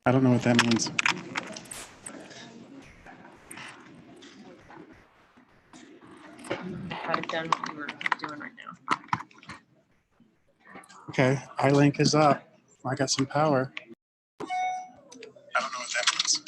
I don't know what that means. Had it done what you were doing right now. Okay, iLink is up. I got some power. I don't know what that means.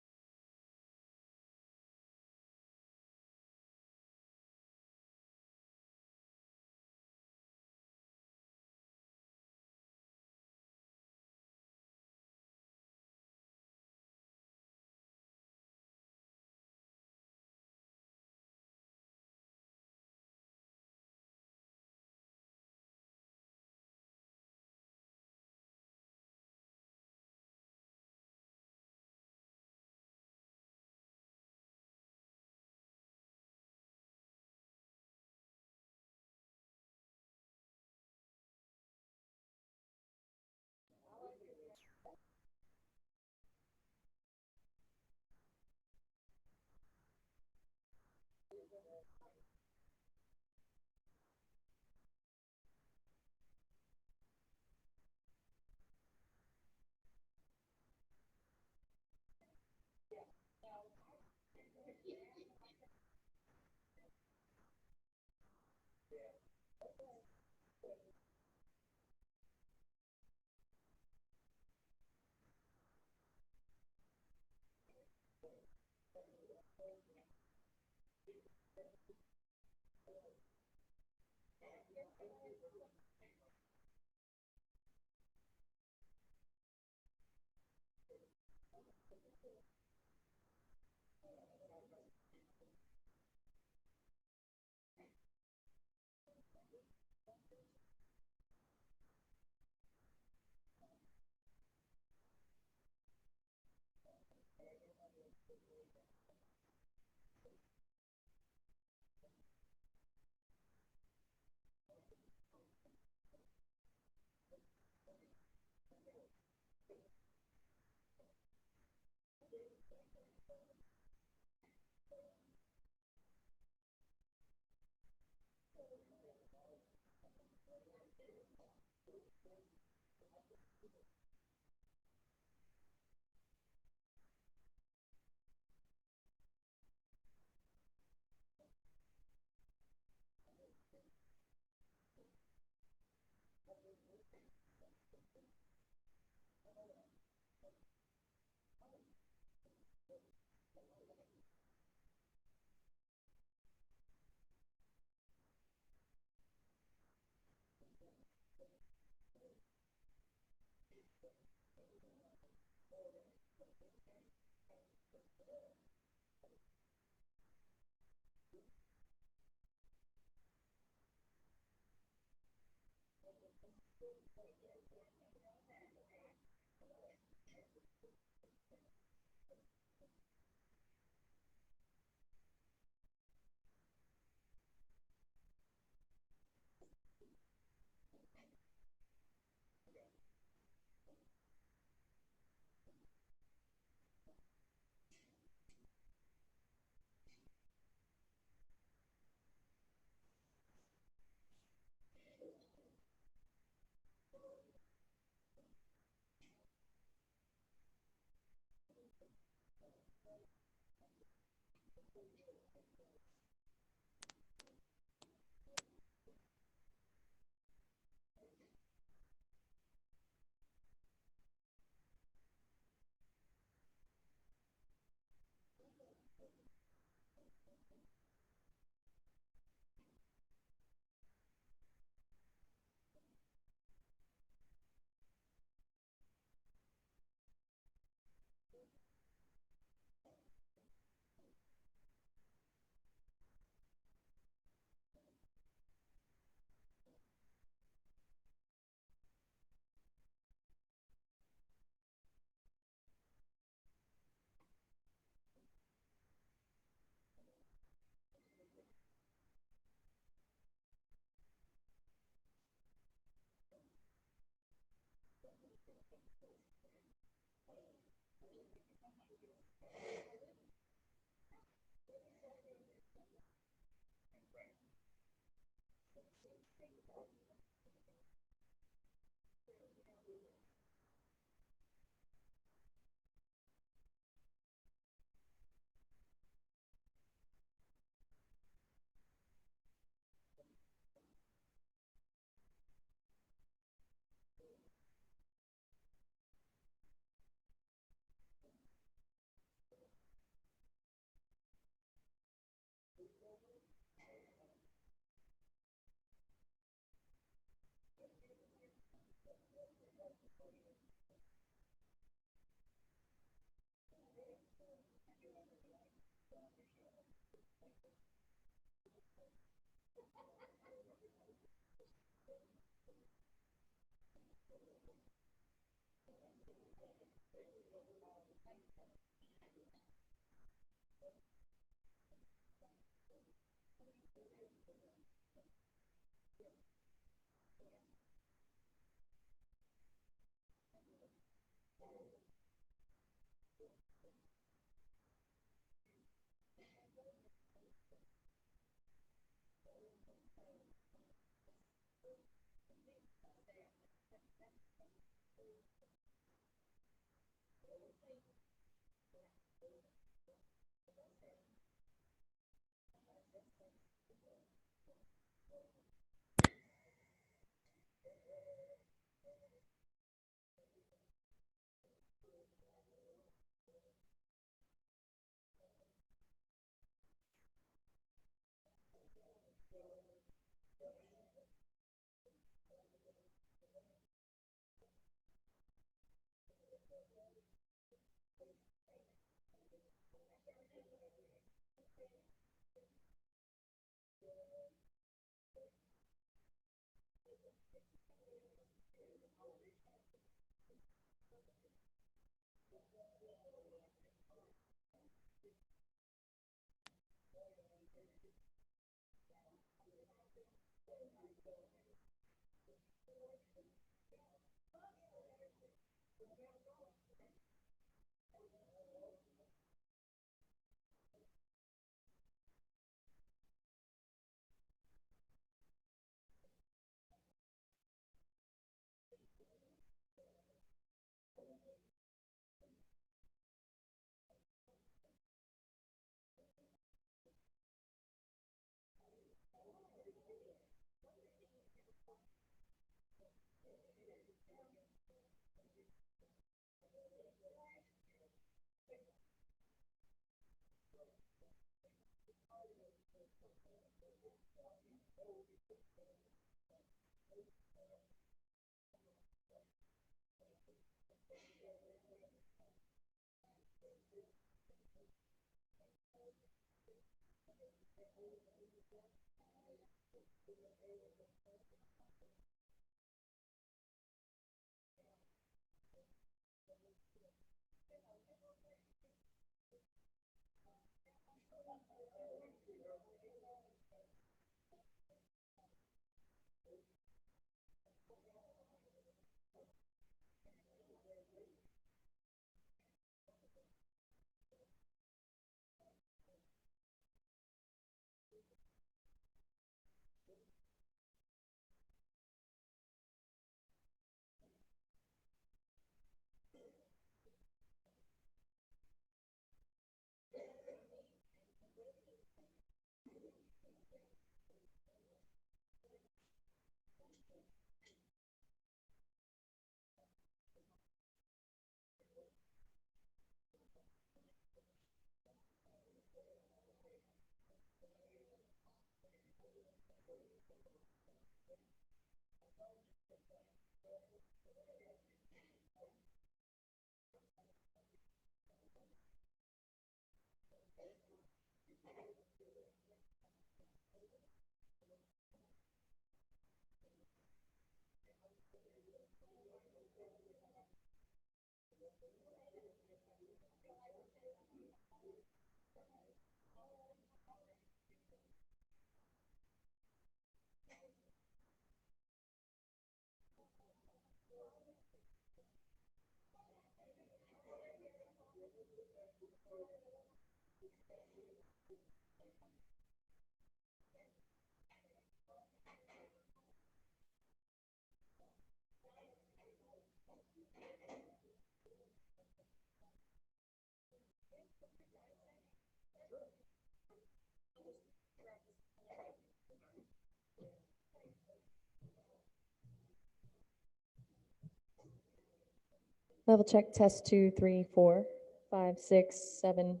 Level check, test 2, 3, 4, 5, 6, 7.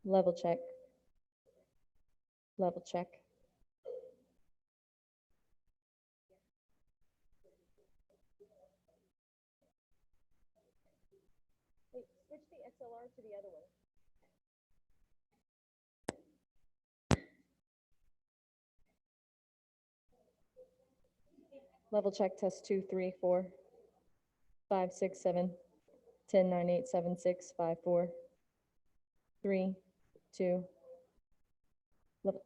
Level check. Level check. Wait, switch the XLR to the other one. Level check, test 2, 3, 4, 5, 6, 7, 10, 9, 8, 7, 6, 5, 4, 3, 2. Level.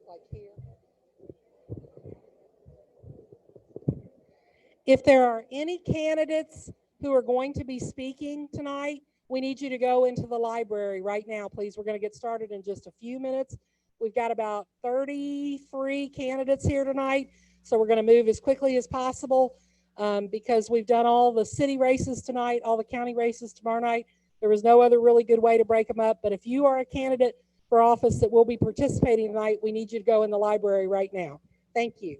like here. If there are any candidates who are going to be speaking tonight, we need you to go into the library right now, please. We're going to get started in just a few minutes. We've got about 33 candidates here tonight, so we're going to move as quickly as possible because we've done all the city races tonight, all the county races tomorrow night. There was no other really good way to break them up, but if you are a candidate for office that will be participating tonight, we need you to go in the library right now. Thank you.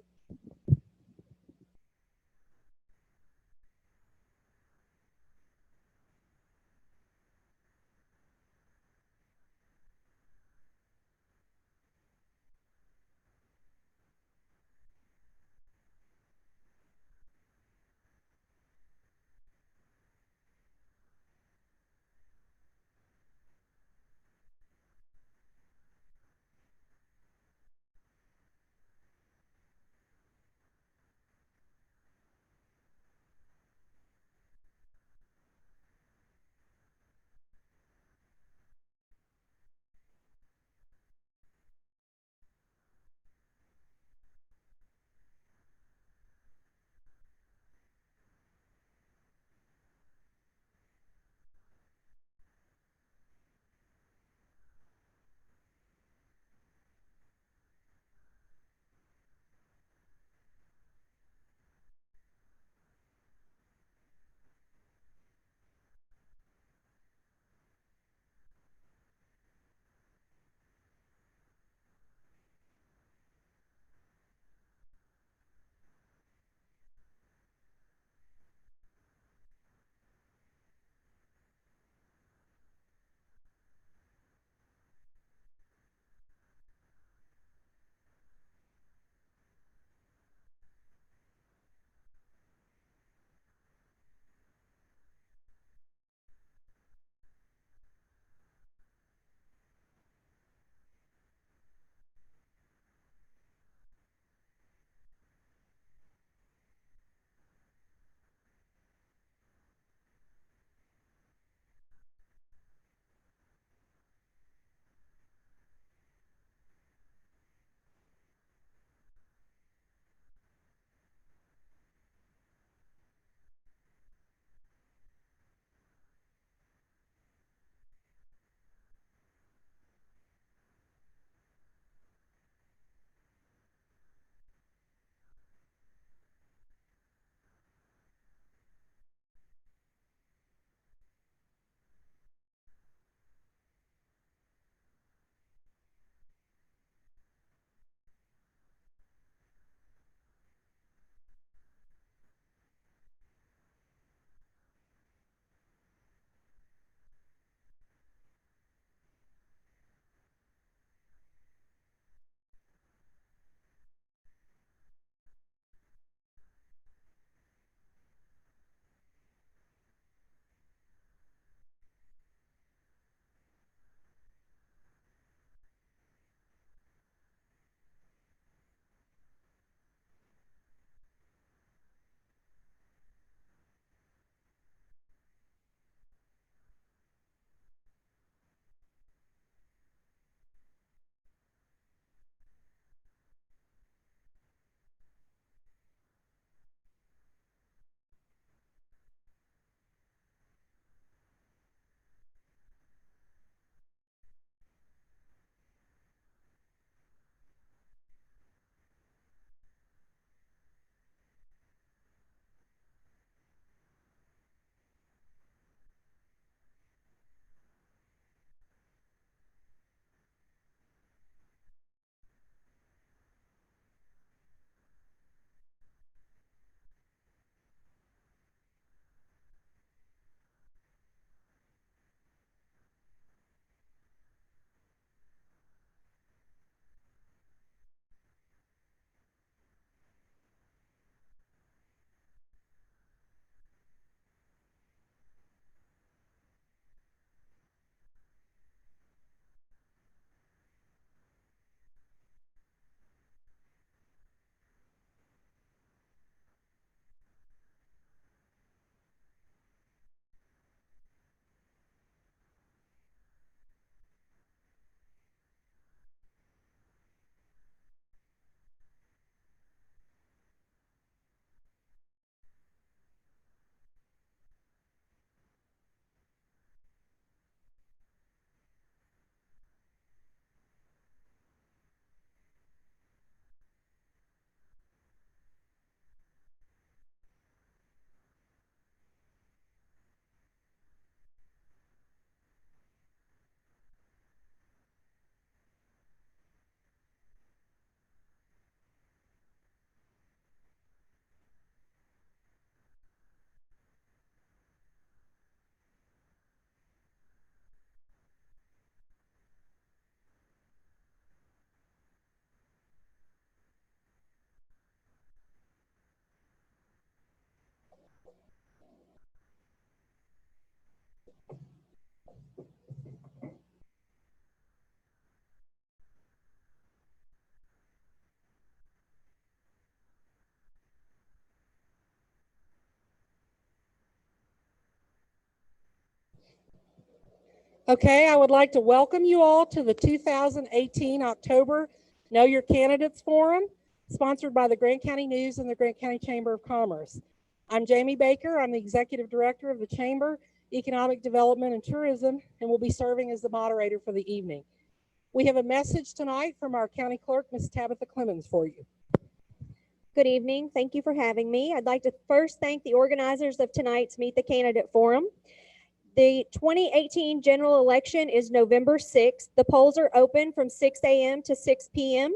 Okay, I would like to welcome you all to the 2018 October Know Your Candidates Forum, sponsored by the Grant County News and the Grant County Chamber of Commerce. I'm Jamie Baker. I'm the Executive Director of the Chamber, Economic Development and Tourism, and will be serving as the moderator for the evening. We have a message tonight from our County Clerk, Ms. Tabitha Clemens, for you. Good evening. Thank you for having me. I'd like to first thank the organizers of tonight's Meet the Candidate Forum. The 2018 general election is November 6th. The polls are open from 6 a.m. to 6 p.m.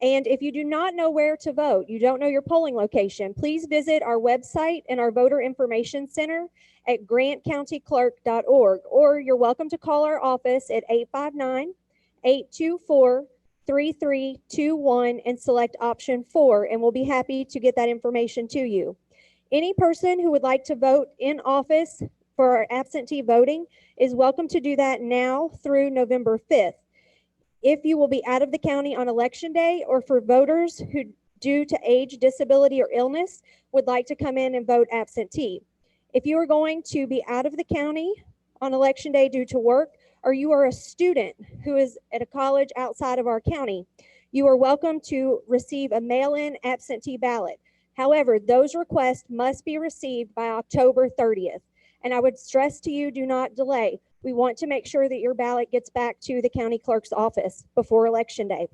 And if you do not know where to vote, you don't know your polling location, please visit our website and our voter information center at grantcountyclerk.org, or you're welcome to call our office at 859-824-3321 and select option 4, and we'll be happy to get that information to you. Any person who would like to vote in office for our absentee voting is welcome to do that now through November 5th. If you will be out of the county on election day, or for voters who, due to age, disability, or illness, would like to come in and vote absentee. If you are going to be out of the county on election day due to work, or you are a student who is at a college outside of our county, you are welcome to receive a mail-in absentee ballot. However, those requests must be received by October 30th. And I would stress to you, do not delay. We want to make sure that your ballot gets back to the county clerk's office before election day.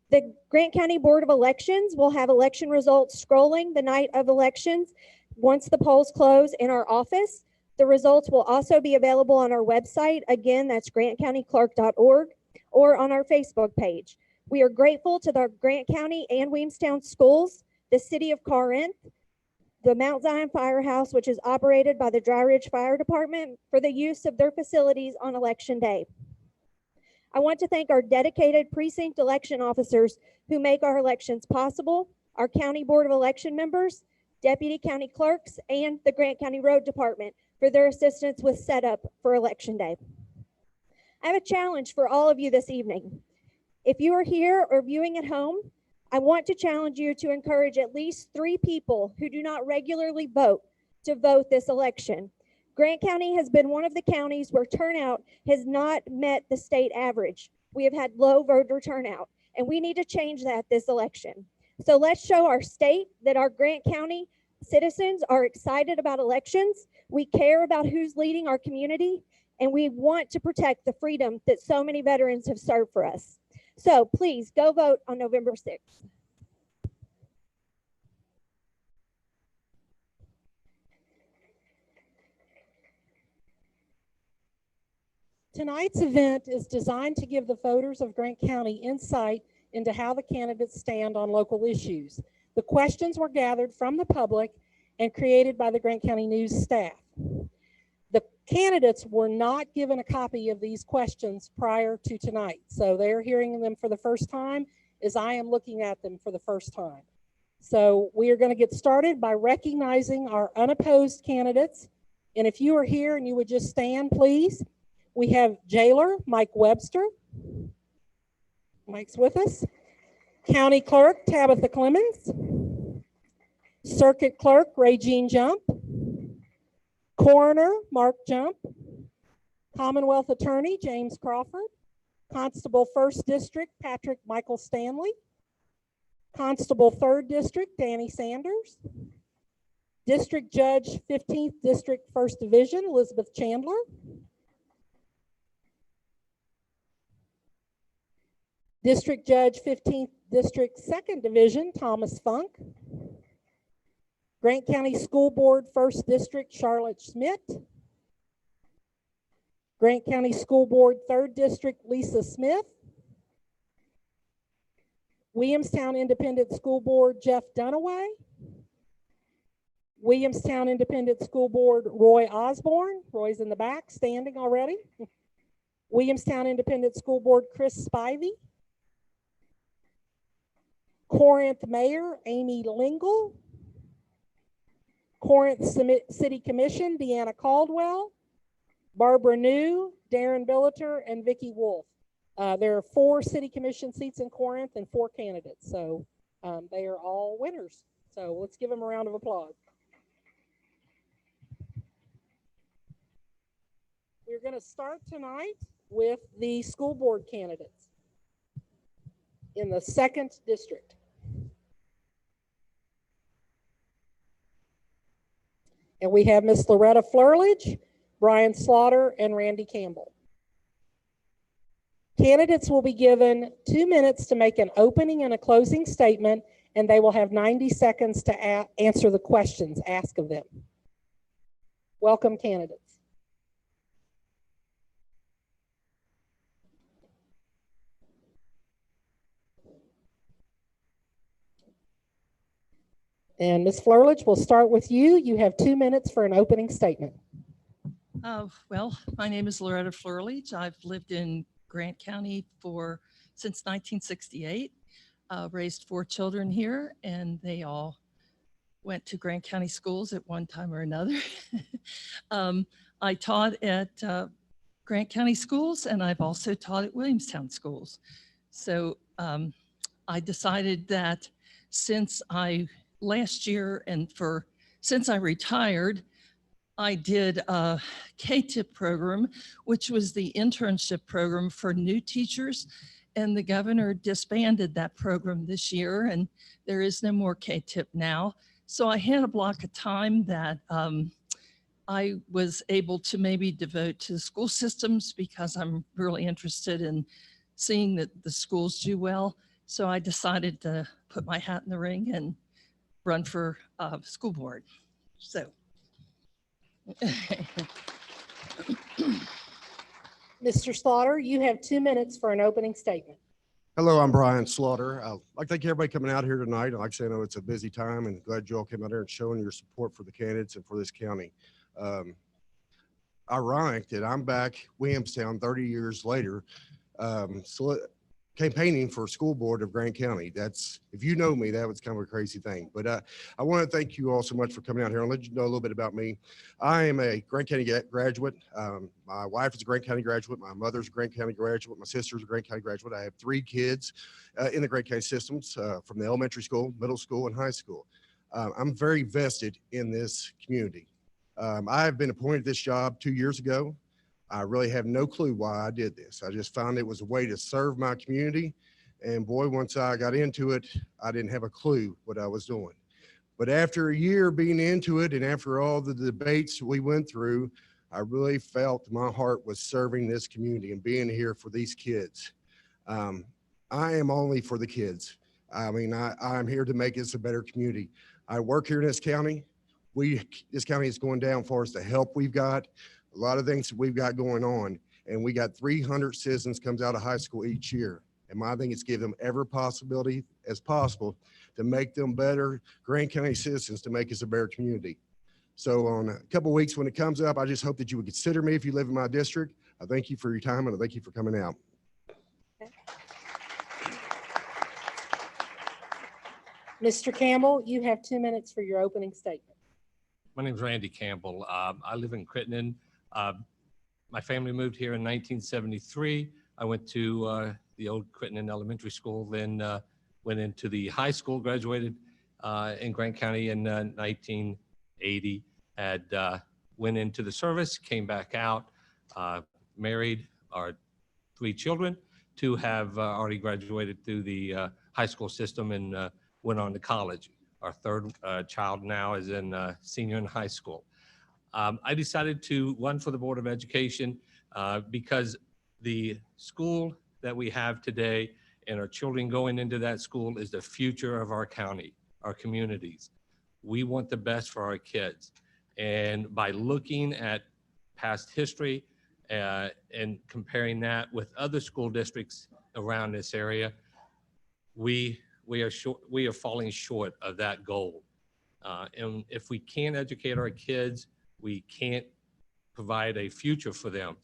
The Grant County Board of Elections will have election results scrolling the night of elections once the polls close in our office. The results will also be available on our website. Again, that's grantcountyclerk.org, or on our Facebook page. We are grateful to the Grant County and Williamstown schools, the city of Corinth, the Mount Zion Firehouse, which is operated by the Dry Ridge Fire Department, for the use of their facilities on election day. I want to thank our dedicated precinct election officers who make our elections possible, our County Board of Election members, deputy county clerks, and the Grant County Road Department for their assistance with setup for election day. I have a challenge for all of you this evening. If you are here or viewing at home, I want to challenge you to encourage at least 3 people who do not regularly vote to vote this election. Grant County has been one of the counties where turnout has not met the state average. We have had low voter turnout, and we need to change that this election. So let's show our state that our Grant County citizens are excited about elections. We care about who's leading our community, and we want to protect the freedom that so many veterans have served for us. So please go vote on November 6th. Tonight's event is designed to give the voters of Grant County insight into how the candidates stand on local issues. The questions were gathered from the public and created by the Grant County News staff. The candidates were not given a copy of these questions prior to tonight, so they're hearing them for the first time as I am looking at them for the first time. So we are going to get started by recognizing our unopposed candidates. And if you are here and you would just stand, please. We have Jailer Mike Webster. Mike's with us. County Clerk Tabitha Clemens. Circuit Clerk Regine Jump. Coroner Mark Jump. Commonwealth Attorney James Crawford. Constable 1st District Patrick Michael Stanley. Constable 3rd District Danny Sanders. District Judge 15th District 1st Division Elizabeth Chandler. District Judge 15th District 2nd Division Thomas Funk. Grant County School Board 1st District Charlotte Schmidt. Grant County School Board 3rd District Lisa Smith. Williamstown Independent School Board Jeff Dunaway. Williamstown Independent School Board Roy Osborne. Roy's in the back, standing already. Williamstown Independent School Board Chris Spivey. Corinth Mayor Amy Lingle. Corinth City Commission, Deanna Caldwell, Barbara New, Darren Billiter, and Vicki Wolf. There are 4 city commission seats in Corinth and 4 candidates. So they are all winners. So let's give them a round of applause. We're going to start tonight with the school board candidates in the 2nd district. And we have Miss Loretta Flurledge, Brian Slaughter, and Randy Campbell. Candidates will be given 2 minutes to make an opening and a closing statement, and they will have 90 seconds to answer the questions asked of them. Welcome, candidates. And Ms. Flurledge, we'll start with you. You have 2 minutes for an opening statement. Well, my name is Loretta Flurledge. I've lived in Grant County since 1968. Raised 4 children here, and they all went to Grant County schools at one time or another. I taught at Grant County schools, and I've also taught at Williamstown schools. So I decided that since last year and since I retired, I did a K-TIP program, which was the internship program for new teachers. And the governor disbanded that program this year, and there is no more K-TIP now. So I had a block of time that I was able to maybe devote to school systems because I'm really interested in seeing that the schools do well. So I decided to put my hat in the ring and run for school board. So. Mr. Slaughter, you have 2 minutes for an opening statement. Hello, I'm Brian Slaughter. I'd like to thank everybody coming out here tonight. Like I say, I know it's a busy time, and glad you all came out here and showing your support for the candidates and for this county. Ironic that I'm back Williamstown 30 years later, campaigning for school board of Grant County. That's, if you know me, that was kind of a crazy thing. But I want to thank you all so much for coming out here and let you know a little bit about me. I am a Grant County graduate. My wife is a Grant County graduate. My mother's a Grant County graduate. My sister's a Grant County graduate. I have 3 kids in the Grant County systems from the elementary school, middle school, and high school. I'm very vested in this community. I have been appointed this job 2 years ago. I really have no clue why I did this. I just found it was a way to serve my community. And boy, once I got into it, I didn't have a clue what I was doing. But after a year being into it and after all the debates we went through, I really felt my heart was serving this community and being here for these kids. I am only for the kids. I mean, I'm here to make this a better community. I work here in this county. This county is going down for us, the help we've got. A lot of things that we've got going on, and we got 300 citizens comes out of high school each year. And my thing is give them every possibility as possible to make them better Grant County citizens, to make us a better community. So on a couple of weeks when it comes up, I just hope that you would consider me if you live in my district. I thank you for your time, and I thank you for coming out. Mr. Campbell, you have 2 minutes for your opening statement. My name is Randy Campbell. I live in Crittenden. My family moved here in 1973. I went to the old Crittenden Elementary School, then went into the high school, graduated in Grant County in 1980, went into the service, came back out, married our 3 children. 2 have already graduated through the high school system and went on to college. Our 3rd child now is in senior in high school. I decided to run for the Board of Education because the school that we have today and our children going into that school is the future of our county, our communities. We want the best for our kids. And by looking at past history and comparing that with other school districts around this area, we are falling short of that goal. And if we can't educate our kids, we can't provide a future for them.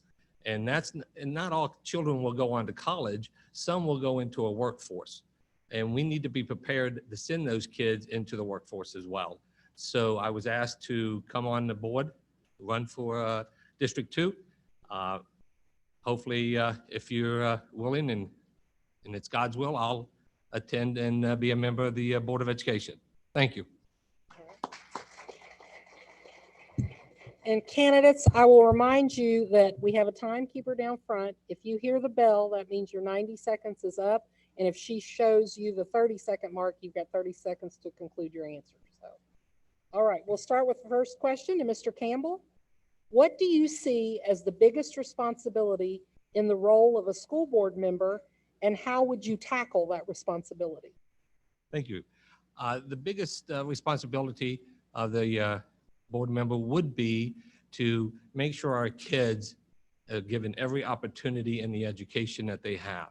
And not all children will go on to college. Some will go into a workforce. And we need to be prepared to send those kids into the workforce as well. So I was asked to come on the board, run for District 2. Hopefully, if you're willing and it's God's will, I'll attend and be a member of the Board of Education. Thank you. And candidates, I will remind you that we have a timekeeper down front. If you hear the bell, that means your 90 seconds is up. And if she shows you the 30-second mark, you've got 30 seconds to conclude your answer. So, all right, we'll start with the first question to Mr. Campbell. What do you see as the biggest responsibility in the role of a school board member, and how would you tackle that responsibility? Thank you. The biggest responsibility of the board member would be to make sure our kids are given every opportunity in the education that they have,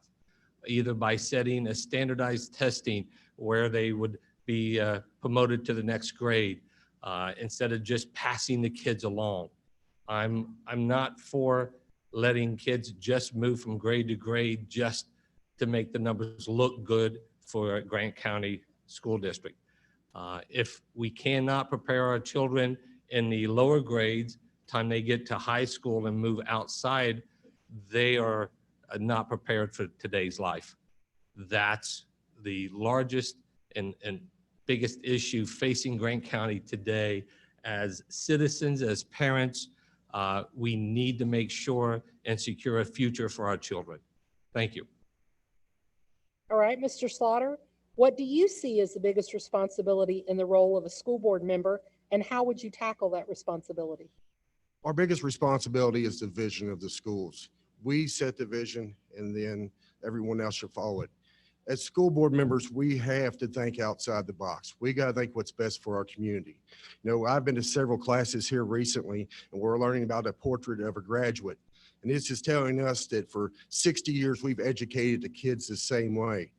either by setting a standardized testing where they would be promoted to the next grade instead of just passing the kids along. I'm not for letting kids just move from grade to grade just to make the numbers look good for Grant County School District. If we cannot prepare our children in the lower grades, time they get to high school and move outside, they are not prepared for today's life. That's the largest and biggest issue facing Grant County today. As citizens, as parents, we need to make sure and secure a future for our children. Thank you. All right, Mr. Slaughter, what do you see as the biggest responsibility in the role of a school board member, and how would you tackle that responsibility? Our biggest responsibility is the vision of the schools. We set the vision and then everyone else should follow it. As school board members, we have to think outside the box. We got to think what's best for our community. You know, I've been to several classes here recently, and we're learning about a portrait of a graduate. And this is telling us that for 60 years, we've educated the kids the same way.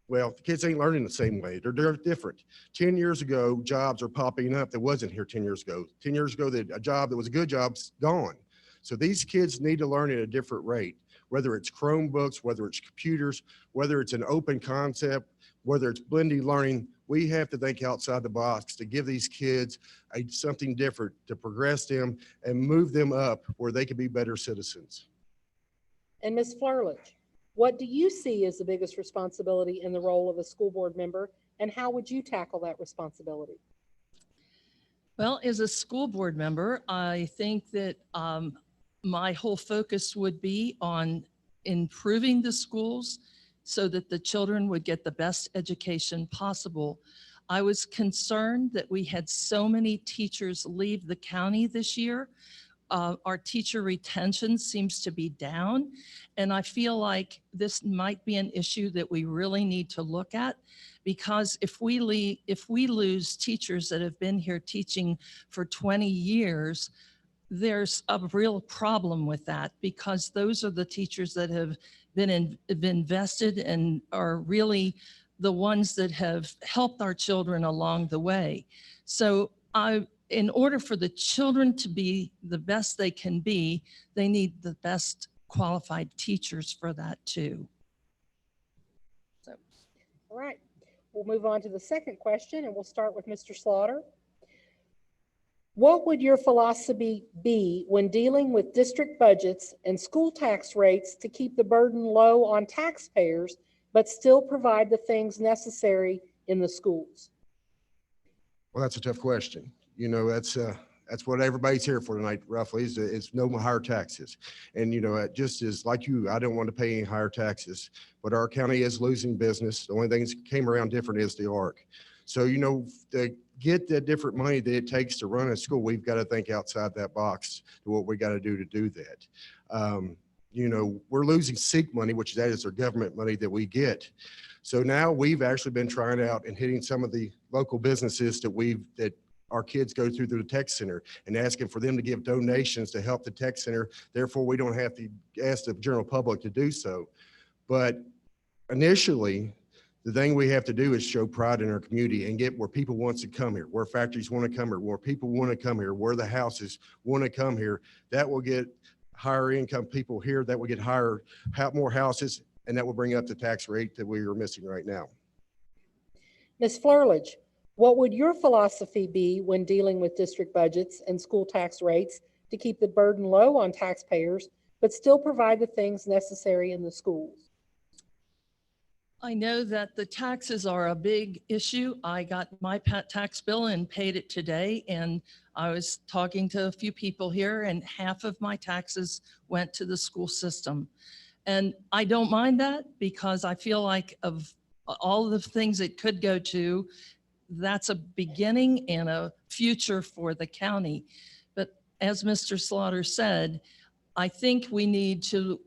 Well, the kids ain't learning the same way. They're different. 10 years ago, jobs are popping up that wasn't here 10 years ago. 10 years ago, a job that was a good job's gone. So these kids need to learn at a different rate, whether it's Chromebooks, whether it's computers, whether it's an open concept, whether it's blended learning. We have to think outside the box to give these kids something different, to progress them and move them up where they can be better citizens. And Ms. Flerlich, what do you see as the biggest responsibility in the role of a school board member, and how would you tackle that responsibility? Well, as a school board member, I think that my whole focus would be on improving the schools so that the children would get the best education possible. I was concerned that we had so many teachers leave the county this year. Our teacher retention seems to be down, and I feel like this might be an issue that we really need to look at, because if we lose teachers that have been here teaching for 20 years, there's a real problem with that, because those are the teachers that have been invested and are really the ones that have helped our children along the way. So in order for the children to be the best they can be, they need the best qualified teachers for that too. So. All right, we'll move on to the second question, and we'll start with Mr. Slaughter. What would your philosophy be when dealing with district budgets and school tax rates to keep the burden low on taxpayers, but still provide the things necessary in the schools? Well, that's a tough question. You know, that's what everybody's here for tonight, roughly, is no higher taxes. And, you know, just as like you, I don't want to pay any higher taxes, but our county is losing business. The only thing that came around different is the ARC. So, you know, to get the different money that it takes to run a school, we've got to think outside that box to what we got to do that. You know, we're losing SEEK money, which that is our government money that we get. So now we've actually been trying out and hitting some of the local businesses that our kids go through the tech center and asking for them to give donations to help the tech center. Therefore, we don't have to ask the general public to do so. But initially, the thing we have to do is show pride in our community and get where people want to come here, where factories want to come here, where people want to come here, where the houses want to come here. That will get higher income people here. That will get more houses, and that will bring up the tax rate that we are missing right now. Ms. Flerlich, What would your philosophy be when dealing with district budgets and school tax rates to keep the burden low on taxpayers, but still provide the things necessary in the schools? I know that the taxes are a big issue. I got my tax bill and paid it today, and I was talking to a few people here, and half of my taxes went to the school system. And I don't mind that because I feel like of all the things it could go to, that's a beginning and a future for the county. But as Mr. Slaughter said, I think we need to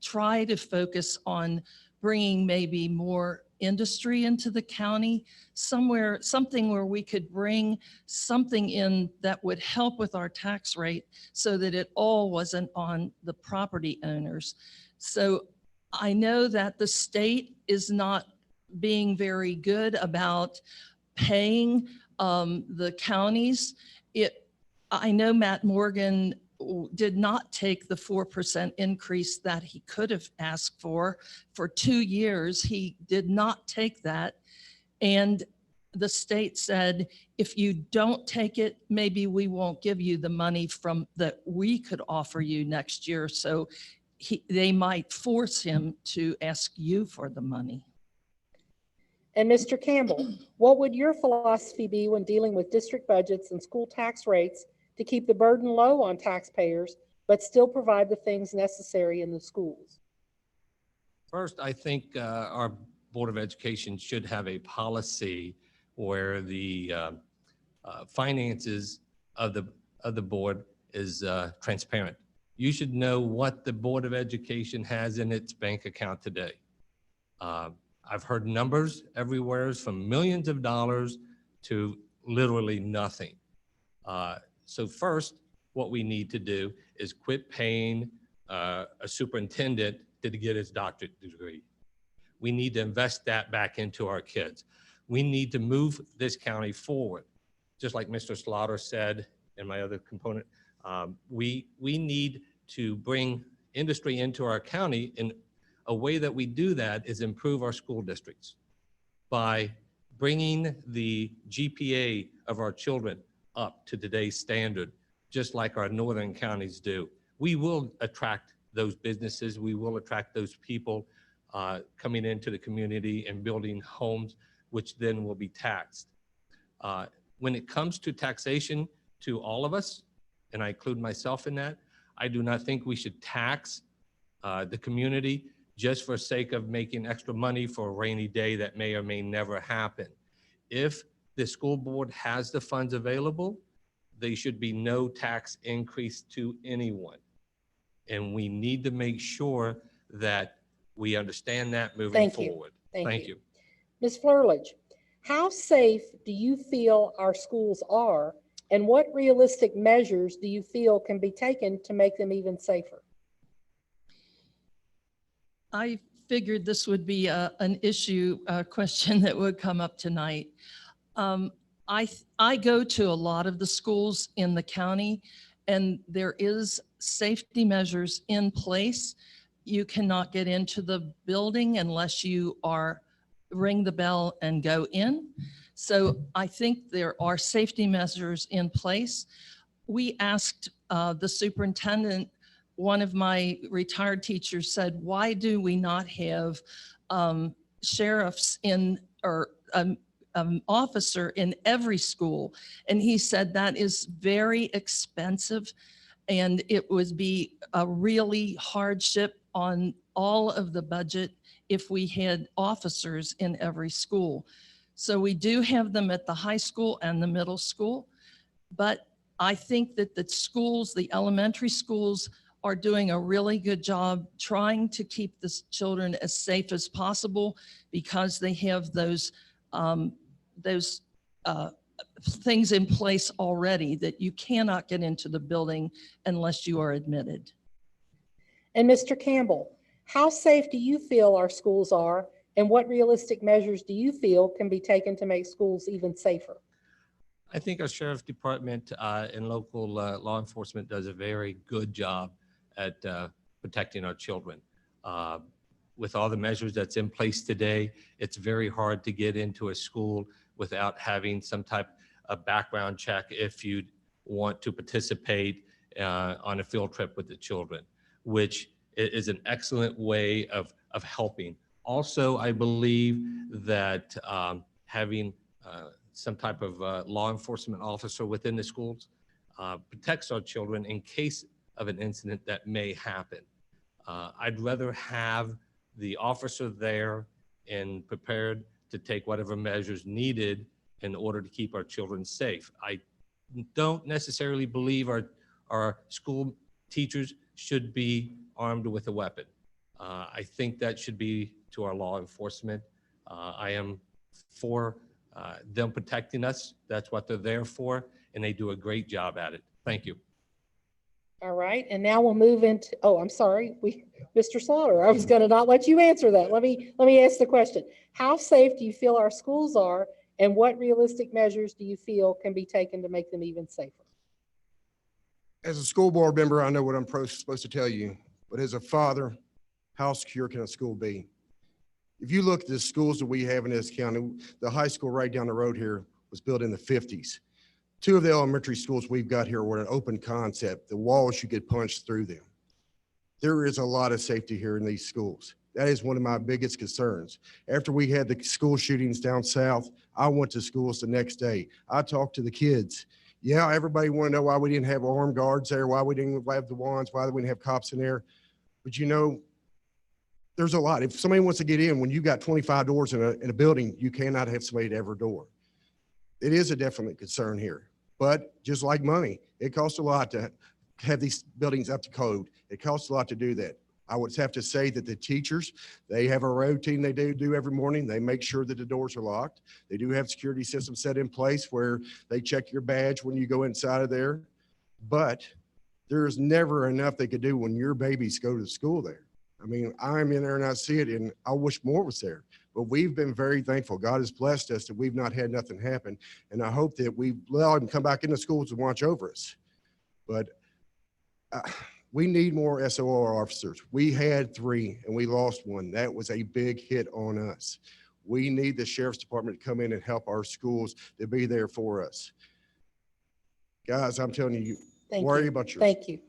try to focus on bringing maybe more industry into the county, something where we could bring something in that would help with our tax rate so that it all wasn't on the property owners. So I know that the state is not being very good about paying the counties. I know Matt Morgan did not take the 4% increase that he could have asked for 2 years. He did not take that. And the state said, if you don't take it, maybe we won't give you the money that we could offer you next year. So they might force him to ask you for the money. And Mr. Campbell, what would your philosophy be when dealing with district budgets and school tax rates to keep the burden low on taxpayers, but still provide the things necessary in the schools? First, I think our Board of Education should have a policy where the finances of the board is transparent. You should know what the Board of Education has in its bank account today. I've heard numbers everywhere from millions of dollars to literally nothing. So first, what we need to do is quit paying a superintendent to get his doctorate degree. We need to invest that back into our kids. We need to move this county forward. Just like Mr. Slaughter said, and my other component, we need to bring industry into our county, and a way that we do that is improve our school districts by bringing the GPA of our children up to today's standard, just like our northern counties do. We will attract those businesses. We will attract those people coming into the community and building homes, which then will be taxed. When it comes to taxation to all of us, and I include myself in that, I do not think we should tax the community just for sake of making extra money for a rainy day that may or may never happen. If the school board has the funds available, there should be no tax increase to anyone. And we need to make sure that we understand that moving forward. Thank you. Ms. Flurledge, how safe do you feel our schools are, and what realistic measures do you feel can be taken to make them even safer? I figured this would be an issue question that would come up tonight. I go to a lot of the schools in the county, and there is safety measures in place. You cannot get into the building unless you ring the bell and go in. So I think there are safety measures in place. We asked the superintendent. One of my retired teachers said, why do we not have sheriffs or officer in every school? And he said that is very expensive, and it would be a really hardship on all of the budget if we had officers in every school. So we do have them at the high school and the middle school, but I think that the schools, the elementary schools, are doing a really good job trying to keep the children as safe as possible because they have those things in place already that you cannot get into the building unless you are admitted. And Mr. Campbell, how safe do you feel our schools are, and what realistic measures do you feel can be taken to make schools even safer? I think our sheriff's department and local law enforcement does a very good job at protecting our children. With all the measures that's in place today, it's very hard to get into a school without having some type of background check if you want to participate on a field trip with the children, which is an excellent way of helping. Also, I believe that having some type of law enforcement officer within the schools protects our children in case of an incident that may happen. I'd rather have the officer there and prepared to take whatever measures needed in order to keep our children safe. I don't necessarily believe our school teachers should be armed with a weapon. I think that should be to our law enforcement. I am for them protecting us. That's what they're there for, and they do a great job at it. Thank you. All right, and now we'll move into, oh, I'm sorry, Mr. Slaughter, I was gonna not let you answer that. Let me ask the question. How safe do you feel our schools are, and what realistic measures do you feel can be taken to make them even safer? As a school board member, I know what I'm supposed to tell you, but as a father, how secure can a school be? If you look at the schools that we have in this county, the high school right down the road here was built in the 50s. Two of the elementary schools we've got here were an open concept. The walls, you could punch through them. There is a lot of safety here in these schools. That is one of my biggest concerns. After we had the school shootings down south, I went to schools the next day. I talked to the kids. Yeah, everybody want to know why we didn't have armed guards there, why we didn't have the wands, why we didn't have cops in there. But you know, there's a lot. If somebody wants to get in, when you got 25 doors in a building, you cannot have somebody at every door. It is a definite concern here. But just like money, it costs a lot to have these buildings up to code. It costs a lot to do that. I would have to say that the teachers, they have a routine they do every morning. They make sure that the doors are locked. They do have security systems set in place where they check your badge when you go inside of there. But there's never enough they could do when your babies go to school there. I mean, I'm in there and I see it, and I wish more was there. But we've been very thankful. God has blessed us that we've not had nothing happen. And I hope that we allow them to come back into schools and watch over us. But we need more SOR officers. We had 3 and we lost 1. That was a big hit on us. We need the sheriff's department to come in and help our schools to be there for us. Guys, I'm telling you, worry about your. Thank you.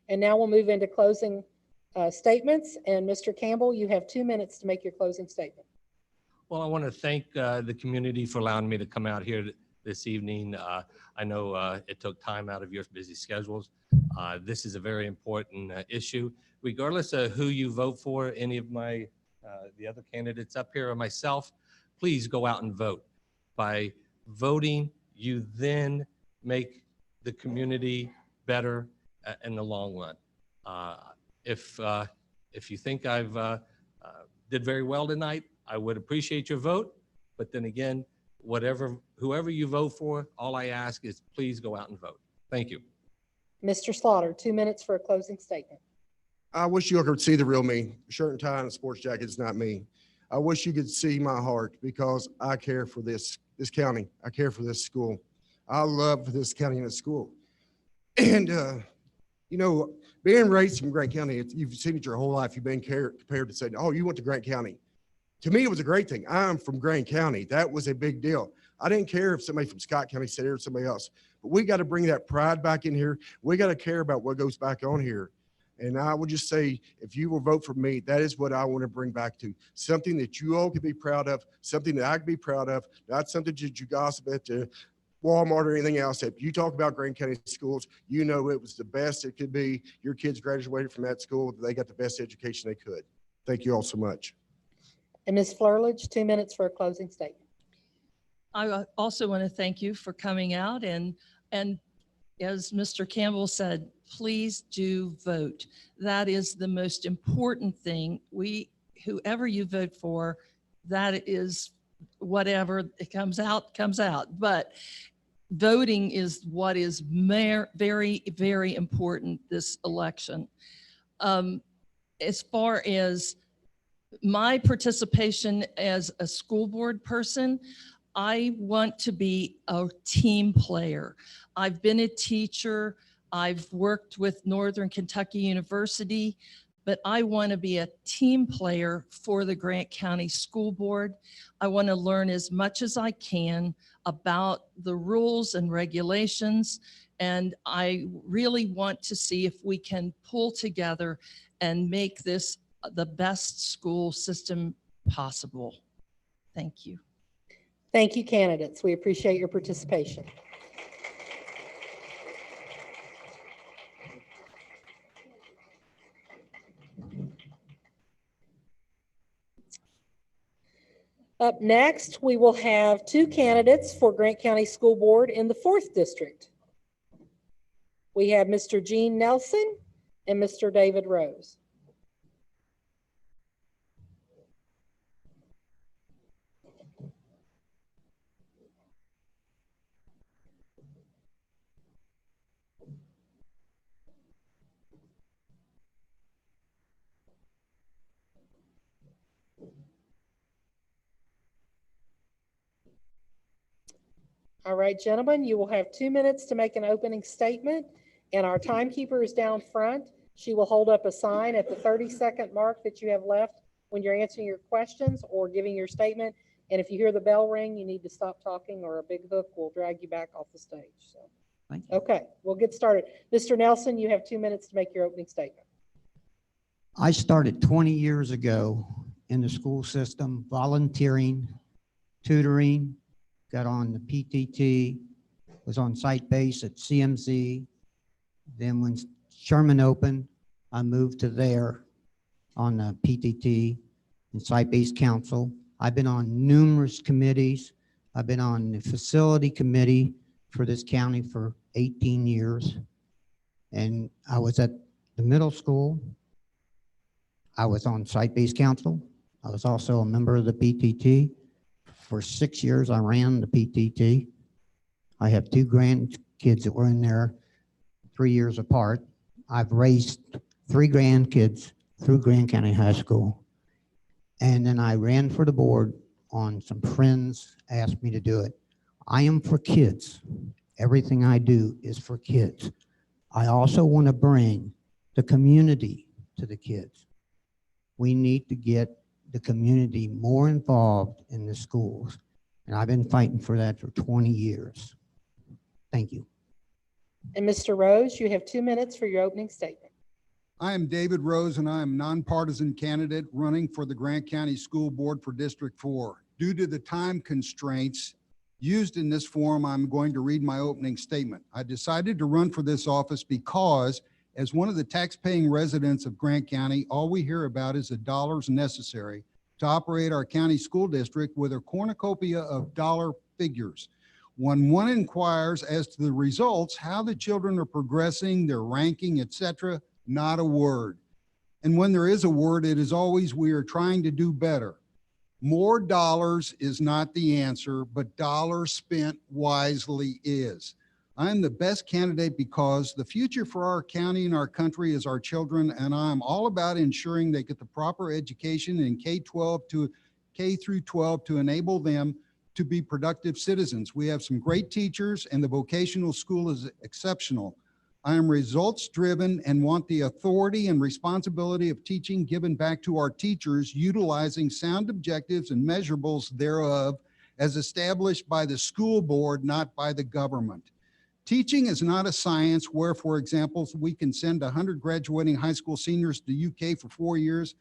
And now we'll move into closing statements. And Mr. Campbell, you have 2 minutes to make your closing statement. Well, I want to thank the community for allowing me to come out here this evening. I know it took time out of your busy schedules. This is a very important issue. Regardless of who you vote for, any of my the other candidates up here or myself, please go out and vote. By voting, you then make the community better in the long run. If you think I've did very well tonight, I would appreciate your vote. But then again, whoever you vote for, all I ask is please go out and vote. Thank you. Mr. Slaughter, 2 minutes for a closing statement. I wish you could see the real me. Shirt and tie and a sports jacket is not me. I wish you could see my heart because I care for this county. I care for this school. I love this county and this school. And, you know, being raised in Grant County, you've seen it your whole life. You've been compared to say, oh, you went to Grant County. To me, it was a great thing. I'm from Grant County. That was a big deal. I didn't care if somebody from Scott County said it or somebody else, but we got to bring that pride back in here. We got to care about what goes back on here. And I would just say, if you will vote for me, that is what I want to bring back to something that you all could be proud of, something that I could be proud of, not something that you gossip at Walmart or anything else. If you talk about Grant County schools, you know it was the best it could be. Your kids graduated from that school. They got the best education they could. Thank you all so much. And Ms. Flerlich, 2 minutes for a closing statement. I also want to thank you for coming out and as Mr. Campbell said, please do vote. That is the most important thing. Whoever you vote for, that is whatever it comes out. But voting is what is very, very important this election. As far as my participation as a school board person, I want to be a team player. I've been a teacher. I've worked with Northern Kentucky University. but I want to be a team player for the Grant County School Board. I want to learn as much as I can about the rules and regulations, and I really want to see if we can pull together and make this the best school system possible. Thank you. Thank you, candidates. We appreciate your participation. Up next, we will have two candidates for Grant County School Board in the 4th District. We have Mr. Gene Nelson and Mr. David Rose. All right, gentlemen, you will have 2 minutes to make an opening statement, and our timekeeper is down front. She will hold up a sign at the 30-second mark that you have left when you're answering your questions or giving your statement. And if you hear the bell ring, you need to stop talking, or a big hook will drag you back off the stage. So, Thank you. okay, we'll get started. Mr. Nelson, you have 2 minutes to make your opening statement. I started 20 years ago in the school system, volunteering, tutoring, got on the PTT, was on site base at CMC. Then when Sherman opened, I moved to there on the PTT and site-based council. I've been on numerous committees. I've been on the facility committee for this county for 18 years. And I was at the middle school. I was on site-based council. I was also a member of the PTT. For 6 years, I ran the PTT. I have 2 grandkids that were in there 3 years apart. I've raised 3 grandkids through Grant County High School. And then I ran for the board on some friends asked me to do it. I am for kids. Everything I do is for kids. I also want to bring the community to the kids. We need to get the community more involved in the schools. And I've been fighting for that for 20 years. Thank you. And Mr. Rose, you have 2 minutes for your opening statement. I am David Rose, and I am nonpartisan candidate running for the Grant County School Board for District 4. Due to the time constraints used in this forum, I'm going to read my opening statement. I decided to run for this office because as one of the tax-paying residents of Grant County, all we hear about is the dollars necessary to operate our county school district with a cornucopia of dollar figures. When one inquires as to the results, how the children are progressing, their ranking, etc., not a word. And when there is a word, it is always, we are trying to do better. More dollars is not the answer, but dollars spent wisely is. I am the best candidate because the future for our county and our country is our children, and I'm all about ensuring they get the proper education in K through 12 to enable them to be productive citizens. We have some great teachers, and the vocational school is exceptional. I am results driven and want the authority and responsibility of teaching given back to our teachers, utilizing sound objectives and measurables thereof as established by the school board, not by the government. Teaching is not a science where, for example, we can send 100 graduating high school seniors to UK for 4 years,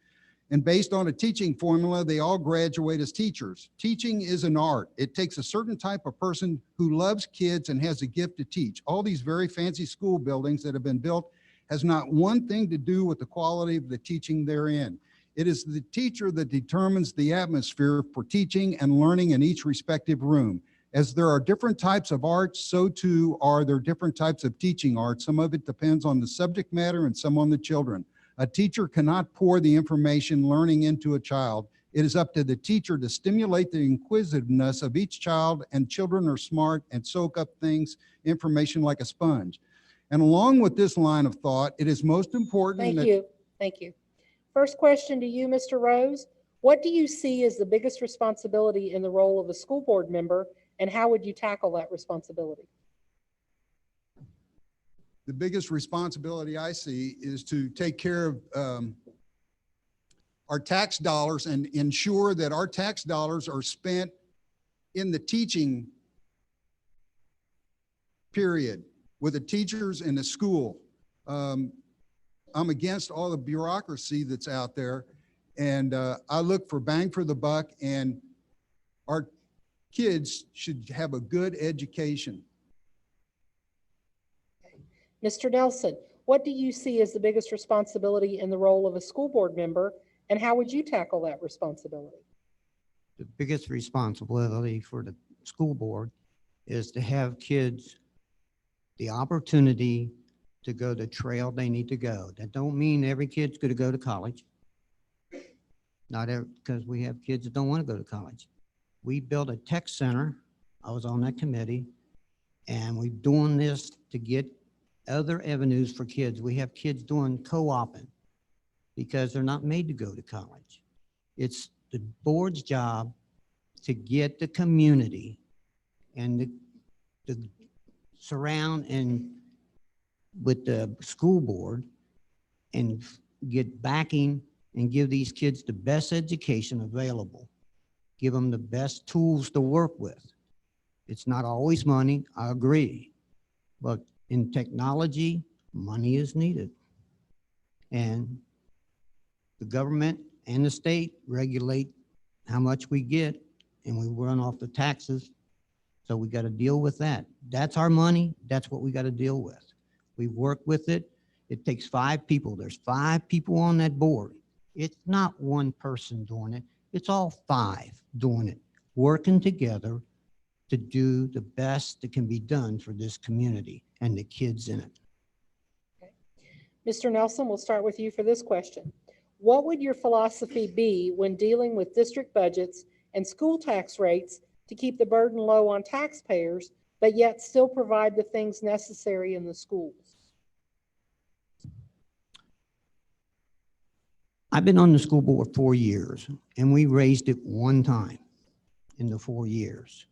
and based on a teaching formula, they all graduate as teachers. Teaching is an art. It takes a certain type of person who loves kids and has a gift to teach. All these very fancy school buildings that have been built has not one thing to do with the quality of the teaching therein. It is the teacher that determines the atmosphere for teaching and learning in each respective room. As there are different types of arts, so too are there different types of teaching art. Some of it depends on the subject matter and some on the children. A teacher cannot pour the information learning into a child. It is up to the teacher to stimulate the inquisitiveness of each child, and children are smart and soak up information like a sponge. And along with this line of thought, it is most important Thank you. Thank you. First question to you, Mr. Rose. What do you see as the biggest responsibility in the role of a school board member, and how would you tackle that responsibility? The biggest responsibility I see is to take care of our tax dollars and ensure that our tax dollars are spent in the teaching period with the teachers in the school. I'm against all the bureaucracy that's out there, and I look for bang for the buck, and our kids should have a good education. Mr. Nelson, what do you see as the biggest responsibility in the role of a school board member, and how would you tackle that responsibility? The biggest responsibility for the school board is to have kids the opportunity to go the trail they need to go. That don't mean every kid's going to go to college. Not every, because we have kids that don't want to go to college. We built a tech center. I was on that committee, and we're doing this to get other avenues for kids. We have kids doing co-oping because they're not made to go to college. It's the board's job to get the community and the surround and with the school board and get backing and give these kids the best education available. Give them the best tools to work with. It's not always money, I agree. But in technology, money is needed. And the government and the state regulate how much we get, and we run off the taxes. So we got to deal with that. That's our money. That's what we got to deal with. We work with it. It takes 5 people. There's 5 people on that board. It's not one person doing it. It's all 5 doing it, working together to do the best that can be done for this community and the kids in it. Okay. Mr. Nelson, we'll start with you for this question. What would your philosophy be when dealing with district budgets and school tax rates to keep the burden low on taxpayers, but yet still provide the things necessary in the schools? I've been on the school board 4 years, and we raised it 1 time in the 4 years.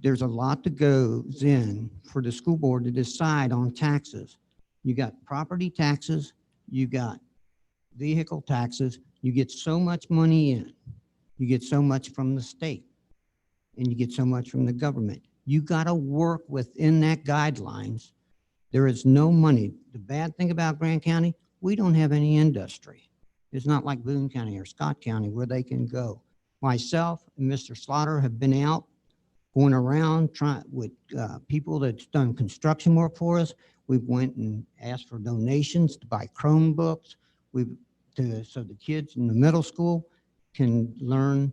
There's a lot that goes in for the school board to decide on taxes. You got property taxes, you got vehicle taxes, you get so much money in, you get so much from the state, and you get so much from the government. You got to work within that guidelines. There is no money. The bad thing about Grant County, we don't have any industry. It's not like Boone County or Scott County where they can go. Myself and Mr. Slaughter have been out going around trying with people that's done construction work for us. We went and asked for donations to buy Chromebooks. So the kids in the middle school can learn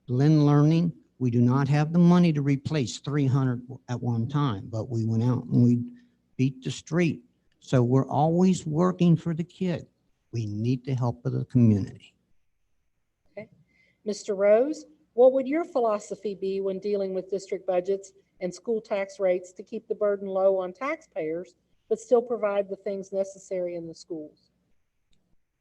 blend learning. We do not have the money to replace 300 at one time, but we went out and we beat the street. So we're always working for the kid. We need the help of the community. Okay. Mr. Rose, what would your philosophy be when dealing with district budgets and school tax rates to keep the burden low on taxpayers, but still provide the things necessary in the schools?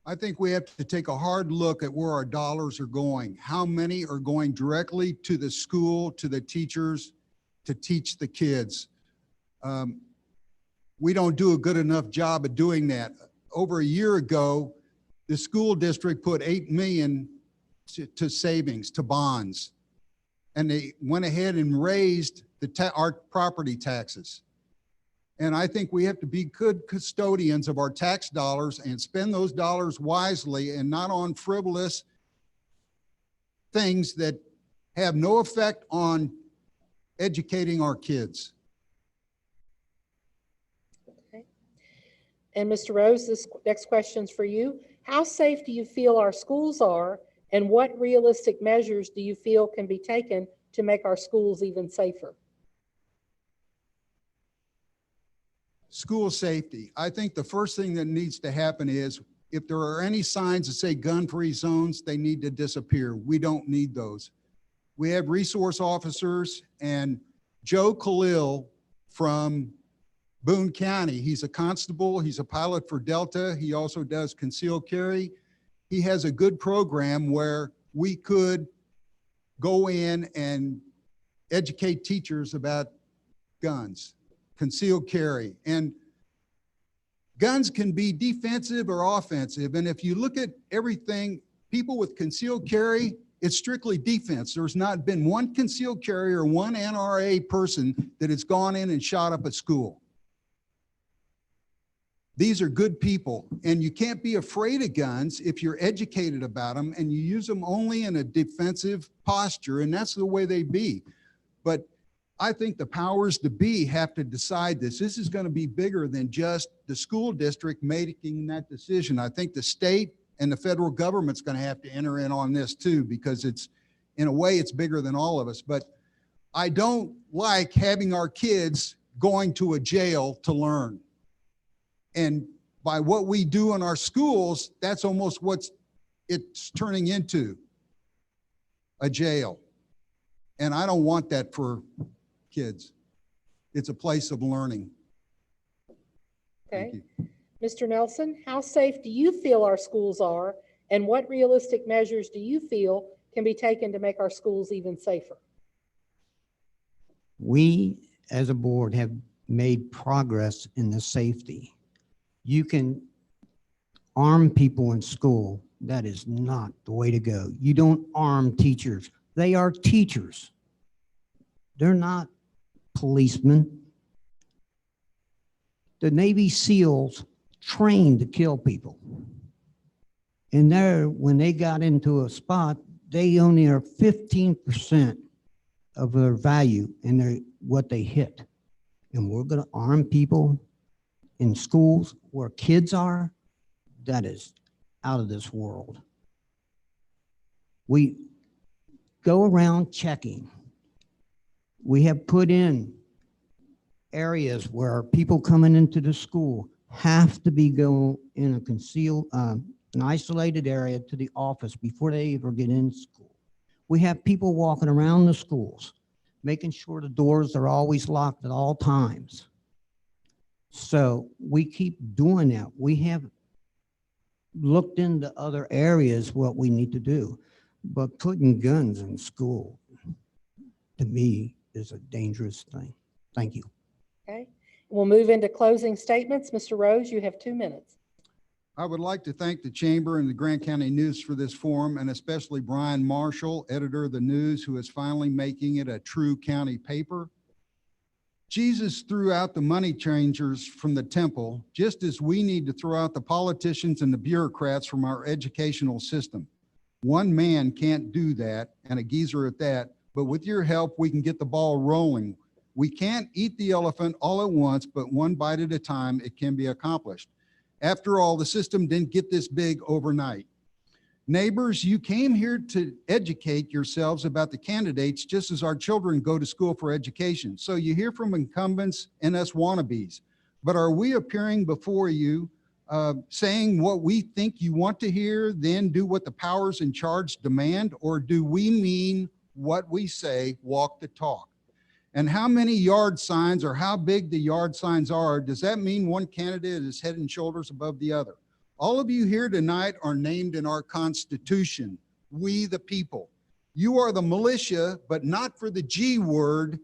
I think we have to take a hard look at where our dollars are going. How many are going directly to the school, to the teachers, to teach the kids? We don't do a good enough job of doing that. Over a year ago, the school district put $8 million to savings, to bonds. And they went ahead and raised our property taxes. And I think we have to be good custodians of our tax dollars and spend those dollars wisely and not on frivolous things that have no effect on educating our kids. Okay. And Mr. Rose, this next question's for you. How safe do you feel our schools are, and what realistic measures do you feel can be taken to make our schools even safer? School safety. I think the first thing that needs to happen is if there are any signs that say gun-free zones, they need to disappear. We don't need those. We have resource officers, and Joe Khalil from Boone County, he's a constable, he's a pilot for Delta. He also does concealed carry. He has a good program where we could go in and educate teachers about guns, concealed carry. And Guns can be defensive or offensive. And if you look at everything, people with concealed carry, it's strictly defense. There's not been one concealed carry or one NRA person that has gone in and shot up a school. These are good people, and you can't be afraid of guns if you're educated about them and you use them only in a defensive posture, and that's the way they be. But I think the powers to be have to decide this. This is going to be bigger than just the school district making that decision. I think the state and the federal government's going to have to enter in on this too, because it's, in a way, it's bigger than all of us. But I don't like having our kids going to a jail to learn. And by what we do in our schools, that's almost what it's turning into, a jail. And I don't want that for kids. It's a place of learning. Thank Okay. you. Mr. Nelson, how safe do you feel our schools are? And what realistic measures do you feel can be taken to make our schools even safer? We, as a board, have made progress in the safety. You can arm people in school. That is not the way to go. You don't arm teachers. They are teachers. They're not policemen. The Navy SEALs trained to kill people. And there, when they got into a spot, they only are 15% of their value in what they hit. And we're going to arm people in schools where kids are. That is out of this world. We go around checking. We have put in areas where people coming into the school have to be go in a concealed, an isolated area to the office before they ever get in school. We have people walking around the schools, making sure the doors are always locked at all times. So we keep doing that. We have looked into other areas what we need to do, but putting guns in school, to me, is a dangerous thing. Thank you. Okay. We'll move into closing statements. Mr. Rose, you have 2 minutes. I would like to thank the Chamber and the Grant County News for this forum, and especially Brian Marshall, editor of the News, who is finally making it a true county paper. Jesus threw out the money changers from the temple, just as we need to throw out the politicians and the bureaucrats from our educational system. One man can't do that, and a geezer at that, but with your help, we can get the ball rolling. We can't eat the elephant all at once, but one bite at a time, it can be accomplished. After all, the system didn't get this big overnight. Neighbors, you came here to educate yourselves about the candidates just as our children go to school for education. So you hear from incumbents and us wannabes. But are we appearing before you saying what we think you want to hear, then do what the powers in charge demand? Or do we mean what we say, walk the talk? And how many yard signs or how big the yard signs are, does that mean one candidate is head and shoulders above the other? All of you here tonight are named in our Constitution, we the people. You are the militia, but not for the G word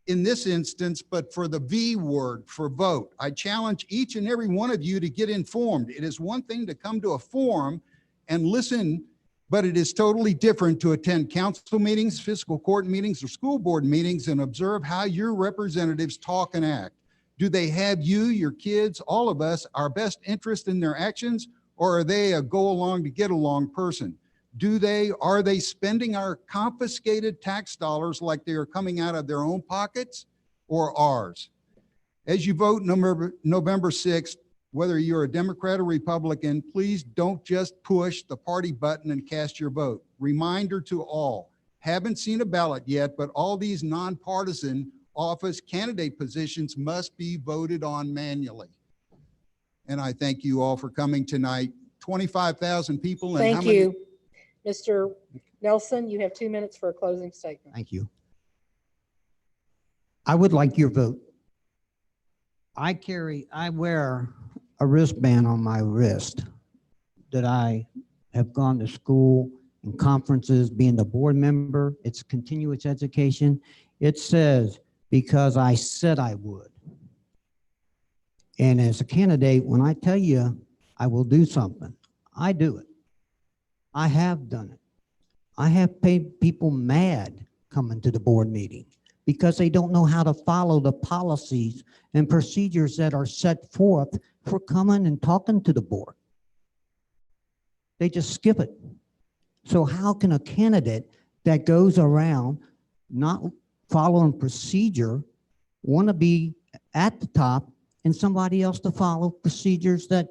in this instance, but for the V word, for vote. I challenge each and every one of you to get informed. It is one thing to come to a forum and listen, but it is totally different to attend council meetings, fiscal court meetings, or school board meetings and observe how your representatives talk and act. Do they have you, your kids, all of us, our best interest in their actions, or are they a go along to get along person? Are they spending our confiscated tax dollars like they are coming out of their own pockets or ours? As you vote November 6th, whether you're a Democrat or Republican, please don't just push the party button and cast your vote. Reminder to all, haven't seen a ballot yet, but all these nonpartisan office candidate positions must be voted on manually. And I thank you all for coming tonight. 25,000 people. And Thank you. Mr. Nelson, you have 2 minutes for a closing statement. Thank you. I would like your vote. I wear a wristband on my wrist that I have gone to school and conferences, being the board member. It's continuous education. It says, because I said I would. And as a candidate, when I tell you I will do something, I do it. I have done it. I have made people mad coming to the board meeting because they don't know how to follow the policies and procedures that are set forth for coming and talking to the board. They just skip it. So how can a candidate that goes around not following procedure want to be at the top and somebody else to follow procedures that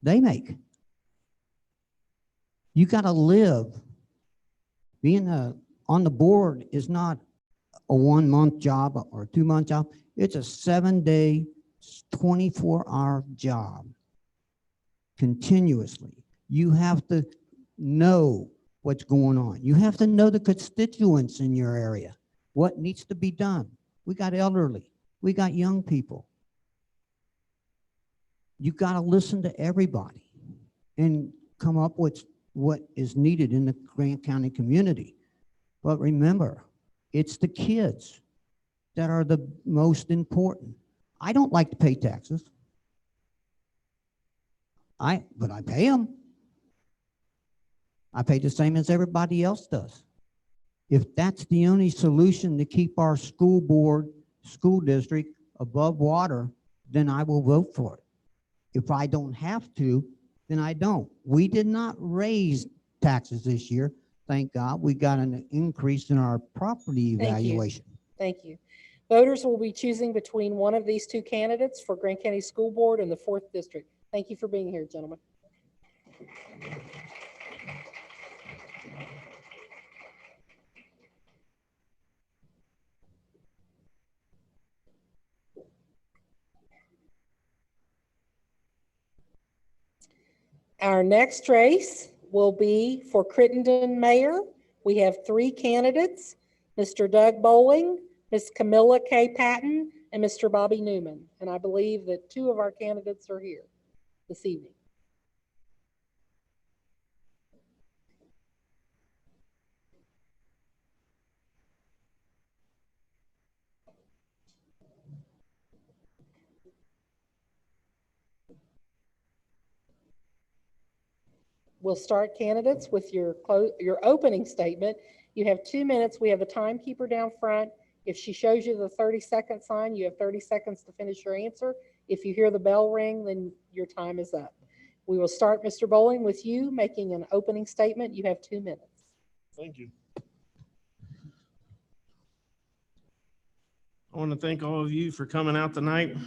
they make? You got to live. Being on the board is not a 1-month job or a 2-month job. It's a 7-day, 24-hour job continuously. You have to know what's going on. You have to know the constituents in your area, what needs to be done. We got elderly, we got young people. You got to listen to everybody and come up with what is needed in the Grant County community. But remember, it's the kids that are the most important. I don't like to pay taxes. But I pay them. I pay the same as everybody else does. If that's the only solution to keep our school board, school district above water, then I will vote for it. If I don't have to, then I don't. We did not raise taxes this year. Thank God. We got an increase in our property Thank you. evaluation. Thank you. Voters will be choosing between one of these two candidates for Grant County School Board in the 4th District. Thank you for being here, gentlemen. Our next race will be for Crittenden Mayor. We have 3 candidates, Mr. Doug Bowling, Ms. Camilla K. Patton, and Mr. Bobby Newman. And I believe that 2 of our candidates are here this evening. We'll start candidates with your opening statement. You have 2 minutes. We have a timekeeper down front. If she shows you the 30-second sign, you have 30 seconds to finish your answer. If you hear the bell ring, then your time is up. We will start, Mr. Bowling, with you making an opening statement. You have 2 minutes. Thank you. I want to thank all of you for coming out tonight.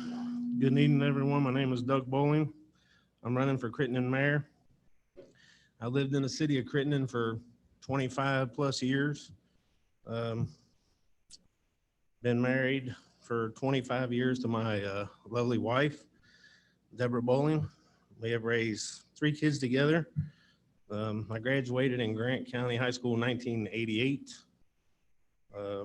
Good evening, everyone. My name is Doug Bowling. I'm running for Crittenden Mayor. I lived in the city of Crittenden for 25 plus years. Been married for 25 years to my lovely wife, Deborah Bowling. We have raised 3 kids together. I graduated in Grant County High School in 1988. I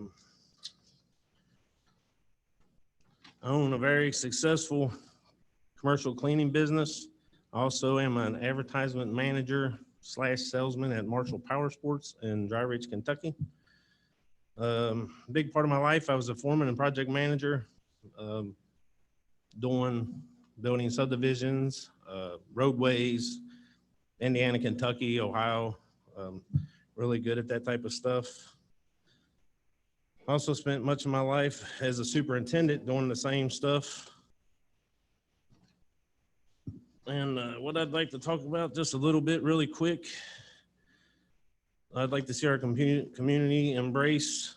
own a very successful commercial cleaning business. I also am an advertisement manager / salesman at Marshall Power Sports in Dry Ridge, Kentucky. Big part of my life, I was a foreman and project manager, building subdivisions, roadways, Indiana, Kentucky, Ohio. Really good at that type of stuff. Also spent much of my life as a superintendent doing the same stuff. And what I'd like to talk about just a little bit really quick, I'd like to see our community embrace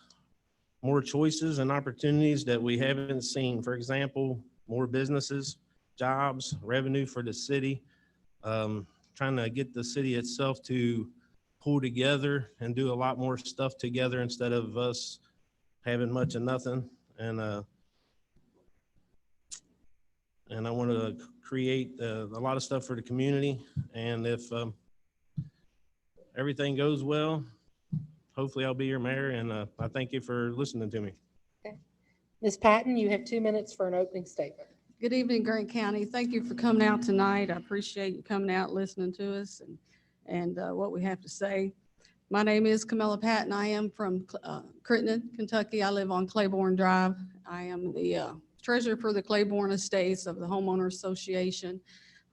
more choices and opportunities that we haven't seen. For example, more businesses, jobs, revenue for the city, trying to get the city itself to pull together and do a lot more stuff together instead of us having much of nothing. And I want to create a lot of stuff for the community. And if everything goes well, hopefully I'll be your mayor. And I thank you for listening to me. Okay. Ms. Patton, you have 2 minutes for an opening statement. Good evening, Grant County. Thank you for coming out tonight. I appreciate you coming out, listening to us and what we have to say. My name is Camilla Patton. I am from Crittenden, Kentucky. I live on Claiborne Drive. I am the treasurer for the Claiborne Estates of the Homeowner Association.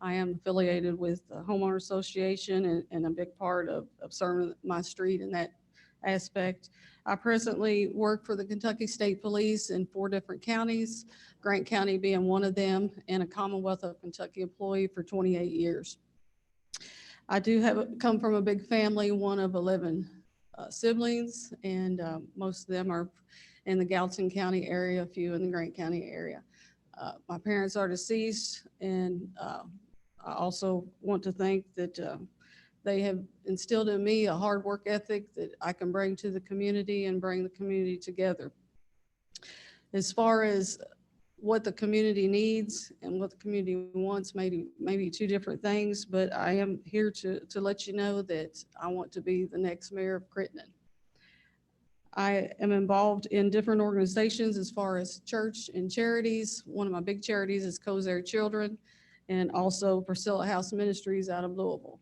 I am affiliated with the Homeowner Association and a big part of serving my street in that aspect. I presently work for the Kentucky State Police in 4 different counties, Grant County being one of them, and a Commonwealth of Kentucky employee for 28 years. I do come from a big family, one of 11 siblings, and most of them are in the Gallatin County area, a few in the Grant County area. My parents are deceased, and I also want to thank that they have instilled in me a hard work ethic that I can bring to the community and bring the community together. As far as what the community needs and what the community wants, maybe 2 different things, but I am here to let you know that I want to be the next mayor of Crittenden. I am involved in different organizations as far as church and charities. One of my big charities is Kozer Children, and also Priscilla House Ministries out of Louisville.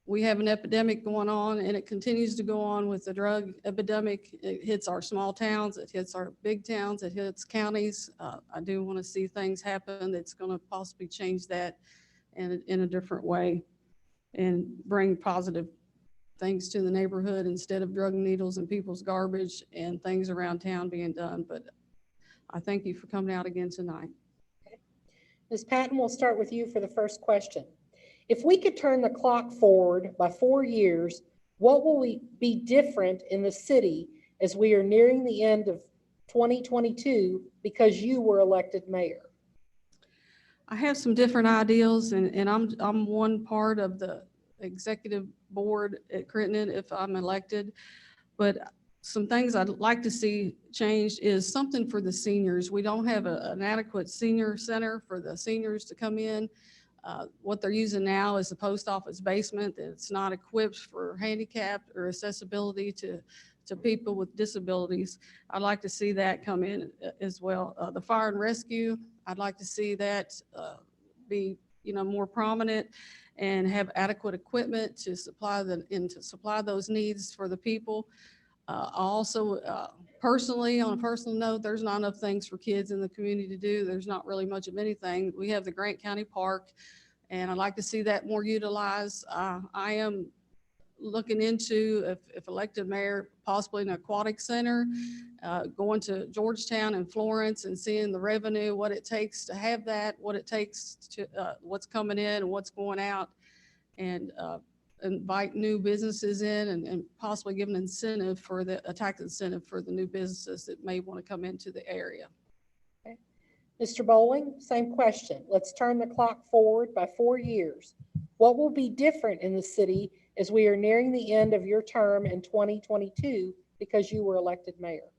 We have an epidemic going on, and it continues to go on with the drug epidemic. It hits our small towns, it hits our big towns, it hits counties. I do want to see things happen that's going to possibly change that in a different way and bring positive things to the neighborhood instead of drug needles and people's garbage and things around town being done. But I thank you for coming out again tonight. Ms. Patton, we'll start with you for the first question. If we could turn the clock forward by 4 years, what will be different in the city as we are nearing the end of 2022 because you were elected mayor? I have some different ideals, and I'm one part of the executive board at Crittenden if I'm elected. But some things I'd like to see changed is something for the seniors. We don't have an adequate senior center for the seniors to come in. What they're using now is the post office basement. It's not equipped for handicapped or accessibility to people with disabilities. I'd like to see that come in as well. The fire and rescue, I'd like to see that be more prominent and have adequate equipment to supply those needs for the people. Also, personally, on a personal note, there's not enough things for kids in the community to do. There's not really much of anything. We have the Grant County Park, and I'd like to see that more utilized. I am looking into, if elected mayor, possibly an aquatic center, going to Georgetown and Florence and seeing the revenue, what it takes to have that, what it takes to, what's coming in and what's going out, and invite new businesses in and possibly give an incentive for a tax incentive for the new businesses that may want to come into the area. Okay. Mr. Bowling, same question. Let's turn the clock forward by 4 years. What will be different in the city as we are nearing the end of your term in 2022 because you were elected mayor?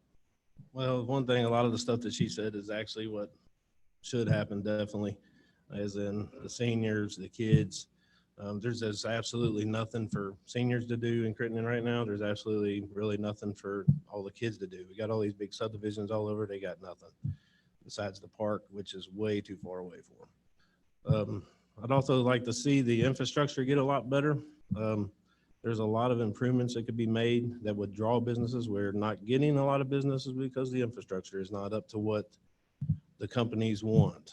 Well, one thing, a lot of the stuff that she said is actually what should happen, definitely, as in the seniors, the kids. There's absolutely nothing for seniors to do in Crittenden right now. There's absolutely really nothing for all the kids to do. We got all these big subdivisions all over. They got nothing besides the park, which is way too far away for them. I'd also like to see the infrastructure get a lot better. There's a lot of improvements that could be made that would draw businesses. We're not getting a lot of businesses because the infrastructure is not up to what the companies want.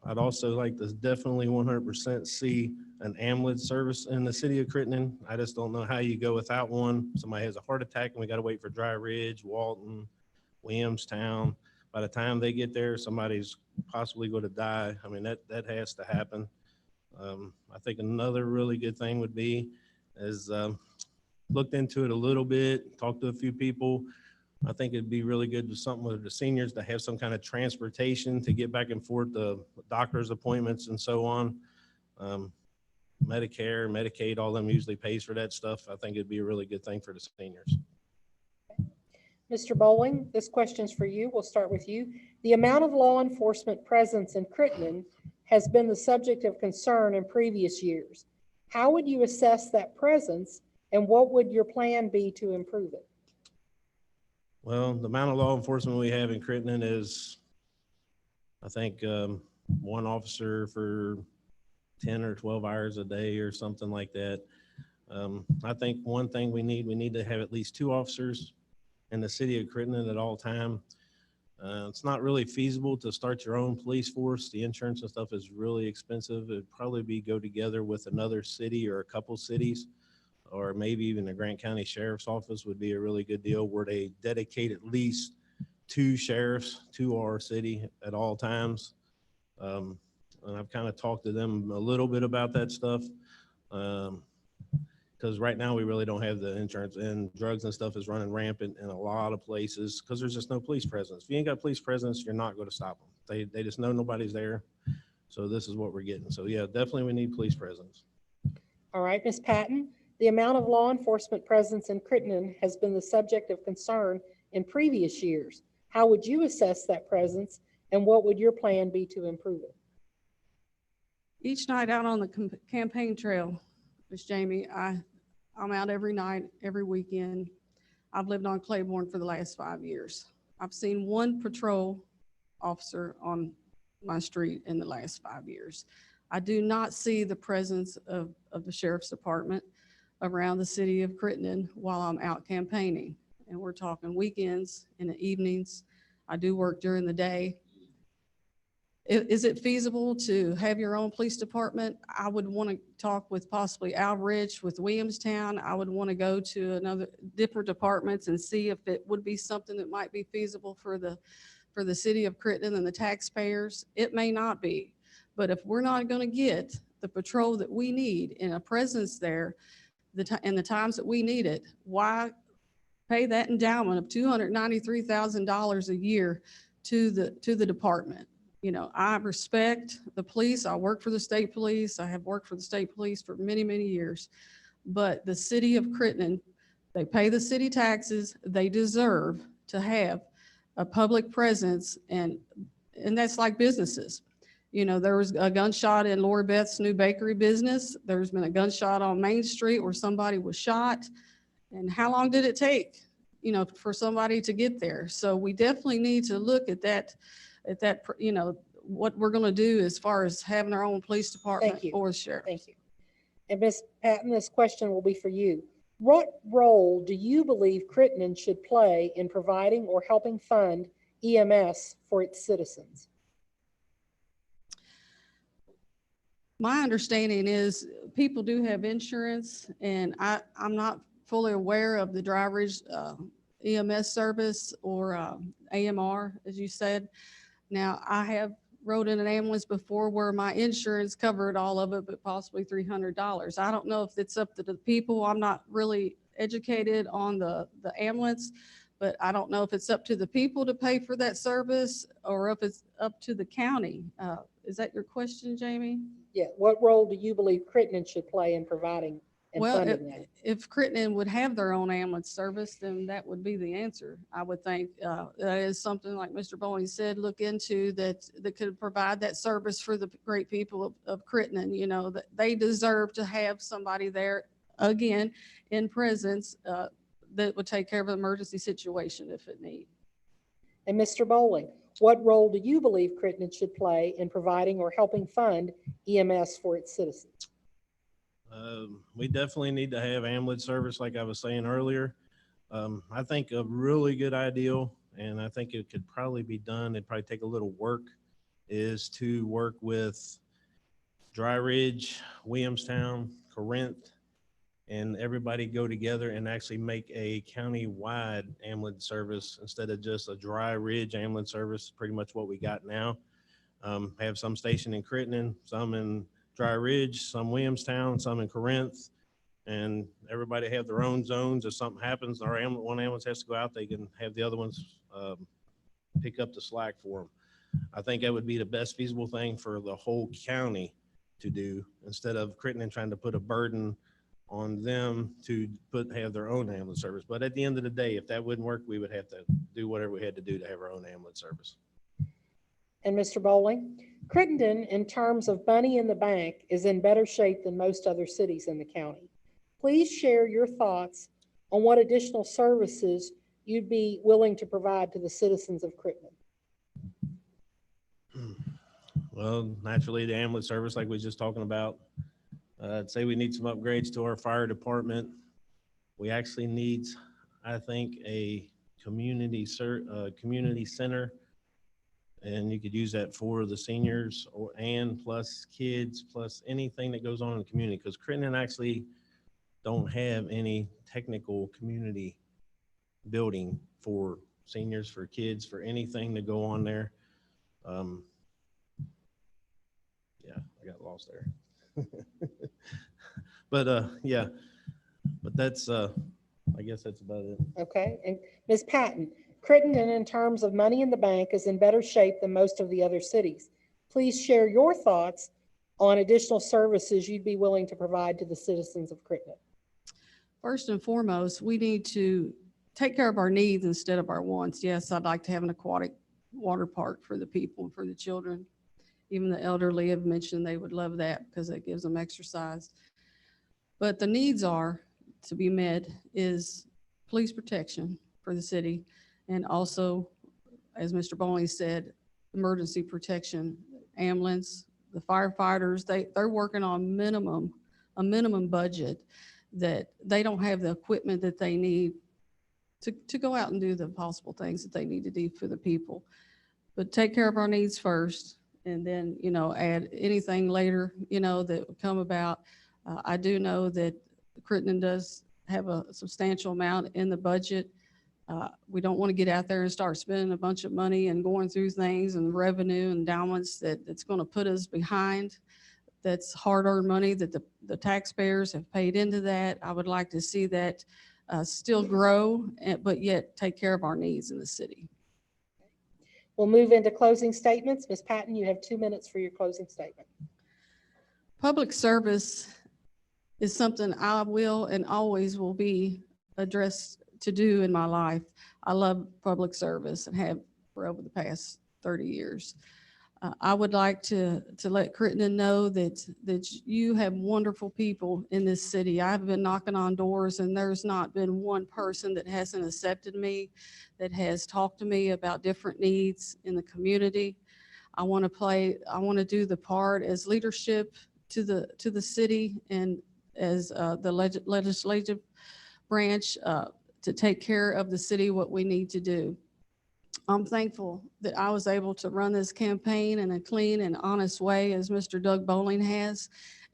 I'd also like to definitely 100% see an ambulance service in the city of Crittenden. I just don't know how you go without one. Somebody has a heart attack and we got to wait for Dry Ridge, Walton, Williamstown. By the time they get there, somebody's possibly going to die. I mean, that has to happen. I think another really good thing would be is looked into it a little bit, talked to a few people. I think it'd be really good with something with the seniors to have some kind of transportation to get back and forth to doctor's appointments and so on. Medicare, Medicaid, all them usually pays for that stuff. I think it'd be a really good thing for the seniors. Mr. Bowling, this question's for you. We'll start with you. The amount of law enforcement presence in Crittenden has been the subject of concern in previous years. How would you assess that presence, and what would your plan be to improve it? Well, the amount of law enforcement we have in Crittenden is, I think, one officer for 10 or 12 hours a day or something like that. I think one thing we need to have at least 2 officers in the city of Crittenden at all time. It's not really feasible to start your own police force. The insurance and stuff is really expensive. It'd probably be go together with another city or a couple cities, or maybe even the Grant County Sheriff's Office would be a really good deal where they dedicate at least 2 sheriffs to our city at all times. And I've kind of talked to them a little bit about that stuff. Because right now we really don't have the insurance, and drugs and stuff is running rampant in a lot of places because there's just no police presence. If you ain't got police presence, you're not going to stop them. They just know nobody's there. So this is what we're getting. So yeah, definitely we need police presence. All right, Ms. Patton, the amount of law enforcement presence in Crittenden has been the subject of concern in previous years. How would you assess that presence, and what would your plan be to improve it? Each night out on the campaign trail, Ms. Jamie, I'm out every night, every weekend. I've lived on Claiborne for the last 5 years. I've seen 1 patrol officer on my street in the last 5 years. I do not see the presence of the sheriff's department around the city of Crittenden while I'm out campaigning. And we're talking weekends and the evenings. I do work during the day. Is it feasible to have your own police department? I would want to talk with possibly Al Rich with Williamstown. I would want to go to different departments and see if it would be something that might be feasible for the city of Crittenden and the taxpayers. It may not be, but if we're not going to get the patrol that we need in a presence there, in the times that we need it, why pay that endowment of $293,000 a year to the department? You know, I respect the police. I work for the state police. I have worked for the state police for many, many years. But the city of Crittenden, they pay the city taxes. They deserve to have a public presence, and that's like businesses. You know, there was a gunshot in Lori Beth's new bakery business. There's been a gunshot on Main Street where somebody was shot. And how long did it take, you know, for somebody to get there? So we definitely need to look at that, you know, what we're going to do as far as having our own police department or sheriff. Thank you. And Ms. Patton, this question will be for you. What role do you believe Crittenden should play in providing or helping fund EMS for its citizens? My understanding is people do have insurance, and I'm not fully aware of the Dry Ridge EMS service or AMR, as you said. Now, I have rode in an ambulance before where my insurance covered all of it, but possibly $300. I don't know if it's up to the people. I'm not really educated on the ambulance, but I don't know if it's up to the people to pay for that service or if it's up to the county. Is that your question, Jamie? Yeah. What role do you believe Crittenden should play in providing and funding that? If Crittenden would have their own ambulance service, then that would be the answer. I would think that is something like Mr. Bowling said, look into that could provide that service for the great people of Crittenden. You know, that they deserve to have somebody there again in presence that would take care of an emergency situation if it need. And Mr. Bowling, what role do you believe Crittenden should play in providing or helping fund EMS for its citizens? We definitely need to have ambulance service, like I was saying earlier. I think a really good idea, and I think it could probably be done, it'd probably take a little work, is to work with Dry Ridge, Williamstown, Corinth, and everybody go together and actually make a county-wide ambulance service instead of just a Dry Ridge ambulance service, pretty much what we got now. Have some station in Crittenden, some in Dry Ridge, some Williamstown, some in Corinth, and everybody have their own zones. If something happens, one ambulance has to go out, they can have the other ones pick up the slack for them. I think that would be the best feasible thing for the whole county to do, instead of Crittenden trying to put a burden on them to have their own ambulance service. But at the end of the day, if that wouldn't work, we would have to do whatever we had to do to have our own ambulance service. And Mr. Bowling, Crittenden, in terms of money in the bank, is in better shape than most other cities in the county. Please share your thoughts on what additional services you'd be willing to provide to the citizens of Crittenden. Well, naturally, the ambulance service, like we were just talking about, I'd say we need some upgrades to our fire department. We actually need, I think, a community center And you could use that for the seniors and plus kids, plus anything that goes on in the community. Because Crittenden actually don't have any technical community building for seniors, for kids, for anything to go on there. Yeah, I got lost there. But yeah, but that's, I guess that's about it. Okay, and Ms. Patton, Crittenden in terms of money in the bank is in better shape than most of the other cities. Please share your thoughts on additional services you'd be willing to provide to the citizens of Crittenden. First and foremost, we need to take care of our needs instead of our wants. Yes, I'd like to have an aquatic water park for the people and for the children. Even the elderly have mentioned they would love that because it gives them exercise. But the needs are to be met is police protection for the city. And also, as Mr. Bowling said, emergency protection, ambulance, the firefighters, they're working on a minimum budget that they don't have the equipment that they need to go out and do the possible things that they need to do for the people. But take care of our needs first, and then, you know, add anything later, you know, that would come about. I do know that Crittenden does have a substantial amount in the budget. We don't want to get out there and start spending a bunch of money and going through things and revenue endowments that's going to put us behind. That's hard-earned money that the taxpayers have paid into that. I would like to see that still grow, but yet take care of our needs in the city. We'll move into closing statements. Ms. Patton, you have 2 minutes for your closing statement. Public service is something I will and always will be addressed to do in my life. I love public service and have for over the past 30 years. I would like to let Crittenden know that you have wonderful people in this city. I've been knocking on doors and there's not been one person that hasn't accepted me, that has talked to me about different needs in the community. I want to do the part as leadership to the city and as the legislative branch to take care of the city, what we need to do. I'm thankful that I was able to run this campaign in a clean and honest way as Mr. Doug Bowling has.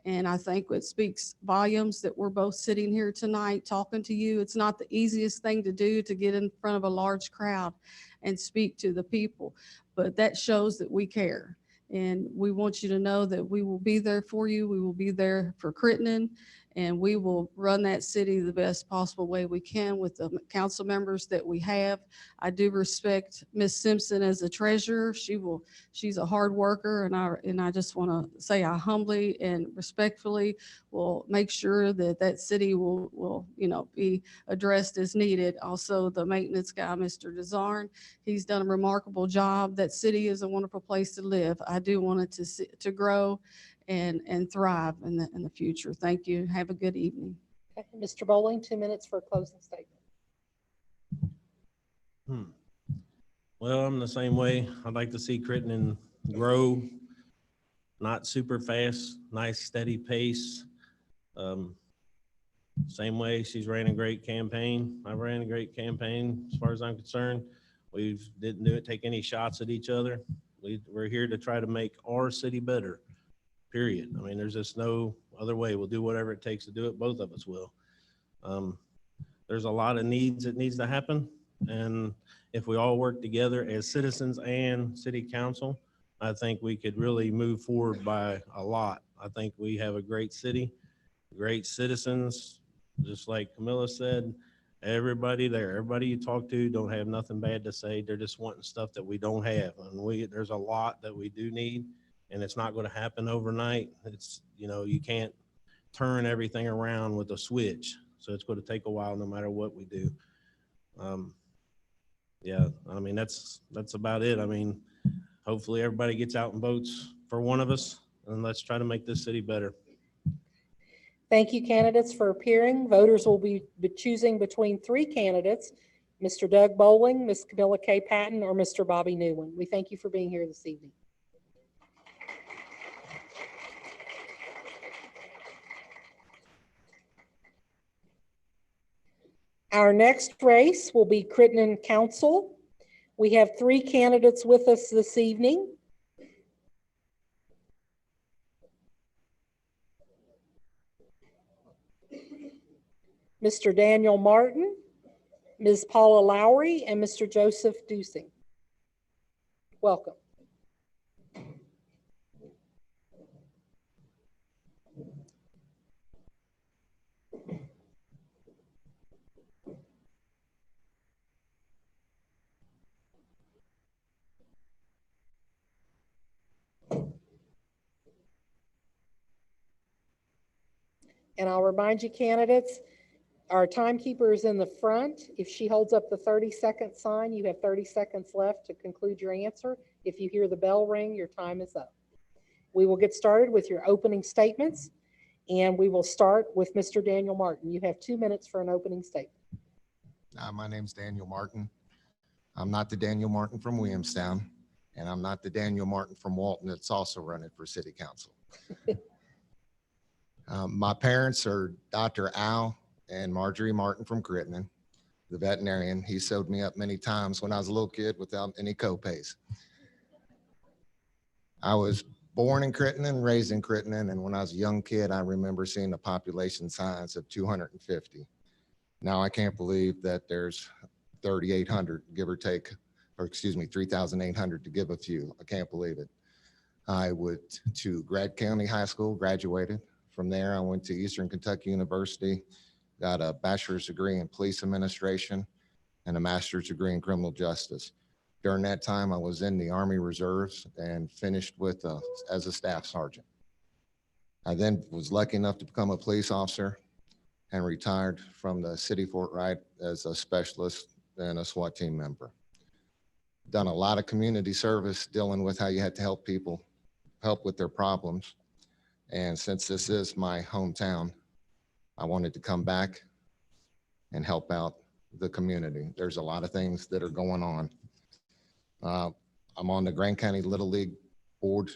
And I think it speaks volumes that we're both sitting here tonight talking to you. It's not the easiest thing to do to get in front of a large crowd and speak to the people, but that shows that we care. And we want you to know that we will be there for you. We will be there for Crittenden, and we will run that city the best possible way we can with the council members that we have. I do respect Ms. Simpson as a treasurer. She's a hard worker, and I just want to say I humbly and respectfully will make sure that that city will be addressed as needed. Also, the maintenance guy, Mr. Desarn, he's done a remarkable job. That city is a wonderful place to live. I do want it to grow and thrive in the future. Thank you. Have a good evening. Okay. Mr. Bowling, 2 minutes for a closing statement. Well, I'm the same way. I'd like to see Crittenden grow, not super fast, nice steady pace. Same way she's ran a great campaign. I ran a great campaign as far as I'm concerned. We didn't take any shots at each other. We're here to try to make our city better, period. I mean, there's just no other way. We'll do whatever it takes to do it. Both of us will. There's a lot of needs that needs to happen. And if we all work together as citizens and city council, I think we could really move forward by a lot. I think we have a great city, great citizens, just like Camilla said. Everybody there, everybody you talk to don't have nothing bad to say. They're just wanting stuff that we don't have. And there's a lot that we do need, and it's not going to happen overnight. It's, you can't turn everything around with a switch. So it's going to take a while no matter what we do. Yeah, I mean, that's about it. I mean, hopefully everybody gets out and votes for one of us, and let's try to make this city better. Thank you, candidates, for appearing. Voters will be choosing between 3 candidates, Mr. Doug Bowling, Ms. Camilla K. Patton, or Mr. Bobby Newland. We thank you for being here this evening. Our next race will be Crittenden Council. We have 3 candidates with us this evening. Mr. Daniel Martin, Ms. Paula Lowry, and Mr. Joseph Dusing. Welcome. And I'll remind you, candidates, our timekeeper is in the front. If she holds up the 30-second sign, you have 30 seconds left to conclude your answer. If you hear the bell ring, your time is up. We will get started with your opening statements, and we will start with Mr. Daniel Martin. You have 2 minutes for an opening statement. My name's Daniel Martin. I'm not the Daniel Martin from Williamstown, and I'm not the Daniel Martin from Walton that's also running for city council. My parents are Dr. Al and Marjorie Martin from Crittenden, the veterinarian. He sewed me up many times when I was a little kid without any co-pays. I was born in Crittenden, raised in Crittenden, and when I was a young kid, I remember seeing the population size of 250. Now I can't believe that there's 3,800, give or take, or excuse me, 3,800 to give a few. I can't believe it. I went to Grant County High School, graduated. From there, I went to Eastern Kentucky University, got a bachelor's degree in police administration and a master's degree in criminal justice. During that time, I was in the Army Reserves and finished with as a staff sergeant. I then was lucky enough to become a police officer and retired from the city Fort Wright as a specialist and a SWAT team member. Done a lot of community service dealing with how you had to help people, help with their problems. And since this is my hometown, I wanted to come back and help out the community. There's a lot of things that are going on. I'm on the Grant County Little League board.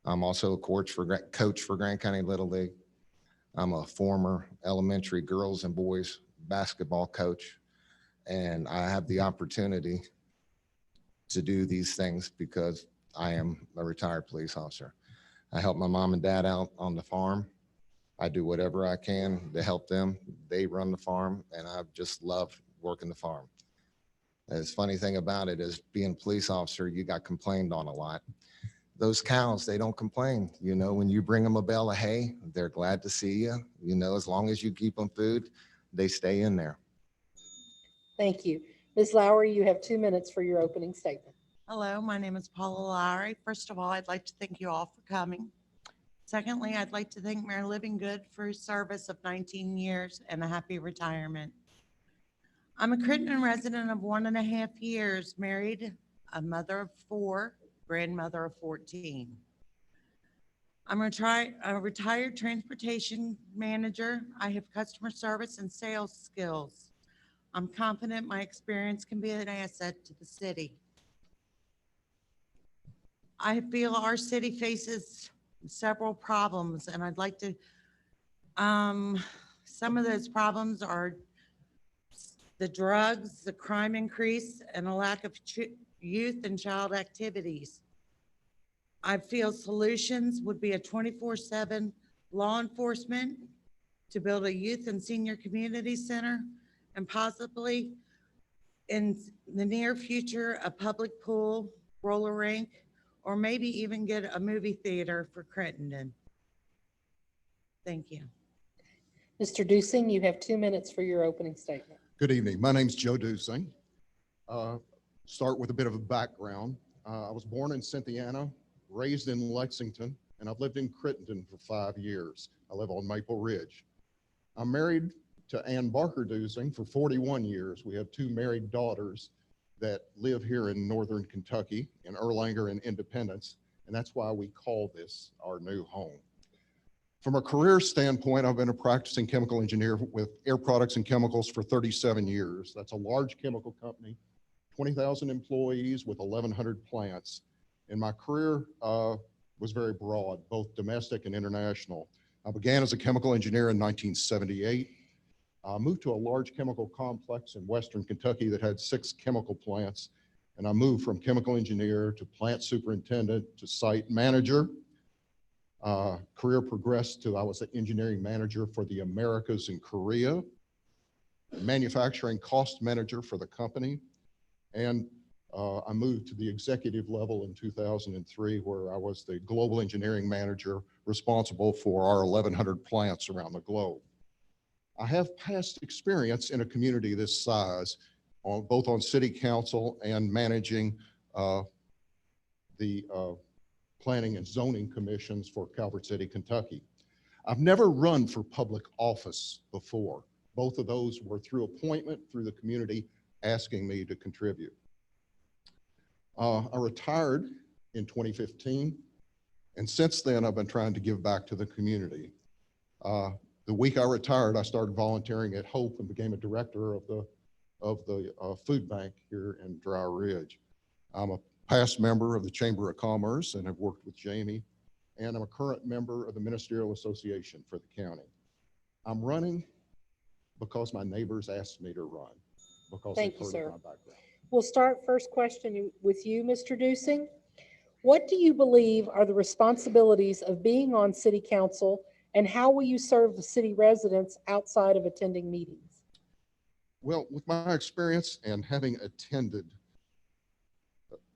I'm also a coach for Grant County Little League. I'm a former elementary girls and boys basketball coach, and I have the opportunity to do these things because I am a retired police officer. I help my mom and dad out on the farm. I do whatever I can to help them. They run the farm, and I just love working the farm. The funny thing about it is being a police officer, you got complained on a lot. Those cows, they don't complain. You know, when you bring them a bale of hay, they're glad to see you. You know, as long as you keep them food, they stay in there. Thank you. Ms. Lowry, you have 2 minutes for your opening statement. Hello, my name is Paula Lowry. First of all, I'd like to thank you all for coming. Secondly, I'd like to thank Mayor Livingood for his service of 19 years and a happy retirement. I'm a Crittenden resident of 1.5 years, married, a mother of 4, grandmother of 14. I'm a retired transportation manager. I have customer service and sales skills. I'm confident my experience can be an asset to the city. I feel our city faces several problems, and I'd like to, some of those problems are the drugs, the crime increase, and a lack of youth and child activities. I feel solutions would be a 24/7 law enforcement, to build a youth and senior community center, and possibly in the near future, a public pool, roller rink, or maybe even get a movie theater for Crittenden. Thank you. Mr. Dusing, you have 2 minutes for your opening statement. Good evening. My name's Joe Dusing. Start with a bit of a background. I was born in Cynthiana, raised in Lexington, and I've lived in Crittenden for 5 years. I live on Maple Ridge. I'm married to Ann Barker Dusing for 41 years. We have 2 married daughters that live here in Northern Kentucky, in Erlanger and Independence, and that's why we call this our new home. From a career standpoint, I've been a practicing chemical engineer with Air Products and Chemicals for 37 years. That's a large chemical company, 20,000 employees with 1,100 plants. And my career was very broad, both domestic and international. I began as a chemical engineer in 1978. I moved to a large chemical complex in Western Kentucky that had 6 chemical plants. And I moved from chemical engineer to plant superintendent to site manager. Career progressed to I was an engineering manager for the Americas in Korea, manufacturing cost manager for the company. And I moved to the executive level in 2003, where I was the global engineering manager responsible for our 1,100 plants around the globe. I have past experience in a community this size, both on city council and managing the planning and zoning commissions for Calvert City, Kentucky. I've never run for public office before. Both of those were through appointment through the community asking me to contribute. I retired in 2015, and since then I've been trying to give back to the community. The week I retired, I started volunteering at Hope and became a director of the food bank here in Dry Ridge. I'm a past member of the Chamber of Commerce and have worked with Jamie, and I'm a current member of the Ministerial Association for the county. I'm running because my neighbors asked me to run, because Thank they've you, heard sir. of my background. We'll start first question with you, Mr. Dusing. What do you believe are the responsibilities of being on city council, and how will you serve the city residents outside of attending meetings? Well, with my experience and having attended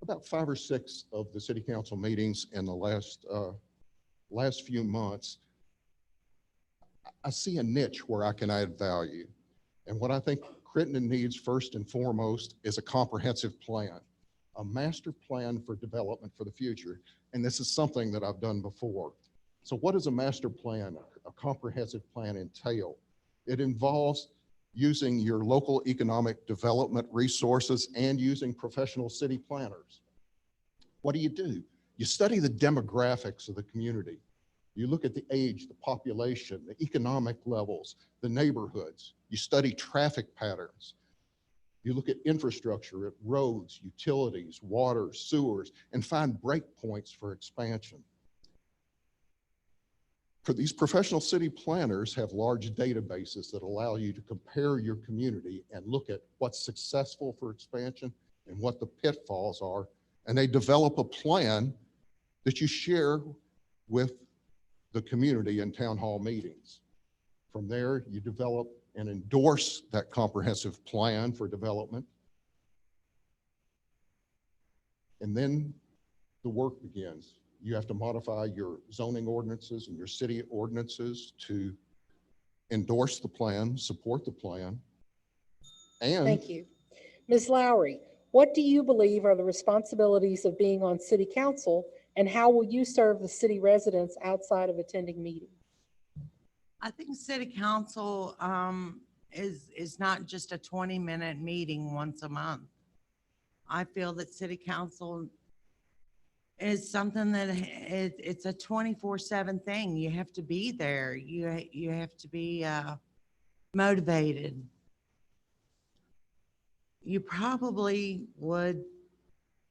about 5 or 6 of the city council meetings in the last few months, I see a niche where I can add value. And what I think Crittenden needs first and foremost is a comprehensive plan, a master plan for development for the future. And this is something that I've done before. So what does a master plan, a comprehensive plan entail? It involves using your local economic development resources and using professional city planners. What do? You study the demographics of the community. You look at the age, the population, the economic levels, the neighborhoods. You study traffic patterns. You look at infrastructure, at roads, utilities, water, sewers, and find breakpoints for expansion. For these professional city planners have large databases that allow you to compare your community and look at what's successful for expansion and what the pitfalls are. And they develop a plan that you share with the community in town hall meetings. From there, you develop and endorse that comprehensive plan for development. And then the work begins. You have to modify your zoning ordinances and your city ordinances to endorse the plan, support the plan. And Thank you. Ms. Lowry, what do you believe are the responsibilities of being on city council, and how will you serve the city residents outside of attending meetings? I think city council is not just a 20-minute meeting once a month. I feel that city council is something that it's a 24/7 thing. You have to be there. You have to be motivated. You probably would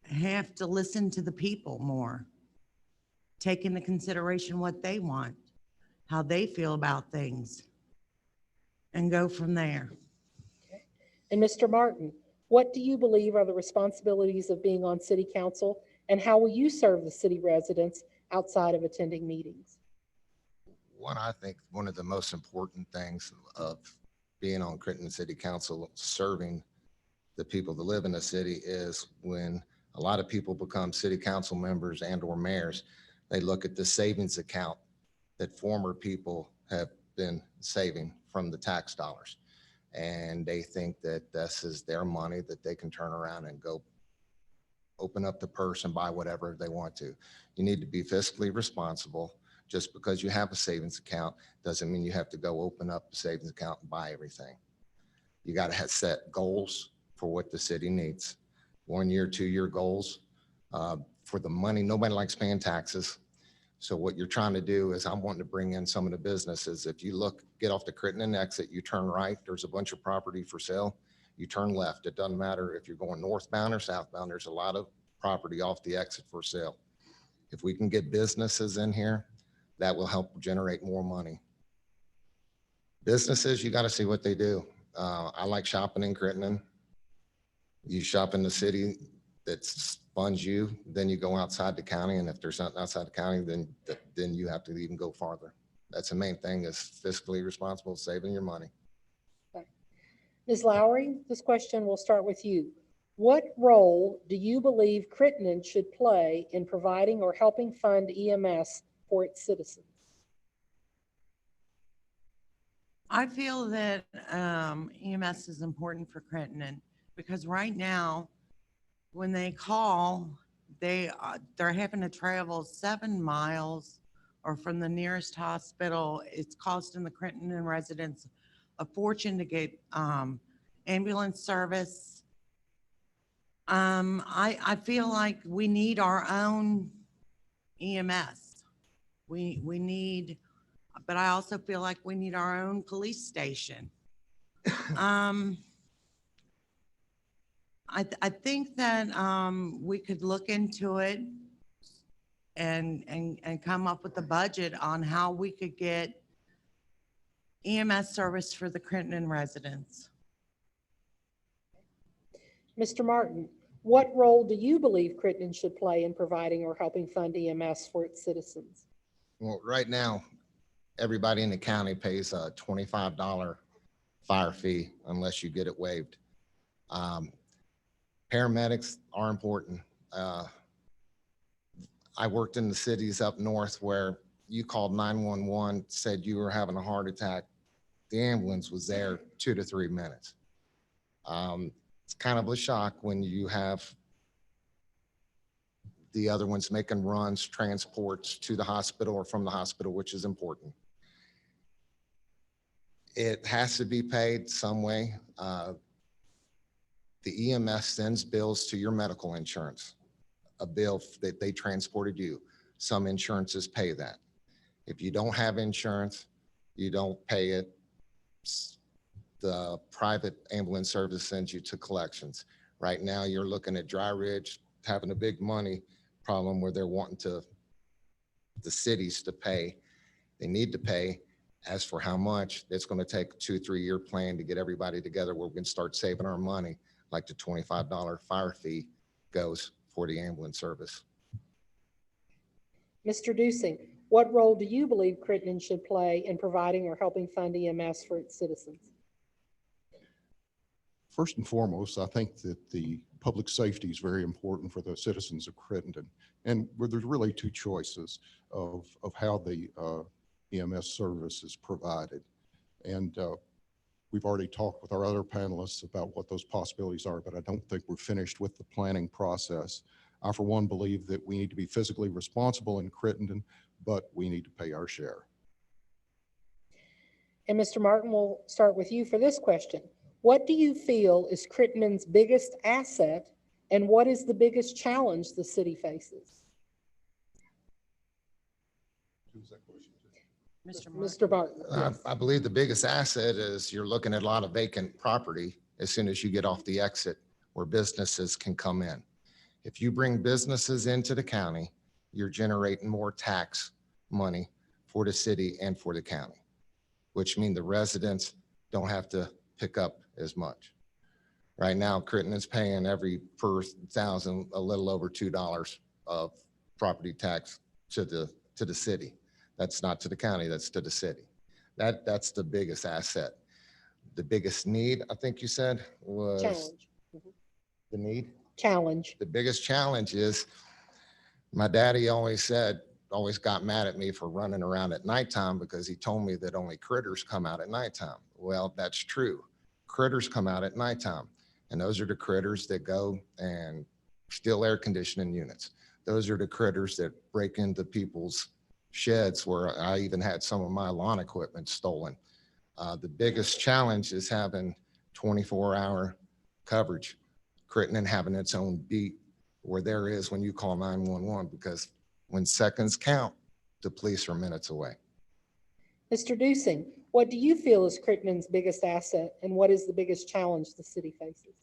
have to listen to the people more, take into consideration what they want, how they feel about things, and go from there. And Mr. Martin, what do you believe are the responsibilities of being on city council, and how will you serve the city residents outside of attending meetings? I think one of the most important things of being on Crittenden City Council, serving the people that live in the city, is when a lot of people become city council members and or mayors, they look at the savings account that former people have been saving from the tax dollars. And they think that this is their money that they can turn around and go open up the purse and buy whatever they want to. You need to be fiscally responsible. Just because you have a savings account doesn't mean you have to go open up a savings account and buy everything. You got to set goals for what the city needs. 1 year, 2 year goals for the money. Nobody likes paying taxes. So what you're trying to do is, I'm wanting to bring in some of the businesses. If you get off the Crittenden exit, you turn right, there's a bunch of property for sale. You turn left. It doesn't matter if you're going northbound or southbound. There's a lot of property off the exit for sale. If we can get businesses in here, that will help generate more money. Businesses, you got to see what they do. I like shopping in Crittenden. You shop in the city, that funds you, then you go outside the county. And if there's nothing outside the county, then you have to even go farther. That's the main thing, is fiscally responsible, saving your money. Ms. Lowry, this question will start with you. What role do you believe Crittenden should play in providing or helping fund EMS for its citizens? I feel that EMS is important for Crittenden because right now, when they call, they're having to travel 7 miles or from the nearest hospital. It's costing the Crittenden residents a fortune to get ambulance service. I feel like we need our own EMS. We need, but I also feel like we need our own police station. I think that we could look into it and come up with a budget on how we could get EMS service for the Crittenden residents. Mr. Martin, what role do you believe Crittenden should play in providing or helping fund EMS for its citizens? Well, right now, everybody in the county pays a $25 fire fee unless you get it waived. Paramedics are important. I worked in the cities up north where you called 911, said you were having a heart attack. The ambulance was there 2 to 3 minutes. It's kind of a shock when you have the other ones making runs, transports to the hospital or from the hospital, which is important. It has to be paid some way. The EMS sends bills to your medical insurance, a bill that they transported you. Some insurances pay that. If you don't have insurance, you don't pay it. The private ambulance service sends you to collections. Right now, you're looking at Dry Ridge having a big money problem where they're wanting the cities to pay. They need to pay. As for how much, it's going to take a 2-3 year plan to get everybody together where we can start saving our money, like the $25 fire fee goes for the ambulance service. Mr. Dusing, what role do you believe Crittenden should play in providing or helping fund EMS for its citizens? First and foremost, I think that the public safety is very important for the citizens of Crittenden. And where there's really two choices of how the EMS service is provided. And we've already talked with our other panelists about what those possibilities are, but I don't think we're finished with the planning process. I, for one, believe that we need to be physically responsible in Crittenden, but we need to pay our share. And Mr. Martin, we'll start with you for this question. What do you feel is Crittenden's biggest asset, and what is the biggest challenge the city faces? Mr. Martin. Yes. I believe the biggest asset is you're looking at a lot of vacant property as soon as you get off the exit where businesses can come in. If you bring businesses into the county, you're generating more tax money for the city and for the county, which means the residents don't have to pick up as much. Right now, Crittenden's paying every per thousand a little over $2 of property tax to the city. That's not to the county, that's to the city. That's the biggest asset. The biggest need, I think you said, was Challenge. the need? Challenge. The biggest challenge is my daddy always got mad at me for running around at nighttime because he told me that only critters come out at nighttime. Well, that's true. Critters come out at nighttime, and those are the critters that go and steal air conditioning units. Those are the critters that break into people's sheds where I even had some of my lawn equipment stolen. The biggest challenge is having 24-hour coverage, Crittenden having its own beat where there is when you call 911, because when seconds count, the police are minutes away. Mr. Dusing, what do you feel is Crittenden's biggest asset, and what is the biggest challenge the city faces?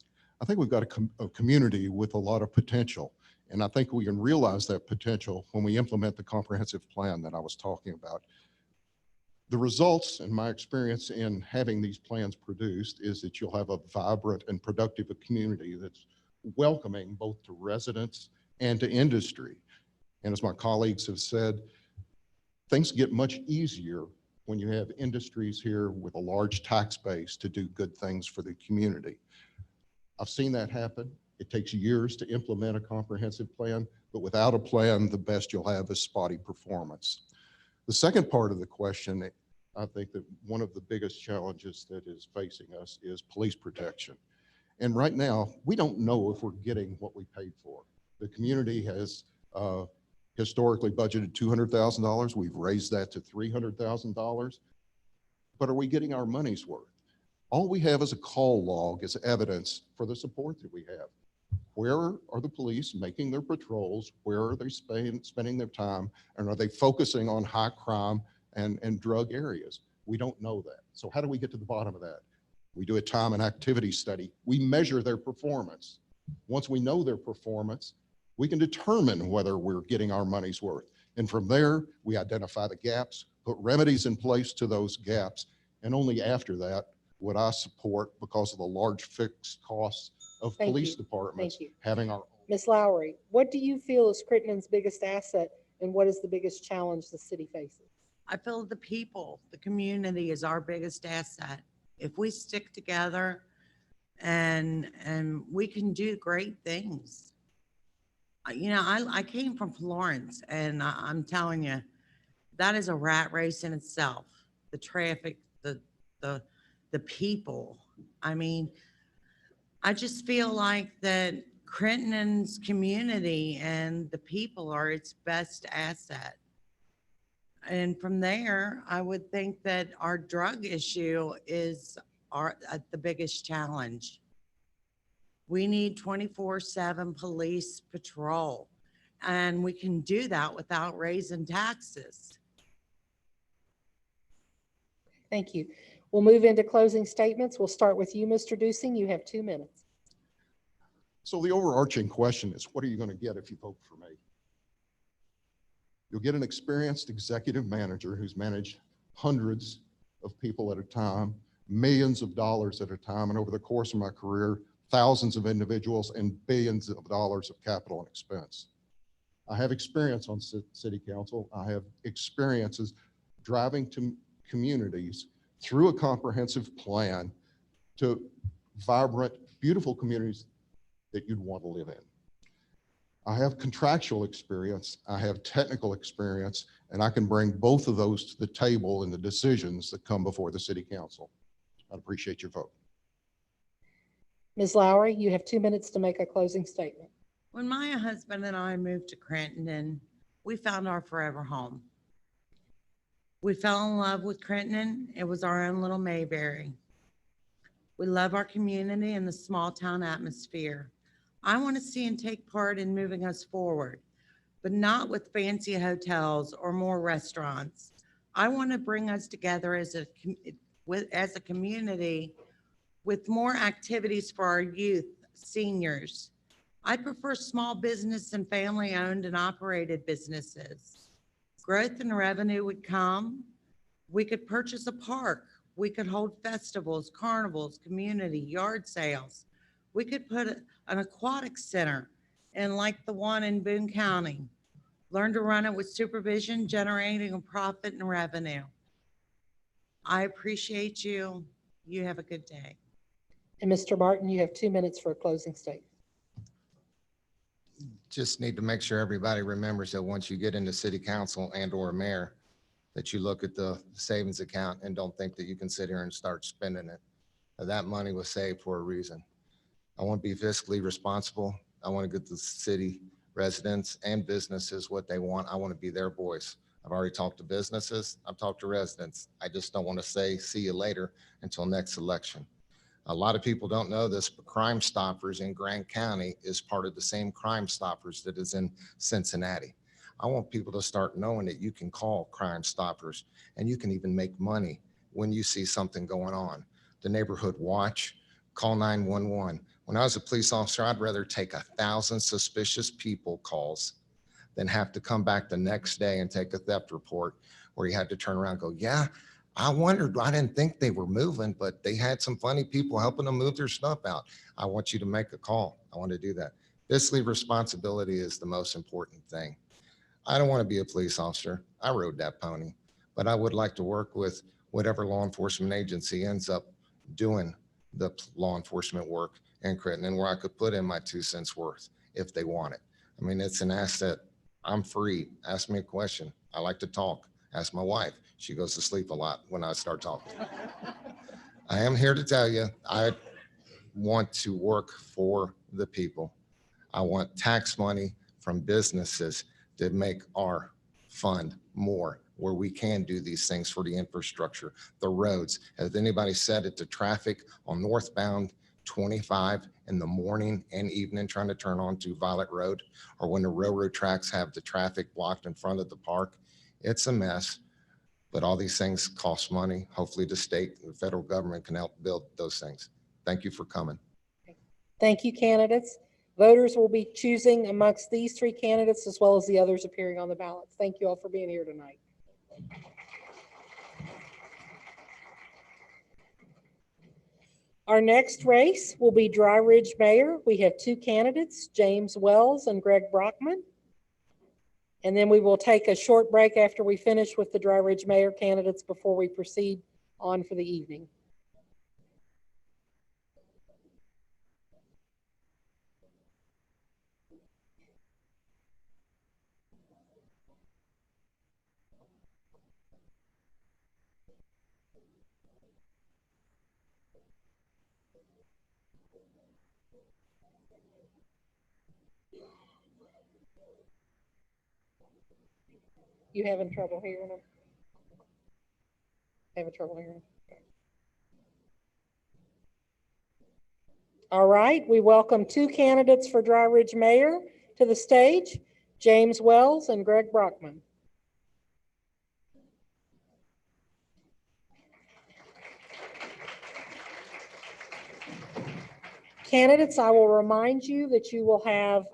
I think we've got a community with a lot of potential. And I think we can realize that potential when we implement the comprehensive plan that I was talking about. The results, in my experience in having these plans produced, is that you'll have a vibrant and productive community that's welcoming both to residents and to industry. And as my colleagues have said, things get much easier when you have industries here with a large tax base to do good things for the community. I've seen that happen. It takes years to implement a comprehensive plan, but without a plan, the best you'll have is spotty performance. The second part of the question, I think that one of the biggest challenges that is facing us is police protection. And right now, we don't know if we're getting what we paid for. The community has historically budgeted $200,000. We've raised that to $300,000. But are we getting our money's worth? All we have is a call log as evidence for the support that we have. Where are the police making their patrols? Where are they spending their time? And are they focusing on high crime and drug areas? We don't know that. So how do we get to the bottom of that? We do a time and activity study. We measure their performance. Once we know their performance, we can determine whether we're getting our money's worth. And from there, we identify the gaps, put remedies in place to those gaps. And only after that would I support, because of the large fixed costs of Thank police you. departments, Thank you. having our Ms. Lowry, what do you feel is Crittenden's biggest asset and what is the biggest challenge the city faces? I feel the people, the community is our biggest asset. If we stick together and we can do great things. You know, I came from Florence and I'm telling you, that is a rat race in itself. The traffic, the people. I mean, I just feel like that Crittenden's community and the people are its best asset. And from there, I would think that our drug issue is the biggest challenge. We need 24/7 police patrol, and we can do that without raising taxes. Thank you. We'll move into closing statements. We'll start with you, Mr. Dusing. You have 2 minutes. So the overarching question is, what are you going to get if you vote for me? You'll get an experienced executive manager who's managed hundreds of people at a time, millions of dollars at a time, and over the course of my career, thousands of individuals and billions of dollars of capital and expense. I have experience on city council. I have experiences driving to communities through a comprehensive plan to vibrant, beautiful communities that you'd want to live in. I have contractual experience, I have technical experience, and I can bring both of those to the table in the decisions that come before the city council. I'd appreciate your vote. Ms. Lowry, you have 2 minutes to make a closing statement. When my husband and I moved to Crittenden, we found our forever home. We fell in love with Crittenden. It was our own little Mayberry. We love our community and the small town atmosphere. I want to see and take part in moving us forward, but not with fancy hotels or more restaurants. I want to bring us together as a community with more activities for our youth, seniors. I prefer small business and family-owned and operated businesses. Growth and revenue would come. We could purchase a park. We could hold festivals, carnivals, community, yard sales. We could put an aquatic center in like the one in Boone County. Learn to run it with supervision, generating a profit and revenue. I appreciate you. You have a good day. And Mr. Martin, you have 2 minutes for a closing statement. Just need to make sure everybody remembers that once you get into city council and or mayor, that you look at the savings account and don't think that you can sit here and start spending it. That money was saved for a reason. I want to be fiscally responsible. I want to get the city residents and businesses what they want. I want to be their voice. I've already talked to businesses. I've talked to residents. I just don't want to say, see you later until next election. A lot of people don't know this, but Crime Stoppers in Grant County is part of the same Crime Stoppers that is in Cincinnati. I want people to start knowing that you can call Crime Stoppers and you can even make money when you see something going on. The Neighborhood Watch, call 911. When I was a police officer, I'd rather take 1,000 suspicious people calls than have to come back the next day and take a theft report where you had to turn around and go, yeah, I wondered, I didn't think they were moving, but they had some funny people helping them move their stuff out. I want you to make a call. I want to do that. Fiscally responsibility is the most important thing. I don't want to be a police officer. I rode that pony, but I would like to work with whatever law enforcement agency ends up doing the law enforcement work in Crittenden, where I could put in my 2 cents worth if they want it. I mean, it's an asset. I'm free. Ask me a question. I like to talk. Ask my wife. She goes to sleep a lot when I start talking. I am here to tell you, I want to work for the people. I want tax money from businesses to make our fund more, where we can do these things for the infrastructure, the roads. Has anybody said it to traffic on northbound 25 in the morning and evening trying to turn onto Violet Road, or when the railroad tracks have the traffic blocked in front of the park? It's a mess, but all these things cost money. Hopefully the state and the federal government can help build those things. Thank you for coming. Thank you, candidates. Voters will be choosing amongst these 3 candidates as well as the others appearing on the ballots. Thank you all for being here tonight. Our next race will be Dry Ridge Mayor. We have 2 candidates, James Wells and Greg Brockman. And then we will take a short break after we finish with the Dry Ridge Mayor candidates before we proceed on for the evening. You having trouble hearing them? Having trouble hearing them? Okay. All right, we welcome 2 candidates for Dry Ridge Mayor to the stage, James Wells and Greg Brockman. Candidates, I will remind you that you will have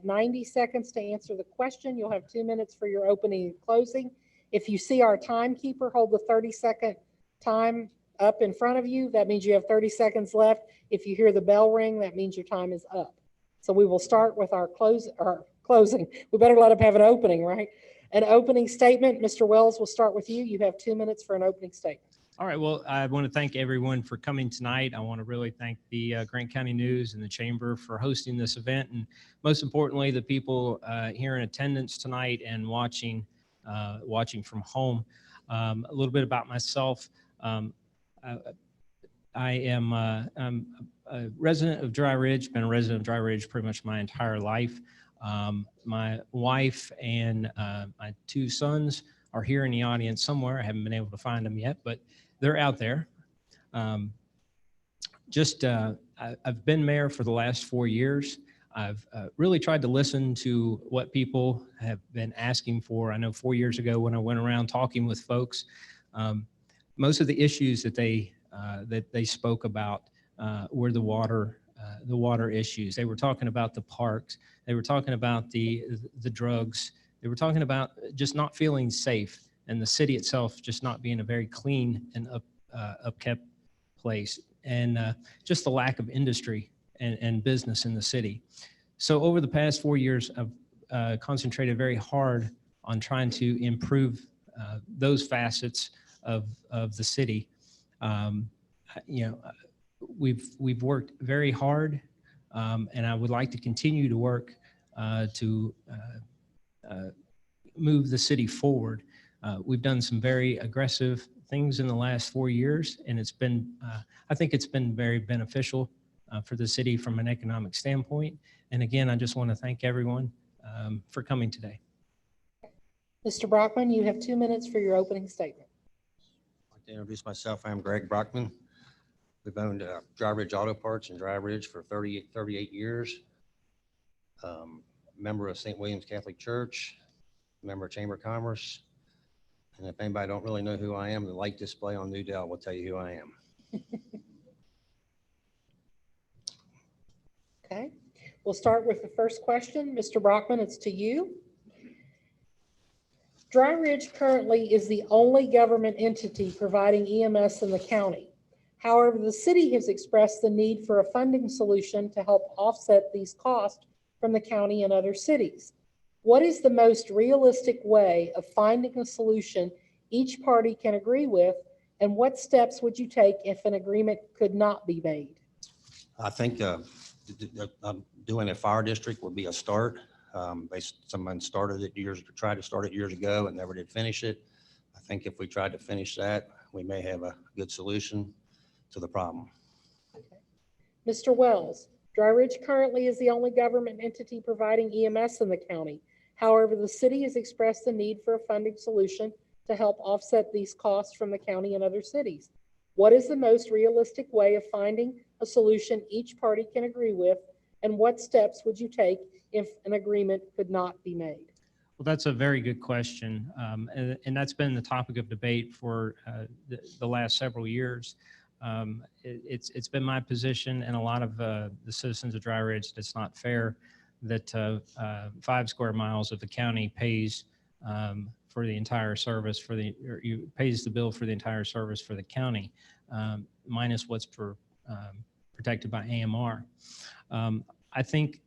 90 seconds to answer the question. You'll have 2 minutes for your opening and closing. If you see our timekeeper hold the 30-second time up in front of you, that means you have 30 seconds left. If you hear the bell ring, that means your time is up. So we will start with our closing. We better let him have an opening, right? An opening statement. Mr. Wells, we'll start with you. You have 2 minutes for an opening statement. All right. Well, I want to thank everyone for coming tonight. I want to really thank the Grant County News and the Chamber for hosting this event. And most importantly, the people here in attendance tonight and watching from home. A little bit about myself. I am I'm a resident of Dry Ridge, been a resident of Dry Ridge pretty much my entire life. My wife and my 2 sons are here in the audience somewhere. I haven't been able to find them yet, but they're out there. I've been mayor for the last 4 years. I've really tried to listen to what people have been asking for. I know 4 years ago when I went around talking with folks, most of the issues that they spoke about were the water issues. They were talking about the parks. They were talking about the drugs. They were talking about just not feeling safe, and the city itself just not being a very clean and upkept place, and just the lack of industry and business in the city. So over the past 4 years, I've concentrated very hard on trying to improve those facets of the city. We've worked very hard, and I would like to continue to work to move the city forward. We've done some very aggressive things in the last 4 years, and it's been, I think it's been very beneficial for the city from an economic standpoint. And again, I just want to thank everyone for coming today. Mr. Brockman, you have 2 minutes for your opening statement. I'd like to introduce myself. I'm Greg Brockman. We've owned Dry Ridge Auto Parts in Dry Ridge for 38 years. Member of St. William's Catholic Church, member of Chamber of Commerce. And if anybody don't really know who I am, the light display on Newdale will tell you who I am. Okay, we'll start with the first question. Mr. Brockman, it's to you. Dry Ridge currently is the only government entity providing EMS in the county. However, the city has expressed the need for a funding solution to help offset these costs from the county and other cities. What is the most realistic way of finding a solution each party can agree with, and what steps would you take if an agreement could not be made? I think doing a fire district would be a start. Someone started it tried to start it years ago and never did finish it. I think if we tried to finish that, we may have a good solution to the problem. Mr. Wells, Dry Ridge currently is the only government entity providing EMS in the county. However, the city has expressed the need for a funding solution to help offset these costs from the county and other cities. What is the most realistic way of finding a solution each party can agree with, and what steps would you take if an agreement could not be made? Well, that's a very good question. And that's been the topic of debate for the last several years. It's been my position and a lot of the citizens of Dry Ridge that it's not fair that 5 square miles of the county pays for the entire service pays the bill for the entire service for the county, minus what's protected by AMR. I think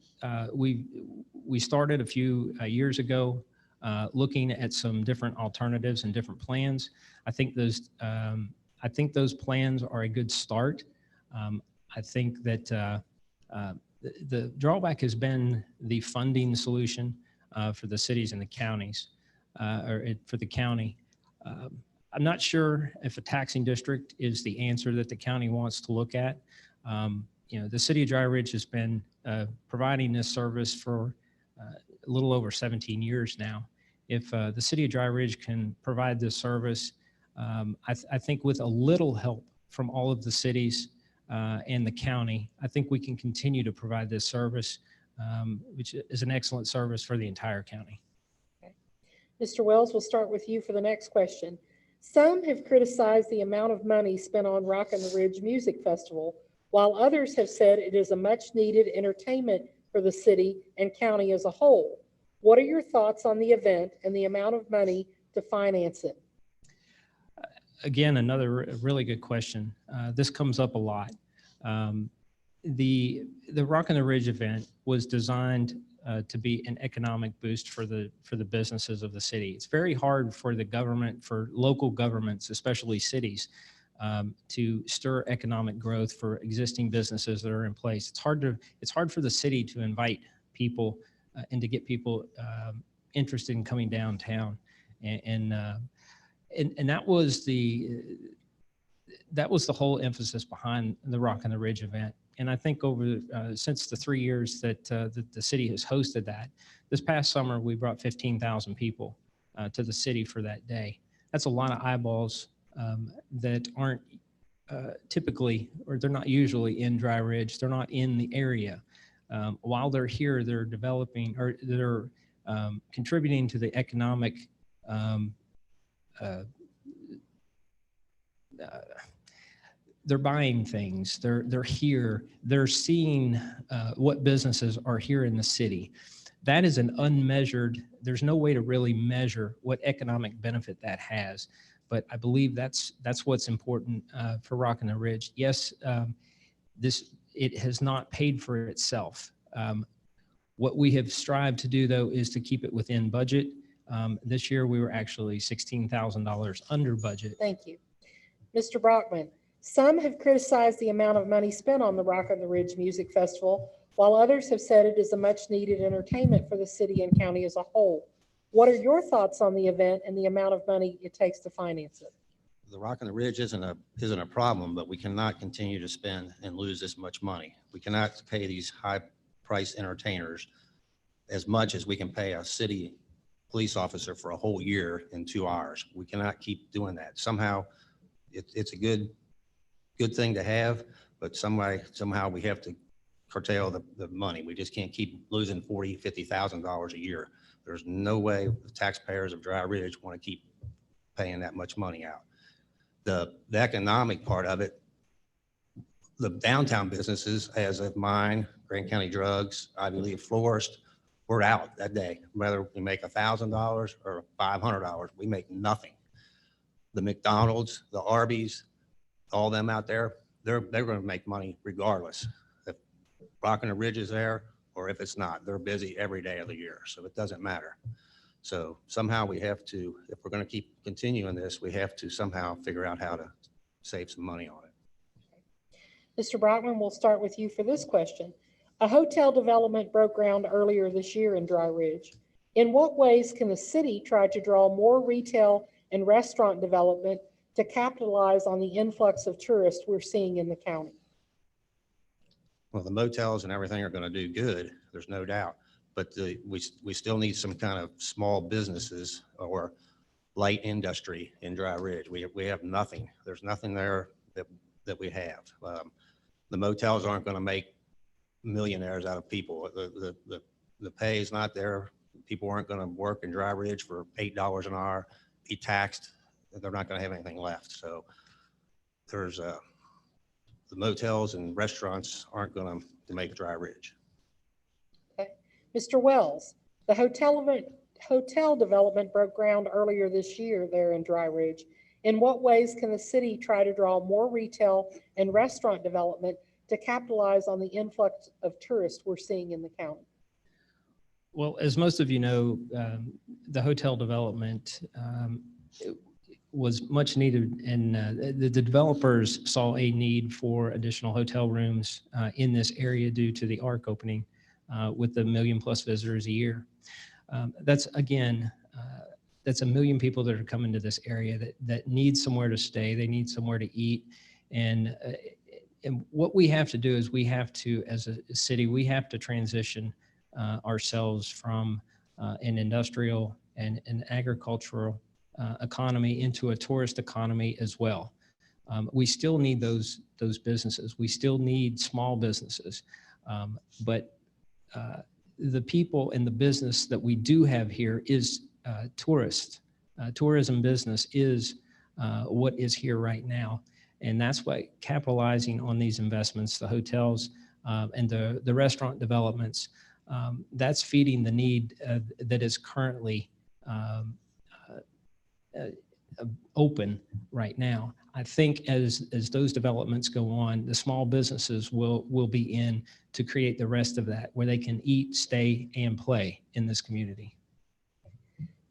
we started a few years ago looking at some different alternatives and different plans. I think those plans are a good start. I think that the drawback has been the funding solution for the cities and the counties, for the county. I'm not sure if a taxing district is the answer that the county wants to look at. The city of Dry Ridge has been providing this service for a little over 17 years now. If the city of Dry Ridge can provide this service, I think with a little help from all of the cities and the county, I think we can continue to provide this service, which is an excellent service for the entire county. Okay. Mr. Wells, we'll start with you for the next question. Some have criticized the amount of money spent on Rockin' the Ridge Music Festival, while others have said it is a much needed entertainment for the city and county as a whole. What are your thoughts on the event and the amount of money to finance it? Again, another really good question. This comes up a lot. The Rockin' the Ridge event was designed to be an economic boost for the businesses of the city. It's very hard for the government, for local governments, especially cities, to stir economic growth for existing businesses that are in place. It's hard for the city to invite people and to get people interested in coming downtown. And that was the whole emphasis behind the Rockin' the Ridge event. And I think since the 3 years that the city has hosted that, this past summer we brought 15,000 people to the city for that day. That's a lot of eyeballs that aren't typically, or they're not usually in Dry Ridge. They're not in the area. While they're here, they're developing, or they're contributing to the economic they're buying things, they're here, they're seeing what businesses are here in the city. That is an unmeasured, there's no way to really measure what economic benefit that has. But I believe that's what's important for Rockin' the Ridge. Yes, it has not paid for itself. What we have strived to do, though, is to keep it within budget. This year, we were actually $16,000 under budget. Thank you. Mr. Brockman, some have criticized the amount of money spent on the Rockin' the Ridge Music Festival, while others have said it is a much needed entertainment for the city and county as a whole. What are your thoughts on the event and the amount of money it takes to finance it? The Rockin' the Ridge isn't a problem, but we cannot continue to spend and lose this much money. We cannot pay these high-priced entertainers as much as we can pay a city police officer for a whole year in 2 hours. We cannot keep doing that. Somehow, it's a good thing to have, but somehow we have to curtail the money. We just can't keep losing $40,000, $50,000 a year. There's no way the taxpayers of Dry Ridge want to keep paying that much money out. The economic part of it, the downtown businesses, as of mine, Grant County Drugs, Ivy League Florist, we're out that day. Whether we make $1,000 or $500, we make nothing. The McDonald's, the Arby's, all them out there, they're going to make money regardless. If Rockin' the Ridge is there or if it's not, they're busy every day of the year, so it doesn't matter. So somehow we have to, if we're going to keep continuing this, we have to somehow figure out how to save some money on it. Mr. Brockman, we'll start with you for this question. A hotel development broke ground earlier this year in Dry Ridge. In what ways can the city try to draw more retail and restaurant development to capitalize on the influx of tourists we're seeing in the county? Well, the motels and everything are going to do good, there's no doubt. But we still need some kind of small businesses or light industry in Dry Ridge. We have nothing. There's nothing there that we have. The motels aren't going to make millionaires out of people. The pay is not there. People aren't going to work in Dry Ridge for $8 an hour, be taxed. They're not going to have anything left. So there's the motels and restaurants aren't going to make Dry Ridge. Mr. Wells, the hotel development broke ground earlier this year there in Dry Ridge. In what ways can the city try to draw more retail and restaurant development to capitalize on the influx of tourists we're seeing in the county? Well, as most of you know, the hotel development was much needed, and the developers saw a need for additional hotel rooms in this area due to the ARC opening with the 1 million+ visitors a year. That's again, that's 1 million people that are coming to this area that need somewhere to stay. They need somewhere to eat. And what we have to do is we have to, as a city, we have to transition ourselves from an industrial and an agricultural economy into a tourist economy as well. We still need those businesses. We still need small businesses. But the people and the business that we do have here is tourism business is what is here right now. And that's why capitalizing on these investments, the hotels and the restaurant developments, that's feeding the need that is currently open right now. I think as those developments go on, the small businesses will be in to create the rest of that, where they can eat, stay, and play in this community.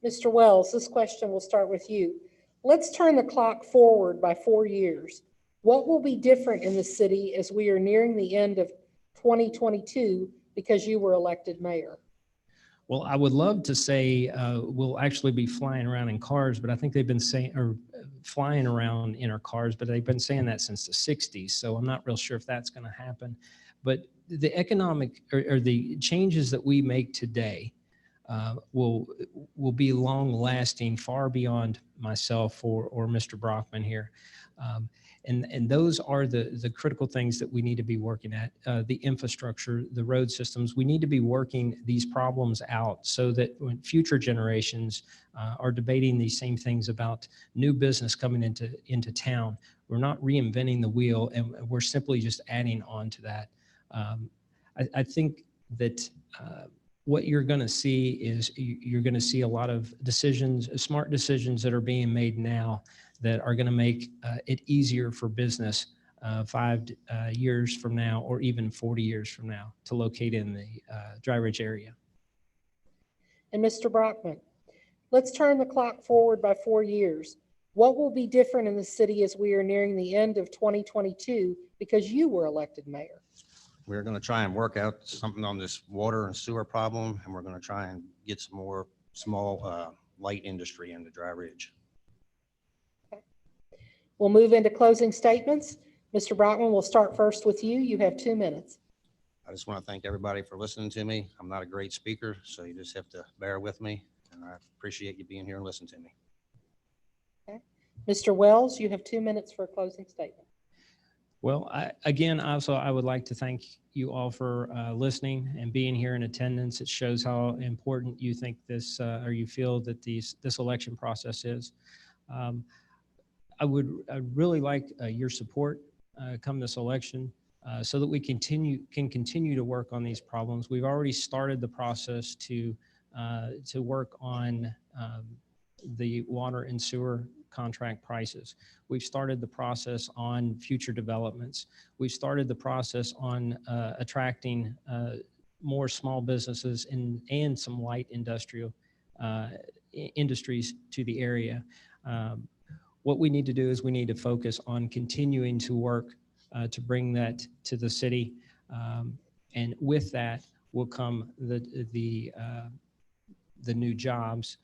Mr. Wells, this question will start with you. Let's turn the clock forward by 4 years. What will be different in the city as we are nearing the end of 2022 because you were elected mayor? Well, I would love to say we'll actually be flying around in cars, but I think they've been saying, or flying around in our cars, but they've been saying that since the 60s. So I'm not real sure if that's going to happen. But the economic or the changes that we make today will be long lasting, far beyond myself or Mr. Brockman here. And those are the critical things that we need to be working at, the infrastructure, the road systems. We need to be working these problems out so that when future generations are debating these same things about new business coming into town, we're not reinventing the wheel, and we're simply just adding on to that. I think that what you're going to see is you're going to see a lot of decisions, smart decisions that are being made now that are going to make it easier for business 5 years from now or even 40 years from now to locate in the Dry Ridge area. And Mr. Brockman, let's turn the clock forward by 4 years. What will be different in the city as we are nearing the end of 2022 because you were elected mayor? We're going to try and work out something on this water and sewer problem, and we're going to try and get some more small light industry into Dry Ridge. We'll move into closing statements. Mr. Brockman, we'll start first with you. You have 2 minutes. I just want to thank everybody for listening to me. I'm not a great speaker, so you just have to bear with me, and I appreciate you being here and listening to me. Okay. Mr. Wells, you have 2 minutes for a closing statement. Well, again, also, I would like to thank you all for listening and being here in attendance. It shows how important you think this, or you feel that this election process is. I'd really like your support come this election so that we can continue to work on these problems. We've already started the process to work on the water and sewer contract prices. We've started the process on future developments. We've started the process on attracting more small businesses and some light industrial industries to the area. What we need to do is we need to focus on continuing to work to bring that to the city. And with that will come the new jobs.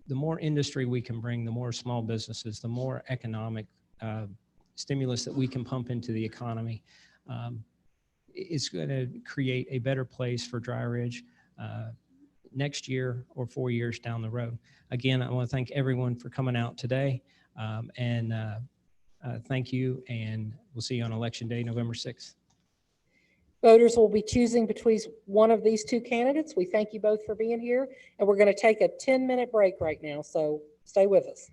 The more industry we can bring, the more small businesses, the more economic stimulus that we can pump into the economy. It's going to create a better place for Dry Ridge next year or 4 years down the road. Again, I want to thank everyone for coming out today. Thank you, and we'll see you on Election Day, November 6th. Voters will be choosing between one of these two candidates. We thank you both for being here, and we're going to take a 10-minute break right now, so stay with us.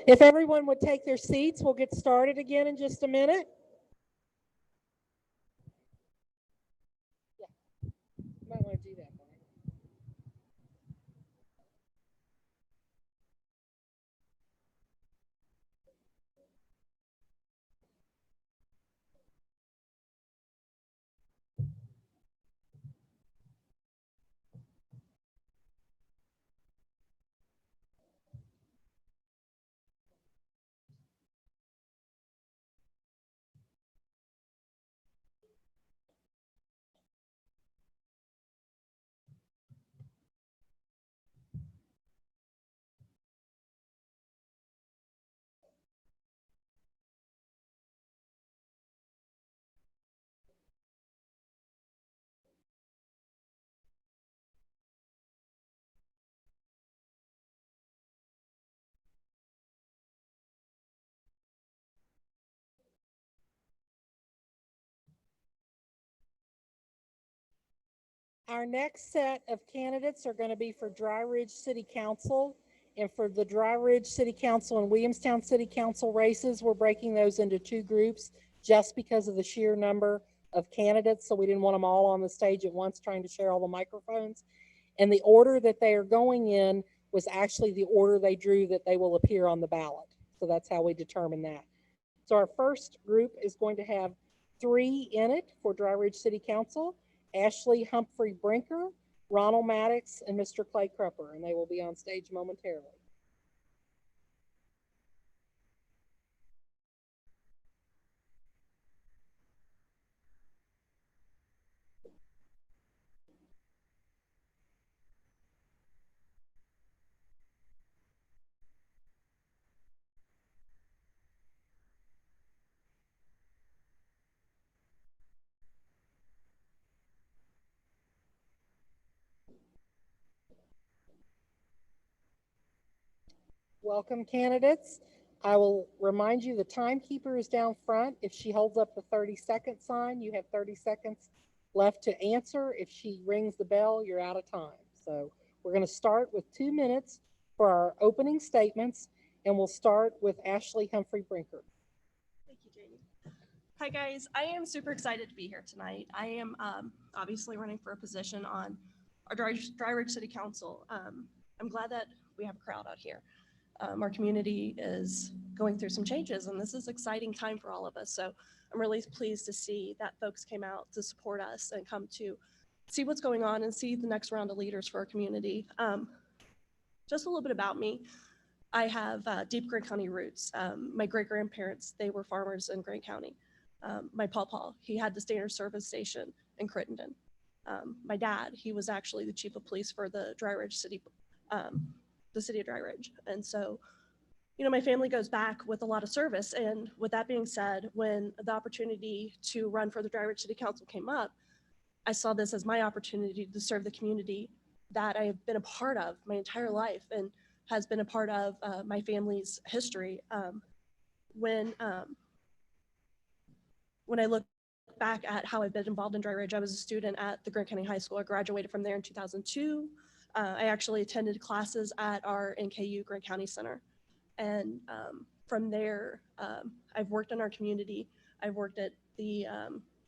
If everyone would take their seats, we'll get started again in just a minute. Yeah, might want to do that. Our next set of candidates are going to be for Dry Ridge City Council. And for the Dry Ridge City Council and Williamstown City Council races, we're breaking those into two groups just because of the sheer number of candidates. So we didn't want them all on the stage at once trying to share all the microphones. And the order that they are going in was actually the order they drew that they will appear on the ballot. So that's how we determine that. So our first group is going to have 3 in it for Dry Ridge City Council: Ashley Humphrey Brinker, Ronald Maddox, and Mr. Clay Crupper, and they will be on stage momentarily. Welcome, candidates. I will remind you the timekeeper is down front. If she holds up the 30-second sign, you have 30 seconds left to answer. If she rings the bell, you're out of time. So we're going to start with 2 minutes for our opening statements, and we'll start with Ashley Humphrey Brinker. Thank you, Jamie. Hi, guys. I am super excited to be here tonight. I am obviously running for a position on our Dry Ridge City Council. I'm glad that we have a crowd out here. Our community is going through some changes, and this is an exciting time for all of us. So I'm really pleased to see that folks came out to support us and come to see what's going on and see the next round of leaders for our community. Just a little bit about me. I have deep Grant County roots. My great-grandparents, they were farmers in Grant County. My pawpaw, he had the Standard Service Station in Crittenden. My dad, he was actually the chief of police for the Dry Ridge City, the city of Dry Ridge. And so, you know, my family goes back with a lot of service. And with that being said, when the opportunity to run for the Dry Ridge City Council came up, I saw this as my opportunity to serve the community that I have been a part of my entire life and has been a part of my family's history. When I look back at how I've been involved in Dry Ridge, I was a student at the Grant County High School. I graduated from there in 2002. I actually attended classes at our NKU Grant County Center. And from there, I've worked in our community. I've worked at the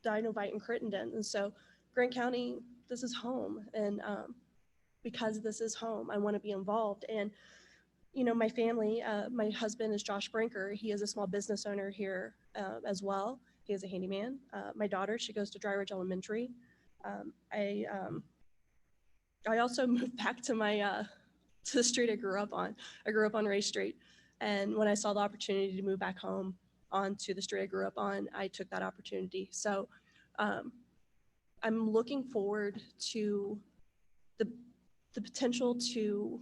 Dinovite in Crittenden. And so Grant County, this is home. And because this is home, I want to be involved. And, you know, my family, my husband is Josh Brinker. He is a small business owner here as well. He is a handyman. My daughter, she goes to Dry Ridge Elementary. I also moved back to to the street I grew up on. I grew up on Ray Street. And when I saw the opportunity to move back home onto the street I grew up on, I took that opportunity. So I'm looking forward to the potential to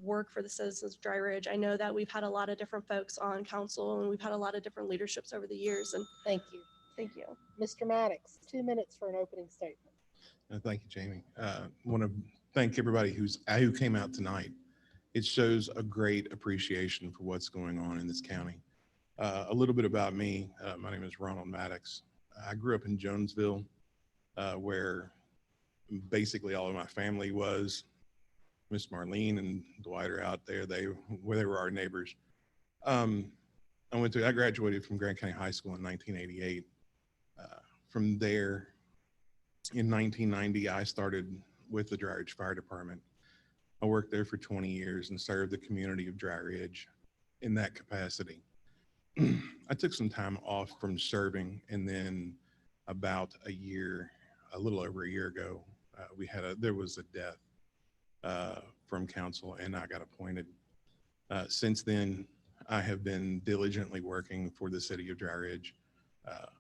work for the citizens of Dry Ridge. I know that we've had a lot of different folks on council and we've had a lot of different leaderships over the years. And thank you. Thank you. Mr. Maddox, 2 minutes for an opening statement. Thank you, Jamie. I want to thank everybody who came out tonight. It shows a great appreciation for what's going on in this county. A little bit about me. My name is Ronald Maddox. I grew up in Jonesville, where basically all of my family was. Miss Marlene and Dwight are out there. They were our neighbors. I graduated from Grant County High School in 1988. From there, in 1990, I started with the Dry Ridge Fire Department. I worked there for 20 years and served the community of Dry Ridge in that capacity. I took some time off from serving, and then about a little over a year ago, there was a death from council, and I got appointed. Since then, I have been diligently working for the city of Dry Ridge.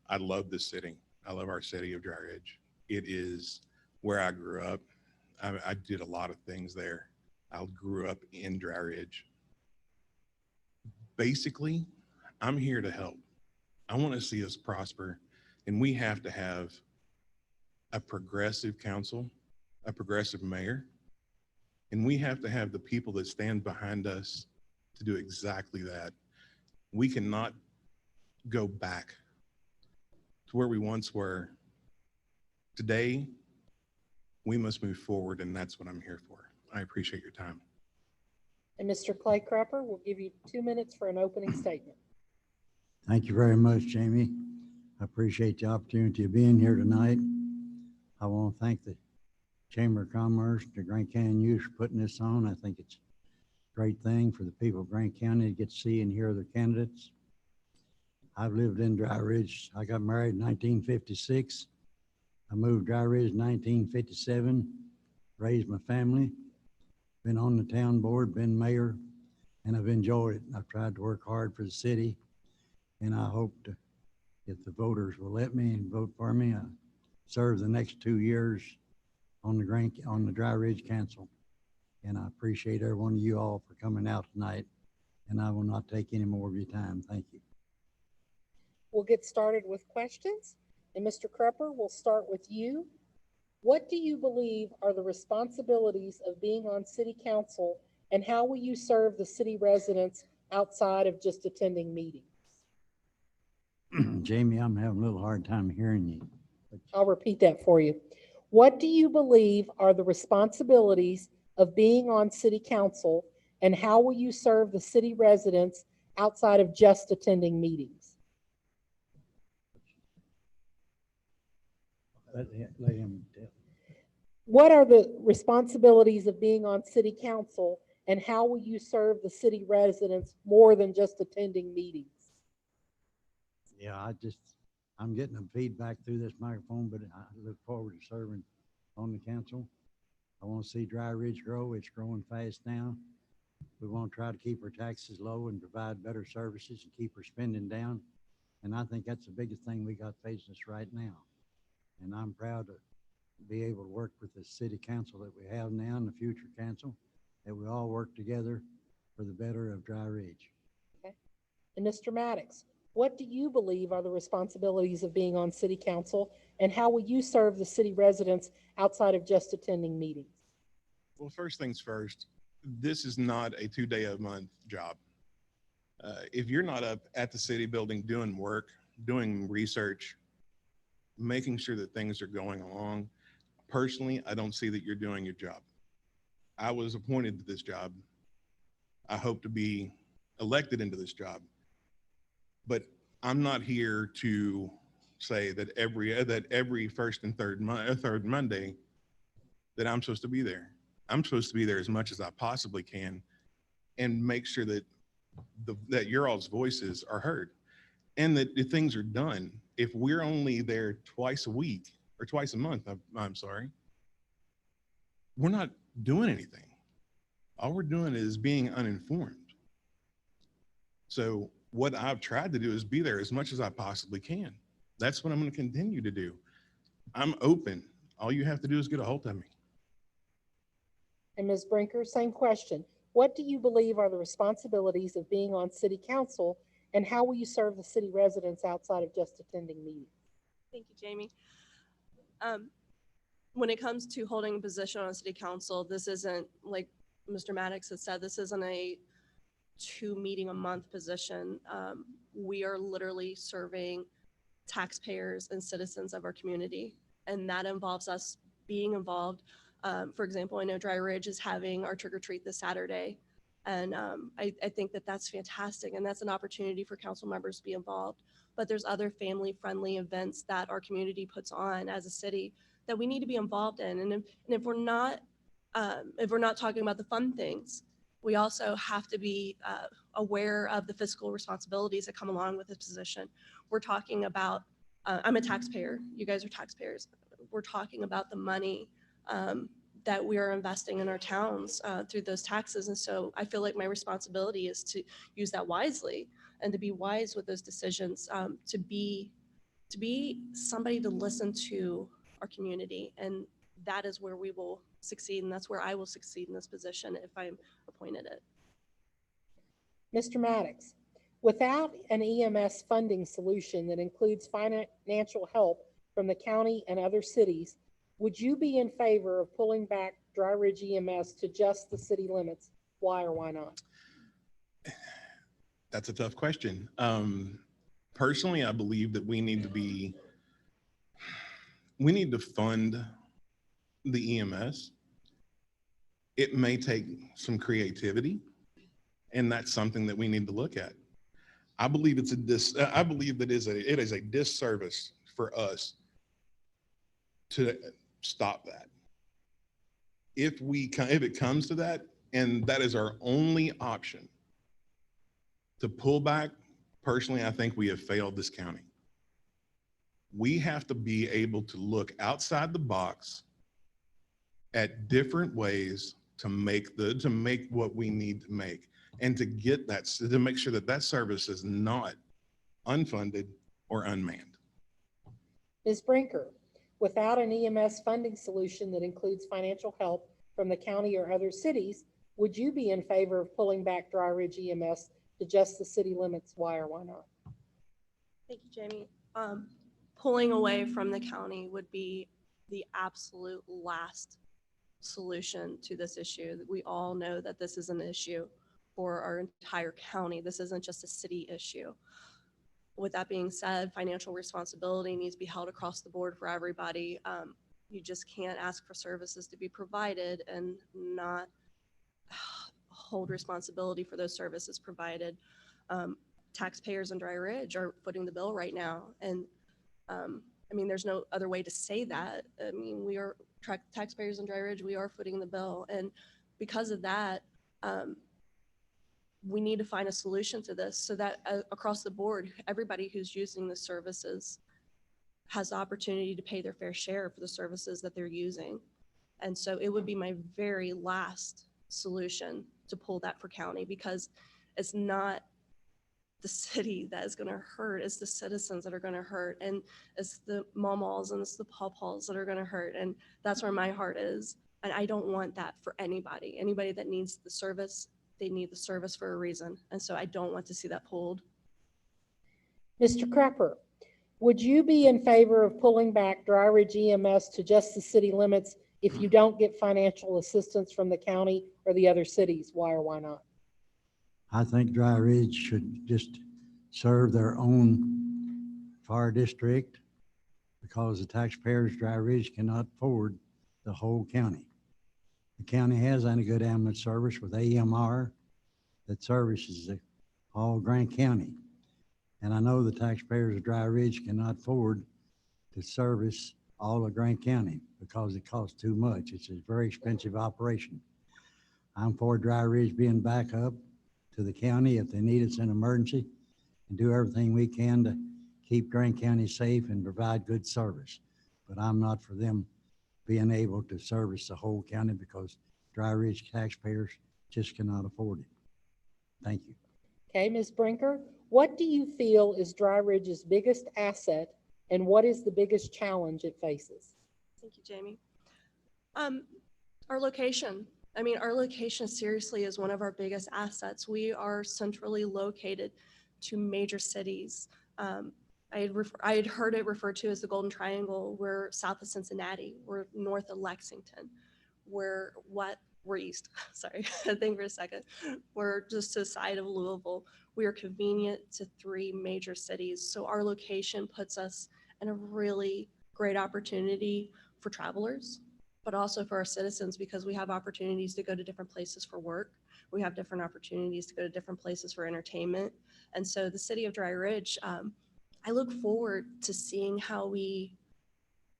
I love this city. I love our city of Dry Ridge. It is where I grew up. I did a lot of things there. I grew up in Dry Ridge. Basically, I'm here to help. I want to see us prosper, and we have to have a progressive council, a progressive mayor, and we have to have the people that stand behind us to do exactly that. We cannot go back to where we once were. Today, we must move forward, and that's what I'm here for. I appreciate your time. And Mr. Clay Crapper will give you 2 minutes for an opening statement. Thank you very much, Jamie. I appreciate the opportunity of being here tonight. I want to thank the Chamber of Commerce, the Grant County Youth for putting this on. I think it's a great thing for the people of Grant County to get to see and hear their candidates. I've lived in Dry Ridge. I got married in 1956. I moved Dry Ridge in 1957, raised my family, been on the town board, been mayor, and I've enjoyed it. I've tried to work hard for the city, and I hope to, if the voters will let me and vote for me, serve the next 2 years on the Dry Ridge Council. And I appreciate every one of you all for coming out tonight, and I will not take any more of your time. Thank you. We'll get started with questions. And Mr. Crupper, we'll start with you. What do you believe are the responsibilities of being on city council, and how will you serve the city residents outside of just attending meetings? Jamie, I'm having a little hard time hearing you. I'll repeat that for you. What do you believe are the responsibilities of being on city council, and how will you serve the city residents outside of just attending meetings? Let him tell. What are the responsibilities of being on city council, and how will you serve the city residents more than just attending meetings? Yeah, I'm getting some feedback through this microphone, but I look forward to serving on the council. I want to see Dry Ridge grow. It's growing fast now. We want to try to keep our taxes low and provide better services and keep our spending down. And I think that's the biggest thing we got facing us right now. And I'm proud to be able to work with the city council that we have now and the future council, that we all work together for the better of Dry Ridge. Okay. And Mr. Maddox, what do you believe are the responsibilities of being on city council, and how will you serve the city residents outside of just attending meetings? Well, first things first, this is not a 2-day-a-month job. If you're not up at the city building doing work, doing research, making sure that things are going along, personally, I don't see that you're doing your job. I was appointed to this job. I hope to be elected into this job. But I'm not here to say that every first and third Monday that I'm supposed to be there. I'm supposed to be there as much as I possibly can and make sure that that your all's voices are heard and that the things are done. If we're only there twice a week or twice a month, I'm sorry, we're not doing anything. All we're doing is being uninformed. So what I've tried to do is be there as much as I possibly can. That's what I'm going to continue to do. I'm open. All you have to do is get a hold of me. And Ms. Brinker, same question. What do you believe are the responsibilities of being on city council, and how will you serve the city residents outside of just attending meetings? Thank you, Jamie. When it comes to holding a position on city council, this isn't, like Mr. Maddox has said, this isn't a 2-meeting-a-month position. We are literally serving taxpayers and citizens of our community, and that involves us being involved For example, I know Dry Ridge is having our trick or treat this Saturday. And I think that that's fantastic. And that's an opportunity for council members to be involved. But there's other family-friendly events that our community puts on as a city that we need to be involved in. And if we're not talking about the fun things, we also have to be aware of the fiscal responsibilities that come along with this position. We're talking about, I'm a taxpayer, you guys are taxpayers. We're talking about the money that we are investing in our towns through those taxes. And so I feel like my responsibility is to use that wisely and to be wise with those decisions, to be somebody to listen to our community. And that is where we will succeed. And that's where I will succeed in this position if I'm appointed it. Mr. Maddox, without an EMS funding solution that includes financial help from the county and other cities, would you be in favor of pulling back Dry Ridge EMS to just the city limits? Why or why not? That's a tough question. Personally, I believe that we need to fund the EMS. It may take some creativity, and that's something that we need to look at. I believe that it is a disservice for us to stop that. If it comes to that, and that is our only option to pull back, personally, I think we have failed this county. We have to be able to look outside the box at different ways to make what we need to make, and to get that, to make sure that that service is not unfunded or unmanned. Ms. Brinker, without an EMS funding solution that includes financial help from the county or other cities, would you be in favor of pulling back Dry Ridge EMS to just the city limits? Why or why not? Thank you, Jamie. Pulling away from the county would be the absolute last solution to this issue. We all know that this is an issue for our entire county. This isn't just a city issue. With that being said, financial responsibility needs to be held across the board for everybody. You just can't ask for services to be provided and not hold responsibility for those services provided. Taxpayers in Dry Ridge are footing the bill right now. And I mean, there's no other way to say that. I mean, we are taxpayers in Dry Ridge, we are footing the bill. And because of that, we need to find a solution to this so that across the board, everybody who's using the services has the opportunity to pay their fair share for the services that they're using. And so it would be my very last solution to pull that for county, because it's not the city that is going to hurt, it's the citizens that are going to hurt, and it's the mamas and it's the pawpaws that are going to hurt. And that's where my heart is. And I don't want that for anybody. Anybody that needs the service, they need the service for a reason. And so I don't want to see that pulled. Mr. Crapper, would you be in favor of pulling back Dry Ridge EMS to just the city limits if you don't get financial assistance from the county or the other cities? Why or why not? I think Dry Ridge should just serve their own fire district, because the taxpayers of Dry Ridge cannot afford the whole county. The county has a good ambulance service with AMR that services the all Grant County. And I know the taxpayers of Dry Ridge cannot afford to service all of Grant County because it costs too much. It's a very expensive operation. I'm for Dry Ridge being back up to the county if they need us in emergency, and do everything we can to keep Grant County safe and provide good service. But I'm not for them being able to service the whole county because Dry Ridge taxpayers just cannot afford it. Thank you. Okay, Ms. Brinker, what do you feel is Dry Ridge's biggest asset, and what is the biggest challenge it faces? Thank you, Jamie. Our location. I mean, our location seriously is one of our biggest assets. We are centrally located to major cities. I had heard it referred to as the Golden Triangle. We're south of Cincinnati. We're north of Lexington. We're east. Sorry, think for a second. We're just to the side of Louisville. We are convenient to 3 major cities. So our location puts us in a really great opportunity for travelers, but also for our citizens because we have opportunities to go to different places for work. We have different opportunities to go to different places for entertainment. And so the city of Dry Ridge, I look forward to seeing how we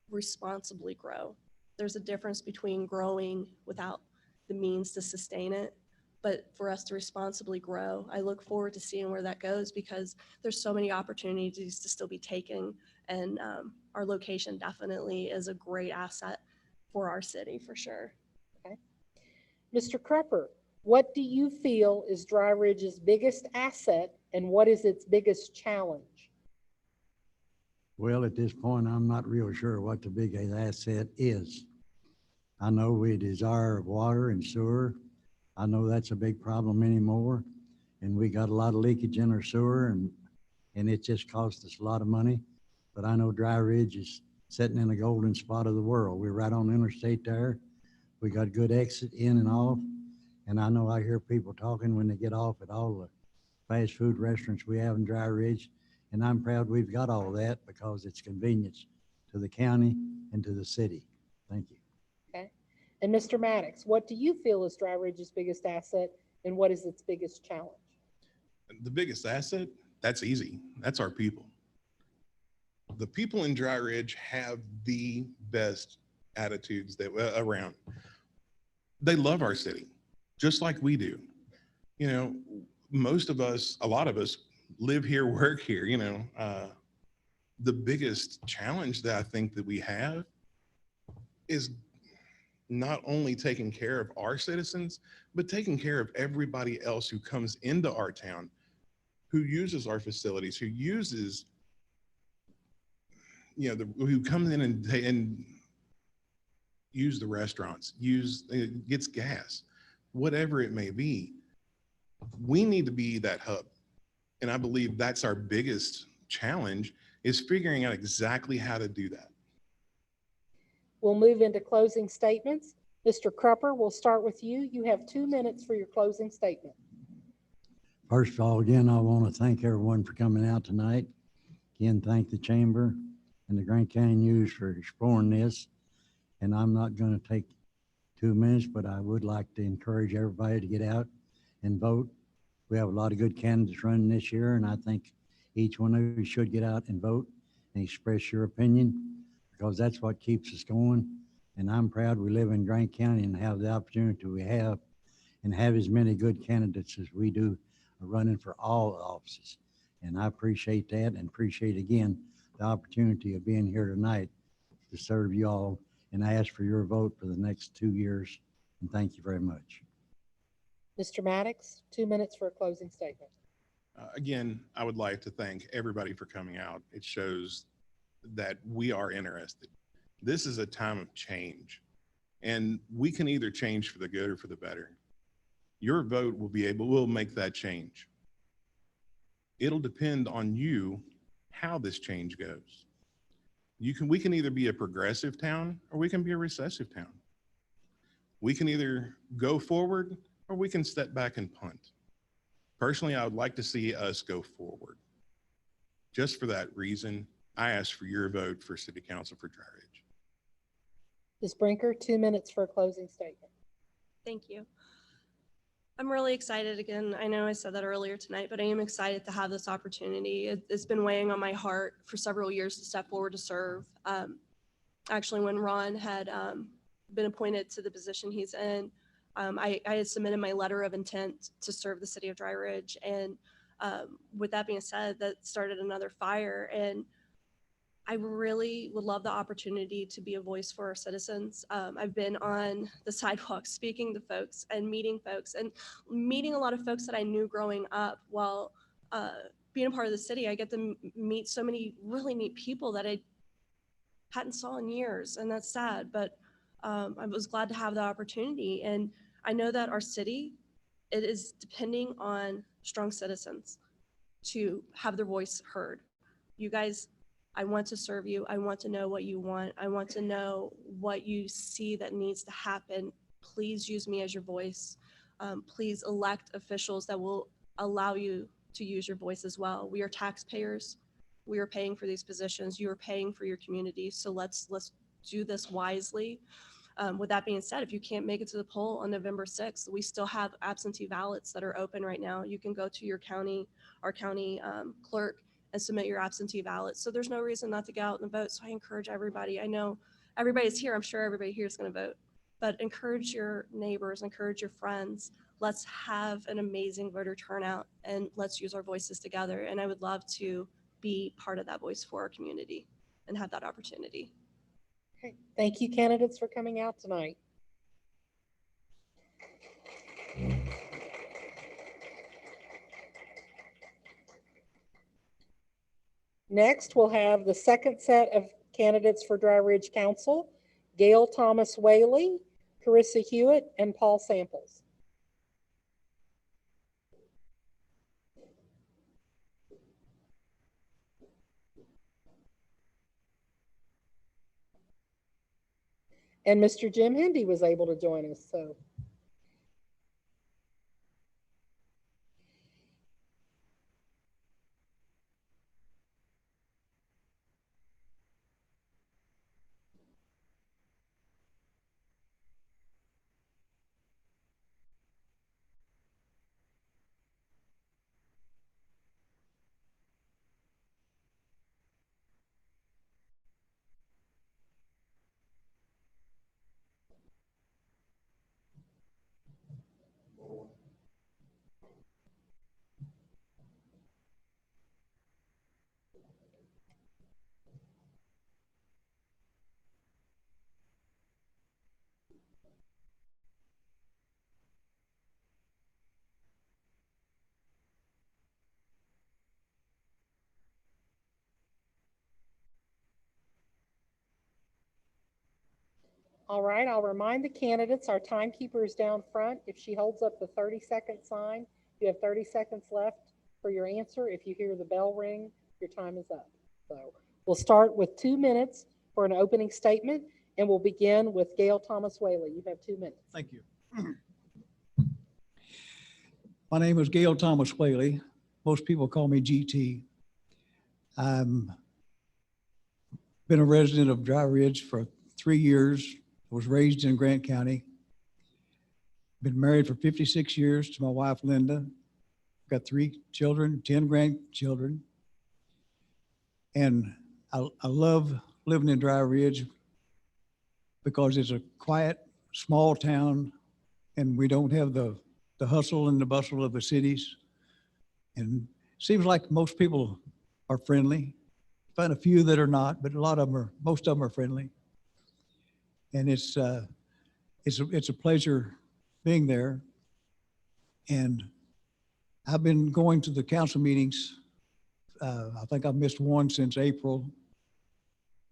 responsibly grow. There's a difference between growing without the means to sustain it, but for us to responsibly grow, I look forward to seeing where that goes because there's so many opportunities to still be taken, and our location definitely is a great asset for our city for sure. Okay. Mr. Crupper, what do you feel is Dry Ridge's biggest asset and what is its biggest challenge? Well, at this point, I'm not real sure what the biggest asset is. I know we desire water and sewer. I know that's a big problem anymore. And we got a lot of leakage in our sewer and it just costs us a lot of money. But I know Dry Ridge is sitting in a golden spot of the world. We're right on the interstate there. We got good exit in and off. And I know I hear people talking when they get off at all the fast food restaurants we have in Dry Ridge. And I'm proud we've got all that because it's convenience to the county and to the city. Thank you. Okay. And Mr. Maddox, what do you feel is Dry Ridge's biggest asset and what is its biggest challenge? The biggest asset, that's easy. That's our people. The people in Dry Ridge have the best attitudes that around. They love our city, just like we do. You know, most of us, a lot of us live here, work here, you know. The biggest challenge that I think that we have is not only taking care of our citizens, but taking care of everybody else who comes into our town, who uses our facilities, who uses, you know, who comes in and use the restaurants, gets gas, whatever it may be. We need to be that hub. And I believe that's our biggest challenge is figuring out exactly how to do that. We'll move into closing statements. Mr. Crupper, we'll start with you. You have 2 minutes for your closing statement. First of all, again, I want to thank everyone for coming out tonight. Again, thank the chamber and the Grant County News for exploring this. And I'm not going to take 2 minutes, but I would like to encourage everybody to get out and vote. We have a lot of good candidates running this year, and I think each one of you should get out and vote and express your opinion because that's what keeps us going. And I'm proud we live in Grant County and have the opportunity we have and have as many good candidates as we do running for all offices. And I appreciate that and appreciate again the opportunity of being here tonight to serve you all and I ask for your vote for the next 2 years. And thank you very much. Mr. Maddox, 2 minutes for a closing statement. Again, I would like to thank everybody for coming out. It shows that we are interested. This is a time of change, and we can either change for the good or for the better. Your vote will make that change. It'll depend on you how this change goes. We can either be a progressive town or we can be a recessive town. We can either go forward or we can step back and punt. Personally, I would like to see us go forward. Just for that reason, I ask for your vote for City Council for Dry Ridge. Ms. Brinker, 2 minutes for a closing statement. Thank you. I'm really excited again. I know I said that earlier tonight, but I am excited to have this opportunity. It's been weighing on my heart for several years to step forward to serve. Actually, when Ron had been appointed to the position he's in, I had submitted my letter of intent to serve the city of Dry Ridge. And with that being said, that started another fire. And I really would love the opportunity to be a voice for our citizens. I've been on the sidewalk speaking to folks and meeting a lot of folks that I knew growing up. While being a part of the city, I get to meet so many really neat people that I hadn't saw in years, and that's sad. But I was glad to have the opportunity, and I know that our city, it is depending on strong citizens to have their voice heard. You guys, I want to serve you. I want to know what you want. I want to know what you see that needs to happen. Please use me as your voice. Please elect officials that will allow you to use your voice as well. We are taxpayers. We are paying for these positions. You are paying for your community. So let's do this wisely. With that being said, if you can't make it to the poll on November 6th, we still have absentee ballots that are open right now. You can go to your county, our county clerk, and submit your absentee ballot. So there's no reason not to go out and vote. So I encourage everybody. I know everybody's here. I'm sure everybody here is going to vote, but encourage your neighbors, encourage your friends. Let's have an amazing voter turnout and let's use our voices together. And I would love to be part of that voice for our community and have that opportunity. Okay. Thank you, candidates, for coming out tonight. Next, we'll have the second set of candidates for Dry Ridge Council, Gail Thomas Whaley, Carissa Hewitt, and Paul Samples. And Mr. Jim Hindy was able to join us, so. All right, I'll remind the candidates, our timekeeper is down front. If she holds up the 30-second sign, you have 30 seconds left for your answer. If you hear the bell ring, your time is up. So we'll start with 2 minutes for an opening statement, and we'll begin with Gail Thomas Whaley. You have 2 minutes. Thank you. My name is Gail Thomas Whaley. Most people call me GT. I've been a resident of Dry Ridge for 3 years. I was raised in Grant County. Been married for 56 years to my wife, Linda. Got 3 children, 10 grandchildren. And I love living in Dry Ridge because it's a quiet, small town, and we don't have the hustle and the bustle of the cities. And it seems like most people are friendly. Find a few that are not, but most of them are friendly. And it's a pleasure being there. And I've been going to the council meetings. I think I've missed one since April.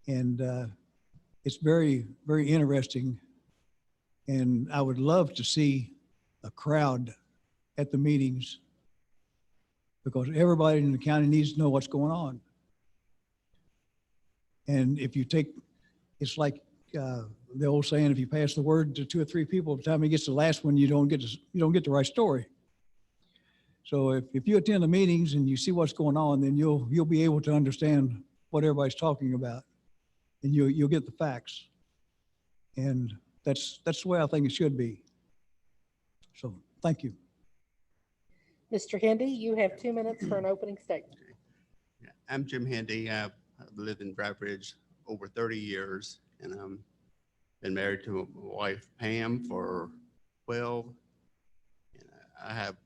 And it's very, very interesting. And I would love to see a crowd at the meetings because everybody in the county needs to know what's going on. And if you take, it's like the old saying, if you pass the word to 2 or 3 people, by the time it gets to the last one, you don't get the right story. So if you attend the meetings and you see what's going on, then you'll be able to understand what everybody's talking about, and you'll get the facts. And that's the way I think it should be. So thank you. Mr. Hindy, you have 2 minutes for an opening statement. I'm Jim Hindy. I've lived in Dry Ridge over 30 years, and been married to my wife Pam for 12. And I have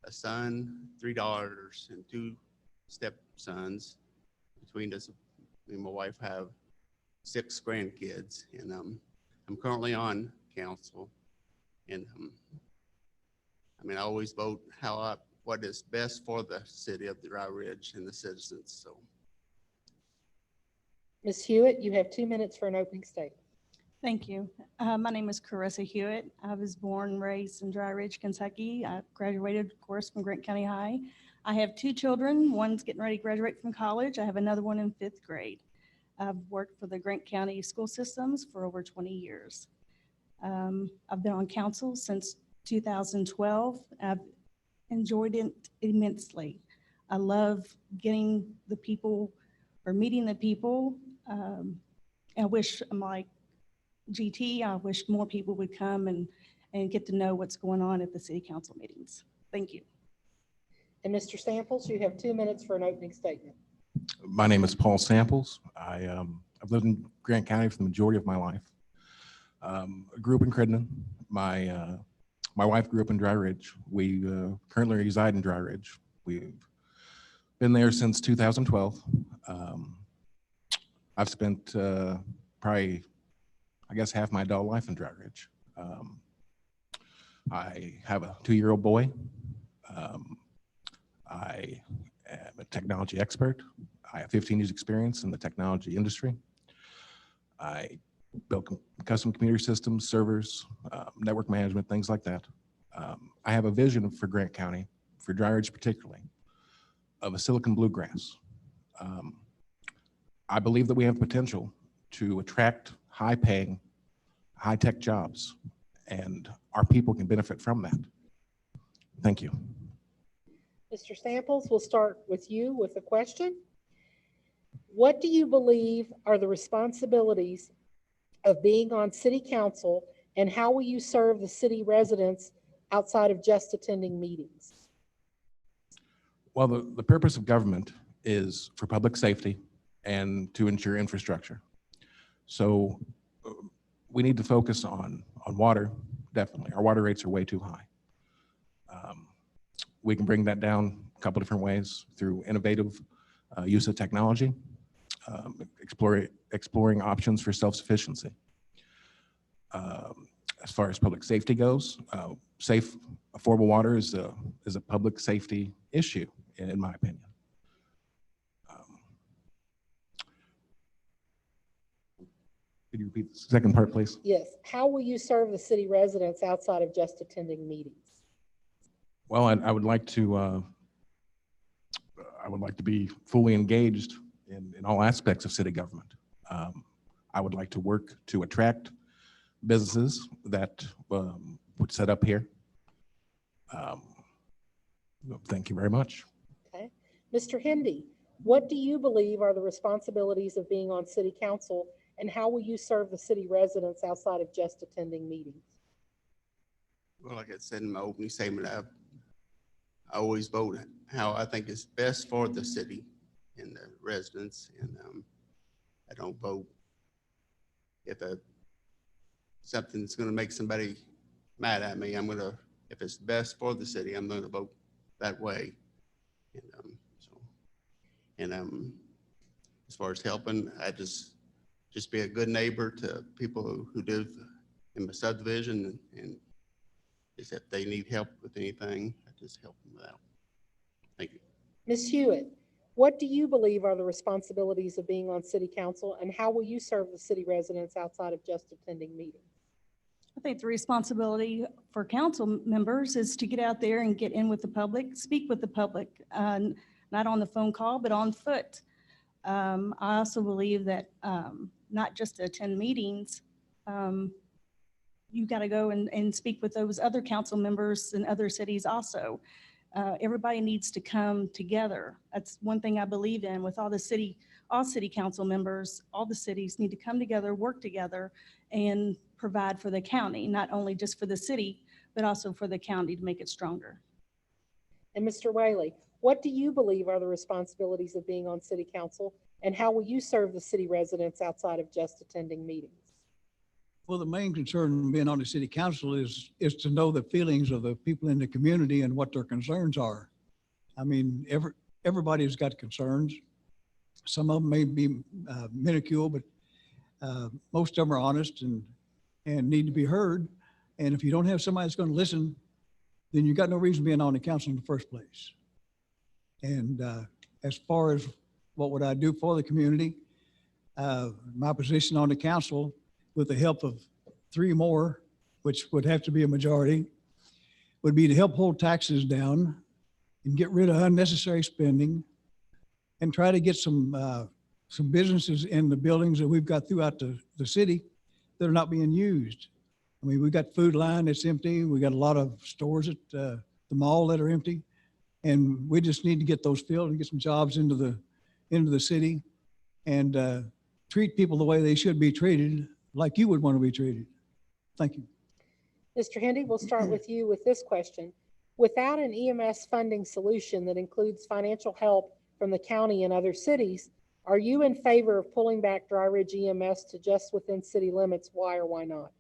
a son, 3 daughters, and 2 stepsons. Between us, me and my wife have 6 grandkids, and I'm currently on council. And I always vote what is best for the city of Dry Ridge and the citizens. So. Ms. Hewitt, you have 2 minutes for an opening statement. Thank you. My name is Carissa Hewitt. I was born and raised in Dry Ridge, Kentucky. I graduated, of course, from Grant County High. I have 2 children. One's getting ready to graduate from college. I have another one in 5th grade. I've worked for the Grant County school systems for over 20 years. I've been on council since 2012. I've enjoyed it immensely. I love getting the people or meeting the people. I wish GT. I wish more people would come and get to know what's going on at the city council meetings. Thank you. And Mr. Samples, you have 2 minutes for an opening statement. My name is Paul Samples. I've lived in Grant County for the majority of my life. I grew up in Crittenden. My wife grew up in Dry Ridge. We currently reside in Dry Ridge. We've been there since 2012. I've spent probably, I guess, half my adult life in Dry Ridge. I have a 2-year-old boy. I am a technology expert. I have 15 years experience in the technology industry. I built custom computer systems, servers, network management, things like that. I have a vision for Grant County, for Dry Ridge particularly, of a Silicon Bluegrass. I believe that we have potential to attract high-paying, high-tech jobs, and our people can benefit from that. Thank you. Mr. Samples, we'll start with you with a question. What do you believe are the responsibilities of being on city council, and how will you serve the city residents outside of just attending meetings? Well, the purpose of government is for public safety and to ensure infrastructure. So we need to focus on water, definitely. Our water rates are way too high. We can bring that down a couple different ways through innovative use of technology, exploring options for self-sufficiency. As far as public safety goes, safe, affordable water is a public safety issue, in my opinion. Could you repeat the second part, please? Yes. How will you serve the city residents outside of just attending meetings? Well, I would like to be fully engaged in all aspects of city government. I would like to work to attract businesses that would set up here. Thank you very much. Okay. Mr. Hendy, what do you believe are the responsibilities of being on city council, and how will you serve the city residents outside of just attending meetings? Well, like I said in my opening statement, I always vote how I think is best for the city and the residents, and I don't vote if something's going to make somebody mad at me. If it's best for the city, I'm going to vote that way. And as far as helping, I just be a good neighbor to people who live in my subdivision, and just if they need help with anything, I just help them out. Thank you. Ms. Hewitt, what do you believe are the responsibilities of being on city council, and how will you serve the city residents outside of just attending meetings? I think the responsibility for council members is to get out there and get in with the public, speak with the public, not on the phone call, but on foot. I also believe that not just to attend meetings, you got to go and speak with those other council members in other cities also. Everybody needs to come together. That's one thing I believe in with all city council members. All the cities need to come together, work together, and provide for the county, not only just for the city, but also for the county to make it stronger. And Mr. Whaley, what do you believe are the responsibilities of being on city council, and how will you serve the city residents outside of just attending meetings? Well, the main concern being on the city council is to know the feelings of the people in the community and what their concerns are. I mean, everybody's got concerns. Some of them may be minuscule, but most of them are honest and need to be heard. And if you don't have somebody that's going to listen, then you got no reason being on the council in the first place. And as far as what would I do for the community, my position on the council, with the help of 3 more, which would have to be a majority, would be to help hold taxes down and get rid of unnecessary spending and try to get some businesses in the buildings that we've got throughout the city that are not being used. I mean, we've got Food Line that's empty. We got a lot of stores at the mall that are empty. And we just need to get those filled and get some jobs into the city and treat people the way they should be treated, like you would want to be treated. Thank you. Mr. Hendy, we'll start with you with this question. Without an EMS funding solution that includes financial help from the county and other cities, are you in favor of pulling back Dry Ridge EMS to just within city limits? Why or why not?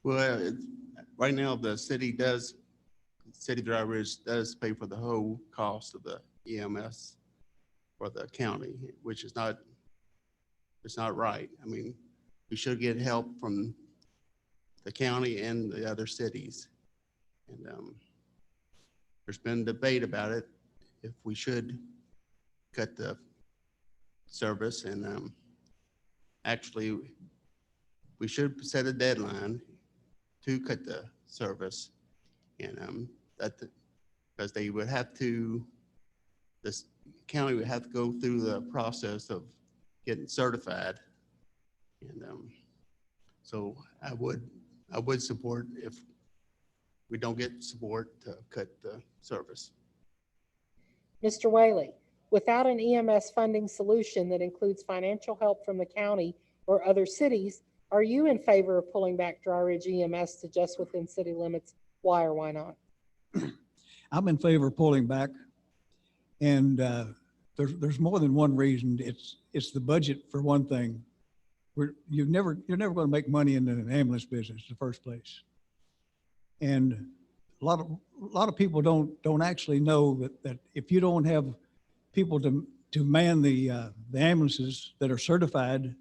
Well, right now, the city of Dry Ridge does pay for the whole cost of the EMS for the county, which is not, it's not right. I mean, we should get help from the county and the other cities. And there's been debate about it, if we should cut the service, and actually, we should set a deadline to cut the service, and because they would have to, this county would have to go through the process of getting certified, and so I would support, if we don't get support, to cut the service. Mr. Whaley, without an EMS funding solution that includes financial help from the county or other cities, are you in favor of pulling back Dry Ridge EMS to just within city limits? Why or why not? I'm in favor of pulling back. And there's more than one reason. It's the budget for one thing. You're never going to make money in the ambulance business in the first place. And a lot of people don't actually know that if you don't have people to man the ambulances that are certified,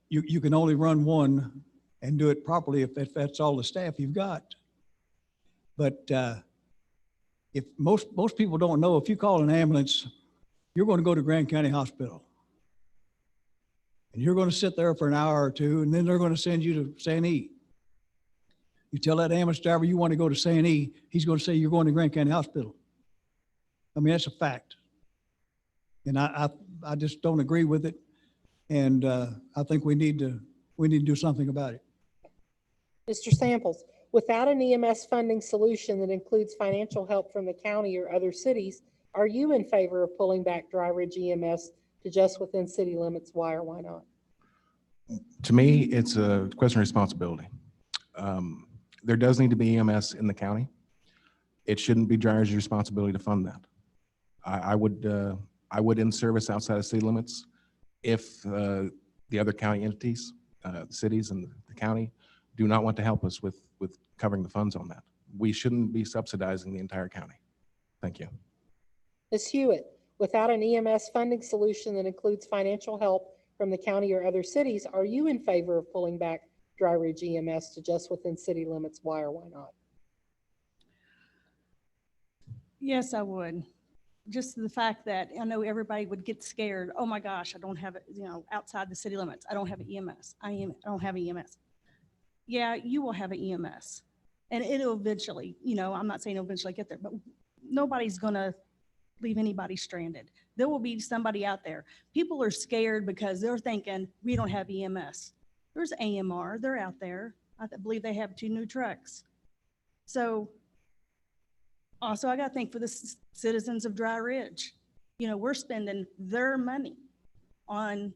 you can only run one and do it properly if that's all the staff you've got. But if most people don't know, if you call an ambulance, you're going to go to Grant County Hospital. And you're going to sit there for an hour or two, and then they're going to send you to St. E. You tell that ambulance driver you want to go to St. E, he's going to say you're going to Grant County Hospital. I mean, that's a fact. And I just don't agree with it. And I think we need to do something about it. Mr. Samples, without an EMS funding solution that includes financial help from the county or other cities, are you in favor of pulling back Dry Ridge EMS to just within city limits? Why or why not? To me, it's a question of responsibility. There does need to be EMS in the county. It shouldn't be Dry Ridge's responsibility to fund that. I would end service outside of city limits if the other county entities, the cities and the county, do not want to help us with covering the funds on that. We shouldn't be subsidizing the entire county. Thank you. Ms. Hewitt, without an EMS funding solution that includes financial help from the county or other cities, are you in favor of pulling back Dry Ridge EMS to just within city limits? Why or why not? Yes, I would. Just the fact that I know everybody would get scared. Oh my gosh, I don't have it, outside the city limits. I don't have an EMS. I don't have an EMS. Yeah, you will have an EMS. And it'll eventually, I'm not saying it'll eventually get there, but nobody's going to leave anybody stranded. There will be somebody out there. People are scared because they're thinking, we don't have EMS. There's AMR. They're out there. I believe they have 2 new trucks. So also, I got to think for the citizens of Dry Ridge. We're spending their money on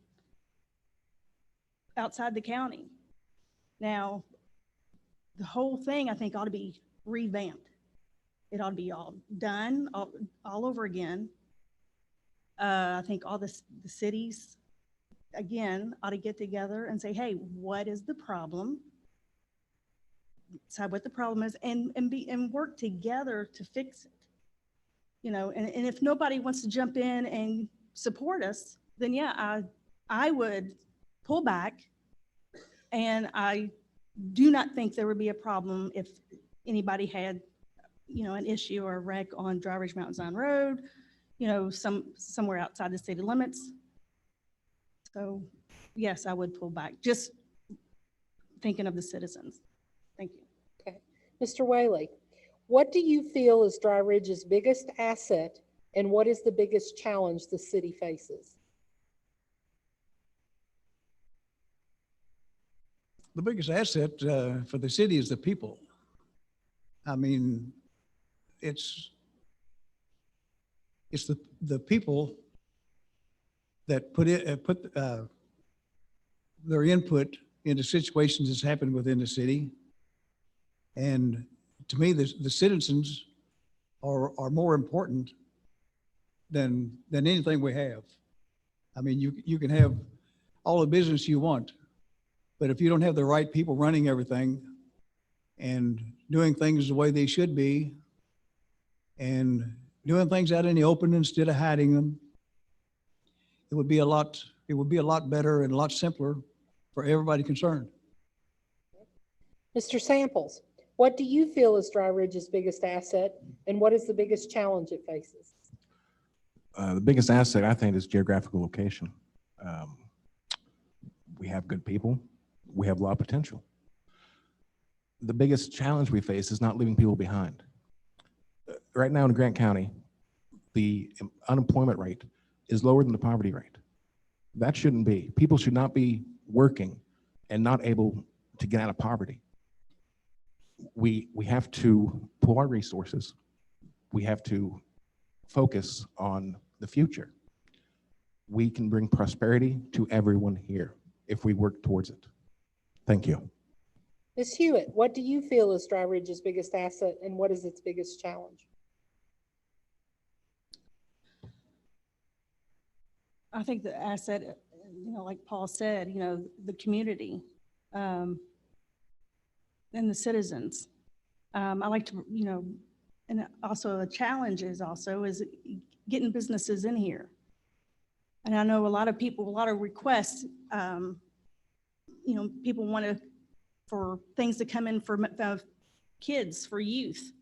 outside the county. Now, the whole thing, I think, ought to be revamped. It ought to be all done all over again. I think all the cities, again, ought to get together and say, hey, what is the problem? Decide what the problem is and work together to fix it. And if nobody wants to jump in and support us, then yeah, I would pull back. And I do not think there would be a problem if anybody had, an issue or a wreck on Dry Ridge Mountain Zion Road, somewhere outside the city limits. So yes, I would pull back, just thinking of the citizens. Thank you. Okay. Mr. Whaley, what do you feel is Dry Ridge's biggest asset and what is the biggest challenge the city faces? The biggest asset for the city is the people. I mean, it's the people that put their input into situations that's happened within the city. And to me, the citizens are more important than anything we have. I mean, you can have all the business you want, but if you don't have the right people running everything and doing things the way they should be and doing things out in the open instead of hiding them, it would be a lot better and a lot simpler for everybody concerned. Mr. Samples, what do you feel is Dry Ridge's biggest asset and what is the biggest challenge it faces? The biggest asset, I think, is geographical location. We have good people. We have a lot of potential. The biggest challenge we face is not leaving people behind. Right now in Grant County, the unemployment rate is lower than the poverty rate. That shouldn't be. People should not be working and not able to get out of poverty. We have to pull our resources. We have to focus on the future. We can bring prosperity to everyone here if we work towards it. Thank you. Ms. Hewitt, what do you feel is Dry Ridge's biggest asset and what is its biggest challenge? I think the asset, like Paul said, the community and the citizens. I like to, and also a challenge is getting businesses in here. And I know a lot of requests, people want for things to come in for kids, for youth.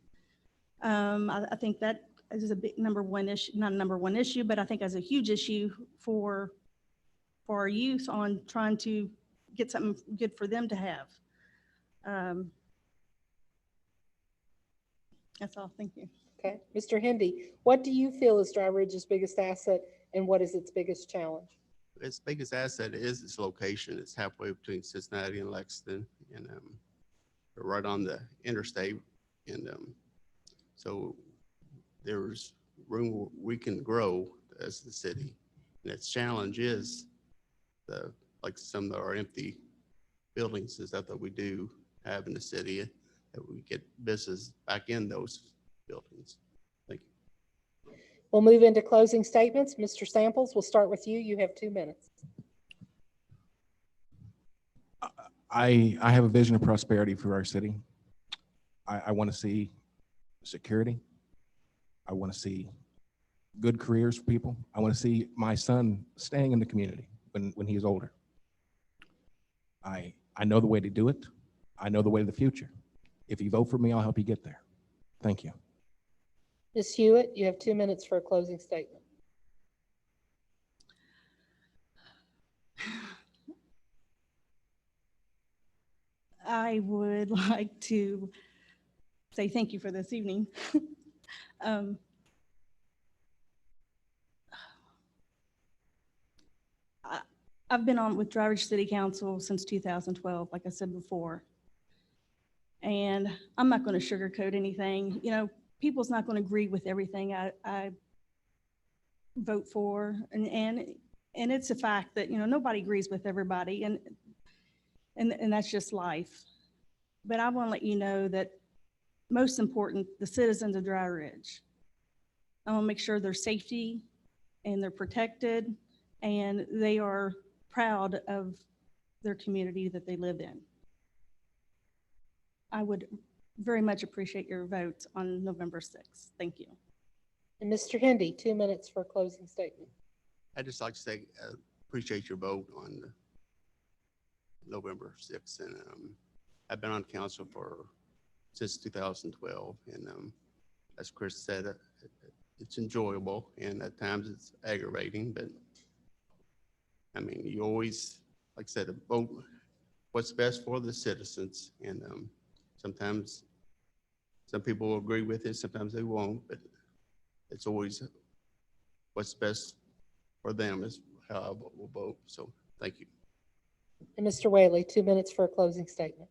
I think that is a big number one issue, not a number one issue, but I think as a huge issue for our youth on trying to get something good for them to have. That's all. Thank you. Okay. Mr. Hendy, what do you feel is Dry Ridge's biggest asset and what is its biggest challenge? Its biggest asset is its location. It's halfway between Cincinnati and Lexington, and we're right on the interstate. And so there's room where we can grow as the city. And its challenge is like some of our empty buildings and stuff that we do have in the city, that we get business back in those buildings. Thank you. We'll move into closing statements. Mr. Samples, we'll start with you. You have 2 minutes. I have a vision of prosperity for our city. I want to see security. I want to see good careers for people. I want to see my son staying in the community when he's older. I know the way to do it. I know the way to the future. If you vote for me, I'll help you get there. Thank you. Ms. Hewitt, you have 2 minutes for a closing statement. I would like to say thank you for this evening. I've been on with Dry Ridge City Council since 2012, like I said before. And I'm not going to sugarcoat anything. People's not going to agree with everything I vote for. And it's a fact that, nobody agrees with everybody. And that's just life. But I want to let you know that most important, the citizens of Dry Ridge. I want to make sure their safety and they're protected and they are proud of their community that they live in. I would very much appreciate your vote on November 6th. Thank you. And Mr. Hendy, 2 minutes for a closing statement. I'd just like to say, appreciate your vote on November 6th. And I've been on council since 2012. And as Chris said, it's enjoyable and at times it's aggravating, but I mean, you always, like I said, vote what's best for the citizens. And sometimes some people will agree with it, sometimes they won't, but it's always what's best for them is how I will vote. So thank you. And Mr. Whaley, 2 minutes for a closing statement.